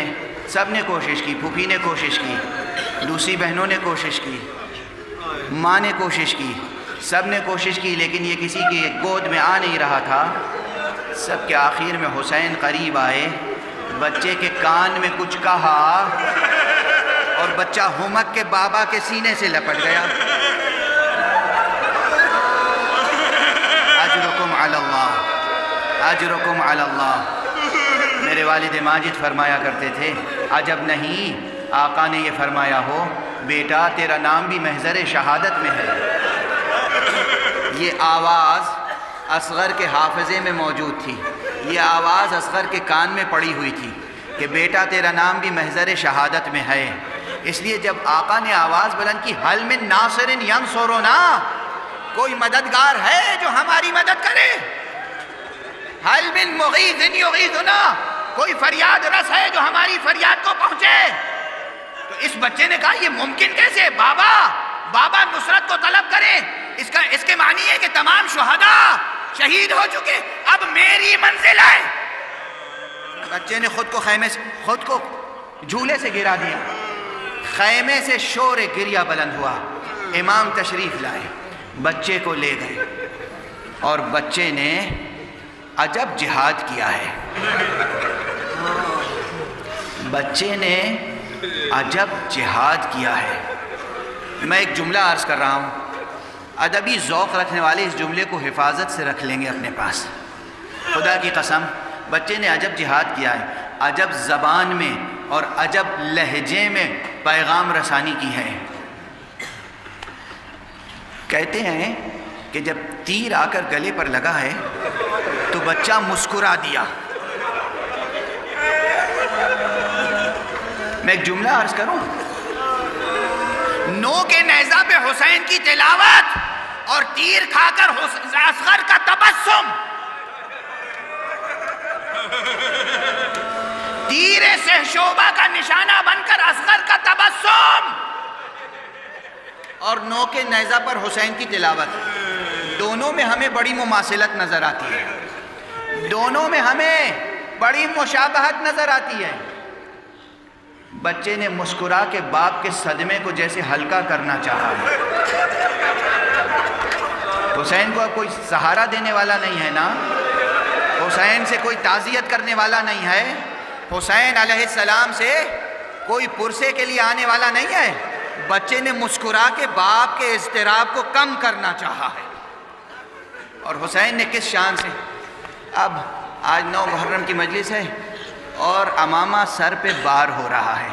سب نے کوشش کی، پھوپھی نے کوشش کی، دوسری بہنوں نے کوشش کی، ماں نے کوشش کی، سب نے کوشش کی، لیکن یہ کسی کی گود میں آ نہیں رہا تھا۔ سب کے آخر میں حسین قریب آئے، بچے کے کان میں کچھ کہا اور بچہ ہمک کے بابا کے سینے سے لپٹ گیا۔ اجرکم علی اللہ، اجرکم علی اللہ۔ میرے والد ماجد فرمایا کرتے تھے، عجب نہیں آقا نے یہ فرمایا ہو، بیٹا تیرا نام بھی محضر شہادت میں ہے۔ یہ آواز اصغر کے حافظے میں موجود تھی، یہ آواز اصغر کے کان میں پڑی ہوئی تھی کہ بیٹا تیرا نام بھی محضر شہادت میں ہے۔ اس لیے جب آقا نے آواز بلند کی، حل من ناصر ینصرنا، کوئی مددگار ہے جو ہماری مدد کرے؟ حل من مغیث یغیثنا، کوئی فریاد رس ہے جو ہماری فریاد کو پہنچے؟ تو اس بچے نے کہا یہ ممکن کیسے؟ بابا نصرت کو طلب کریں، اس کے معنی ہے کہ تمام شہداء شہید ہو چکے، اب میری منزل ہے۔ بچے نے خود کو جھولے سے گرا دیا، خیمے سے شور گریہ بلند ہوا۔ امام تشریف لائے، بچے کو لے گئے اور بچے نے عجب جہاد کیا ہے۔ بچے نے عجب جہاد کیا ہے۔ میں ایک جملہ عرض کر رہا ہوں، ادبی ذوق رکھنے والے اس جملے کو حفاظت سے رکھ لیں گے اپنے پاس۔ خدا کی قسم، بچے نے عجب جہاد کیا ہے، عجب زبان میں اور عجب لہجے میں پیغام رسانی کی ہے۔ کہتے ہیں کہ جب تیر آ کر گلے پر لگا ہے تو بچہ مسکرا دیا۔ میں ایک جملہ عرض کروں، نو کے نیزہ پہ حسین کی تلاوت اور تیر کھا کر اصغر کا تبسم، تیر سہشوبہ کا نشانہ بن کر اصغر کا تبسم اور نو کے نیزہ پر حسین کی تلاوت، دونوں میں ہمیں بڑی مماثلت نظر آتی ہے، دونوں میں ہمیں بڑی مشابہت نظر آتی ہے۔ بچے نے مسکرا کے باپ کے صدمے کو جیسے ہلکا کرنا چاہا ہے۔ حسین کو کوئی سہارا دینے والا نہیں ہے نا، حسین سے کوئی تعزیت کرنے والا نہیں ہے، حسین علیہ السلام سے کوئی پرسے کے لیے آنے والا نہیں ہے۔ بچے نے مسکرا کے باپ کے اضطراب کو کم کرنا چاہا ہے، اور حسین نے کس شان سے۔ اب آج 9 محرم کی مجلس ہے اور امامہ سر پہ بار ہو رہا ہے۔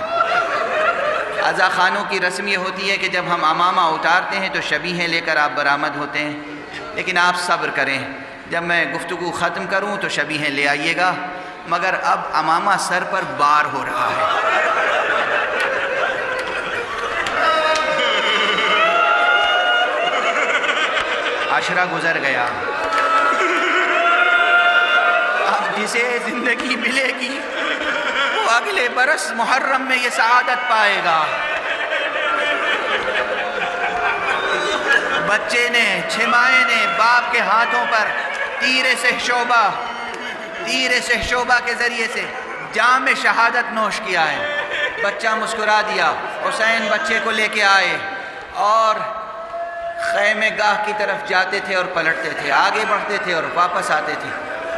عزا خانوں کی رسم یہ ہوتی ہے کہ جب ہم امامہ اتارتے ہیں تو شبیہیں لے کر آپ برآمد ہوتے ہیں، لیکن آپ صبر کریں، جب میں گفتگو ختم کروں تو شبیہیں لے آئیے گا، مگر اب امامہ سر پر بار ہو رہا ہے۔ عشرہ گزر گیا، اب جسے زندگی ملے گی وہ اگلے برس محرم میں یہ سعادت پائے گا۔ بچے نے، چھمائے نے باپ کے ہاتھوں پر تیر سہشوبہ کے ذریعے سے جام شہادت نوش کیا ہے۔ بچہ مسکرا دیا، حسین بچے کو لے کے آئے اور خیمے گاہ کی طرف جاتے تھے اور پلٹتے تھے، آگے بڑھتے تھے اور واپس آتے تھے،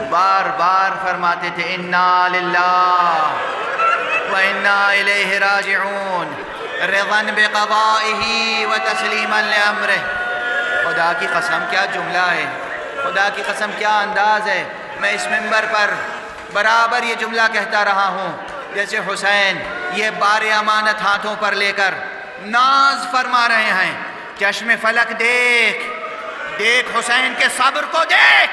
بار بار فرماتے تھے انا للہ و انا الیہ راجعون، رضا بقضائہ و تسلیما لامرہ۔ خدا کی قسم کیا جملہ ہے، خدا کی قسم کیا انداز ہے۔ میں اس منبر پر برابر یہ جملہ کہتا رہا ہوں، جیسے حسین یہ بار امانت ہاتھوں پر لے کر ناز فرما رہے ہیں، چشم فلک دیکھ، دیکھ حسین کے صبر کو دیکھ،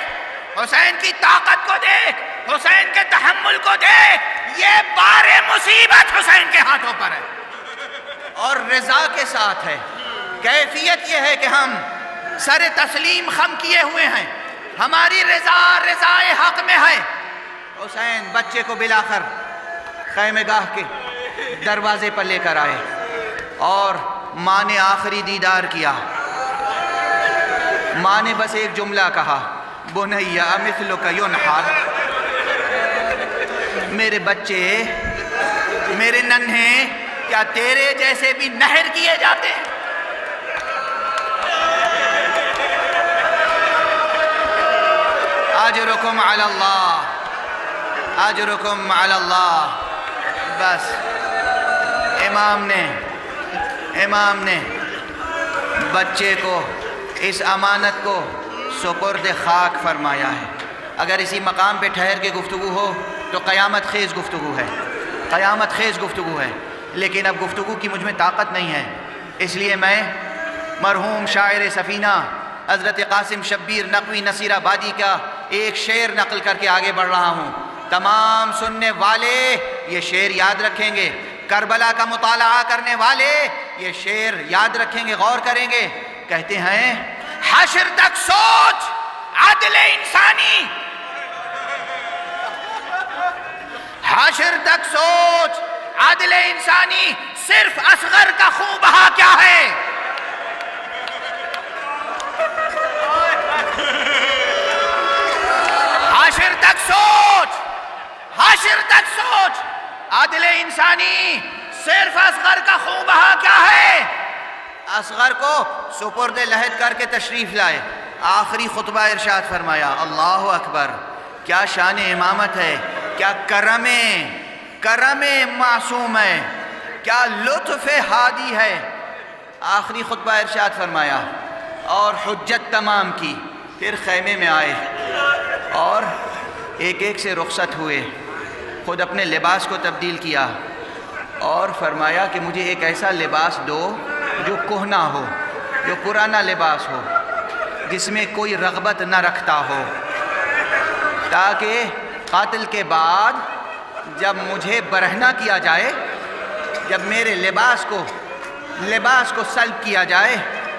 حسین کی طاقت کو دیکھ، حسین کے تحمل کو دیکھ، یہ بار مصیبت حسین کے ہاتھوں پر ہے اور رضا کے ساتھ ہے۔ کیفیت یہ ہے کہ ہم سر تسلیم خم کیے ہوئے ہیں، ہماری رضا رضائے حق میں ہے۔ حسین بچے کو بلا کر خیمے گاہ کے دروازے پر لے کر آئے اور ماں نے آخری دیدار کیا۔ ماں نے بس ایک جملہ کہا، بنیا مثلک ینحر، میرے بچے، میرے ننھے، کیا تیرے جیسے بھی نہر کیے جاتے ہیں؟ اجرکم علی اللہ، اجرکم علی اللہ۔ بس امام نے بچے کو، اس امانت کو سپرد خاک فرمایا ہے۔ اگر اسی مقام پہ ٹھہر کے گفتگو ہو تو قیامت خیز گفتگو ہے، قیامت خیز گفتگو ہے، لیکن اب گفتگو کی مجھ میں طاقت نہیں ہے، اس لیے میں مرحوم شاعر سفینہ حضرت قاسم شبیر نقوی نصیر آبادی کا ایک شعر نقل کر کے آگے بڑھ رہا ہوں۔ تمام سننے والے یہ شعر یاد رکھیں گے، کربلا کا مطالعہ کرنے والے یہ شعر یاد رکھیں گے، غور کریں گے۔ کہتے ہیں حشر تک سوچ عدل انسانی، حشر تک سوچ عدل انسانی، صرف اصغر کا خون بہا کیا ہے؟ حشر تک سوچ، حشر تک سوچ عدل انسانی، صرف اصغر کا خون بہا کیا ہے؟ اصغر کو سپرد لحد کر کے تشریف لائے، آخری خطبہ ارشاد فرمایا، اللہ اکبر، کیا شان امامت ہے، کیا کرم معصوم ہے، کیا لطف ہادی ہے۔ آخری خطبہ ارشاد فرمایا اور حجت تمام کی، پھر خیمے میں آئے اور ایک ایک سے رخصت ہوئے، خود اپنے لباس کو تبدیل کیا اور فرمایا کہ مجھے ایک ایسا لباس دو جو کہنا ہو، جو پرانا لباس ہو، جس میں کوئی رغبت نہ رکھتا ہو۔ تاکہ قتل کے بعد جب مجھے برہنہ کیا جائے، جب میرے لباس کو سلب کیا جائے،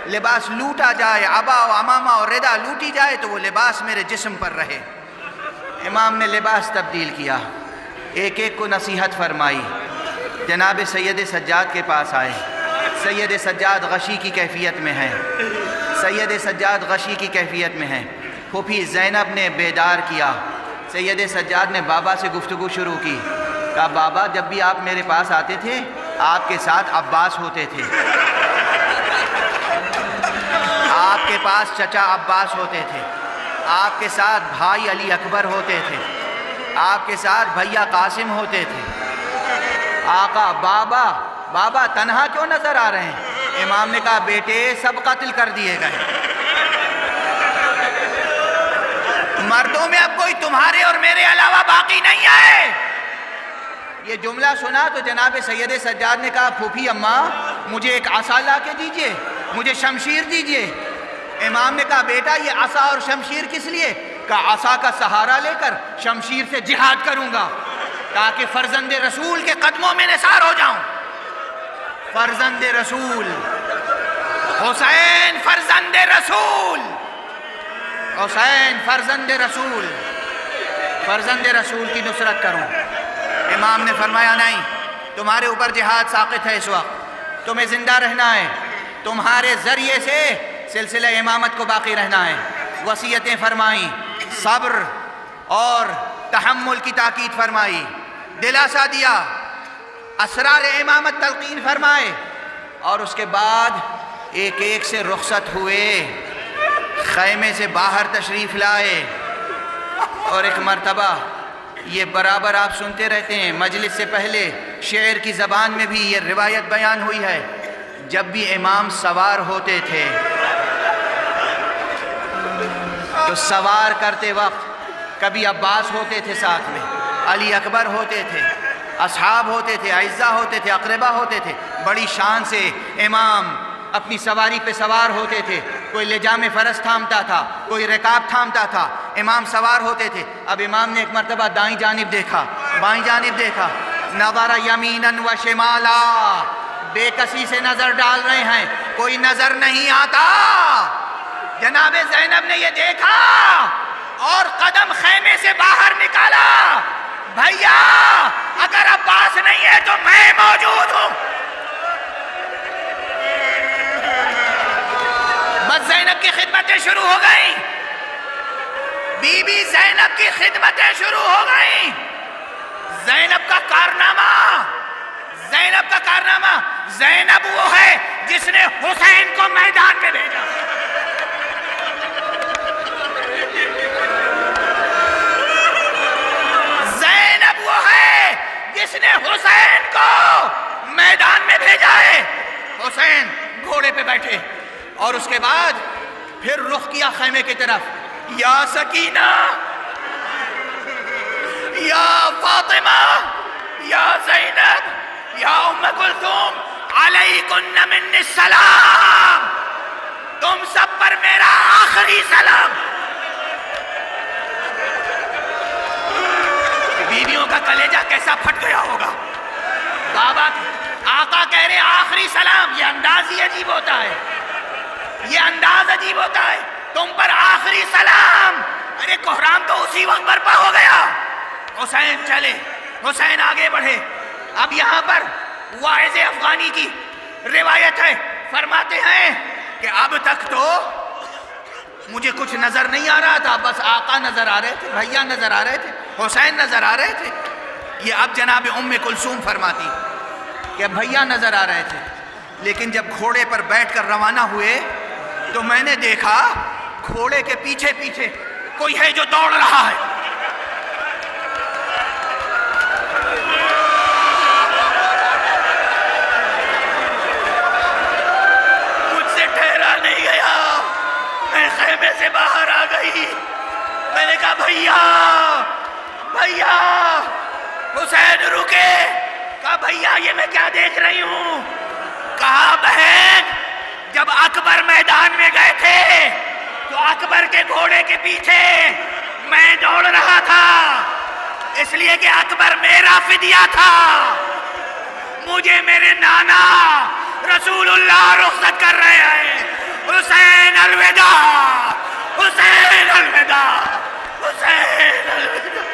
لباس لوٹا جائے، عبا و عمامہ اور ردا لوٹی جائے، تو وہ لباس میرے جسم پر رہے۔ امام نے لباس تبدیل کیا، ایک ایک کو نصیحت فرمائی، جناب سید سجاد کے پاس آئے۔ سید سجاد غشی کی کیفیت میں ہیں، سید سجاد غشی کی کیفیت میں ہیں۔ پھوپھی زینب نے بیدار کیا، سید سجاد نے بابا سے گفتگو شروع کی، کہا بابا جب بھی آپ میرے پاس آتے تھے آپ کے ساتھ عباس ہوتے تھے، آپ کے پاس چچا عباس ہوتے تھے، آپ کے ساتھ بھائی علی اکبر ہوتے تھے، آپ کے ساتھ بھیا قاسم ہوتے تھے۔ آقا بابا تنہا کیوں نظر آ رہے ہیں؟ امام نے کہا بیٹے سب قتل کر دیے گئے، مردوں میں اب کوئی تمہارے اور میرے علاوہ باقی نہیں ہے۔ یہ جملہ سنا تو جناب سید سجاد نے کہا پھوپھی اماں مجھے ایک عصا لا کے دیجئے، مجھے شمشیر دیجئے۔ امام نے کہا بیٹا یہ عصا اور شمشیر کس لیے؟ کہا عصا کا سہارا لے کر شمشیر سے جہاد کروں گا تاکہ فرزند رسول کے قدموں میں نثار ہو جاؤں۔ فرزند رسول حسین، فرزند رسول حسین، فرزند رسول، فرزند رسول کی نصرت کروں۔ امام نے فرمایا نہیں، تمہارے اوپر جہاد ساقط ہے، اس وقت تمہیں زندہ رہنا ہے، تمہارے ذریعے سے سلسلہ امامت کو باقی رہنا ہے۔ وصیتیں فرمائیں، صبر اور تحمل کی تاکید فرمائی، دلاسا دیا، اسرار امامت تلقین فرمائے، اور اس کے بعد ایک ایک سے رخصت ہوئے، خیمے سے باہر تشریف لائے۔ اور ایک مرتبہ یہ برابر آپ سنتے رہتے ہیں، مجلس سے پہلے شعر کی زبان میں بھی یہ روایت بیان ہوئی ہے، جب بھی امام سوار ہوتے تھے تو سوار کرتے وقت کبھی عباس ہوتے تھے ساتھ میں، علی اکبر ہوتے تھے، اصحاب ہوتے تھے، اعزاء ہوتے تھے، اقربا ہوتے تھے، بڑی شان سے امام اپنی سواری پہ سوار ہوتے تھے۔ کوئی لجام فرس تھامتا تھا، کوئی رکاب تھامتا تھا، امام سوار ہوتے تھے۔ اب امام نے ایک مرتبہ دائیں جانب دیکھا، بائیں جانب دیکھا، نظر یمیناً و شمالا، بے کسی سے نظر ڈال رہے ہیں، کوئی نظر نہیں آتا۔ جناب زینب نے یہ دیکھا اور قدم خیمے سے باہر نکالا، بھیا اگر عباس نہیں ہے تو میں موجود ہوں۔ بس زینب کی خدمتیں شروع ہو گئیں، بی بی زینب کی خدمتیں شروع ہو گئیں۔ زینب کا کارنامہ، زینب کا کارنامہ، زینب وہ ہے جس نے حسین کو میدان میں بھیجا۔ زینب وہ ہے جس نے حسین کو میدان میں بھیجا ہے۔ حسین گھوڑے پہ بیٹھے اور اس کے بعد پھر رخ کیا خیمے کی طرف، یا سکینہ، یا فاطمہ، یا زینب، یا ام کلثوم، علیکن منی السلام، تم سب پر میرا آخری سلام۔ بیویوں کا کلیجہ کیسا پھٹ گیا ہوگا۔ بابا آقا کہہ رہے آخری سلام، یہ انداز ہی عجیب ہوتا ہے، یہ انداز عجیب ہوتا ہے، تم پر آخری سلام۔ ارے کوہرام تو اسی وقت برپا ہو گیا۔ حسین چلے، حسین آگے بڑھے۔ اب یہاں پر واعظ افغانی کی روایت ہے، فرماتے ہیں کہ اب تک تو مجھے کچھ نظر نہیں آ رہا تھا، بس آقا نظر آ رہے تھے، بھیا نظر آ رہے تھے، حسین نظر آ رہے تھے۔ یہ اب جناب ام کلثوم فرماتی کہ بھیا نظر آ رہے تھے، لیکن جب گھوڑے پر بیٹھ کر روانہ ہوئے تو میں نے دیکھا گھوڑے کے پیچھے پیچھے کوئی ہے جو دوڑ رہا ہے۔ مجھ سے ٹھہرا نہیں گیا، میں خیمے سے باہر آ گئی۔ میں نے کہا بھیا بھیا، حسین رکے۔ کہا بھیا یہ میں کیا دیکھ رہی ہوں؟ کہا بہن جب اکبر میدان میں گئے تھے تو اکبر کے گھوڑے کے پیچھے میں دوڑ رہا تھا اس لیے کہ اکبر میرا فدیہ تھا. مجھے میرے نانا رسول اللہ رخصت کر رہے ہیں. حسین الوداع، حسین الوداع، حسین الوداع.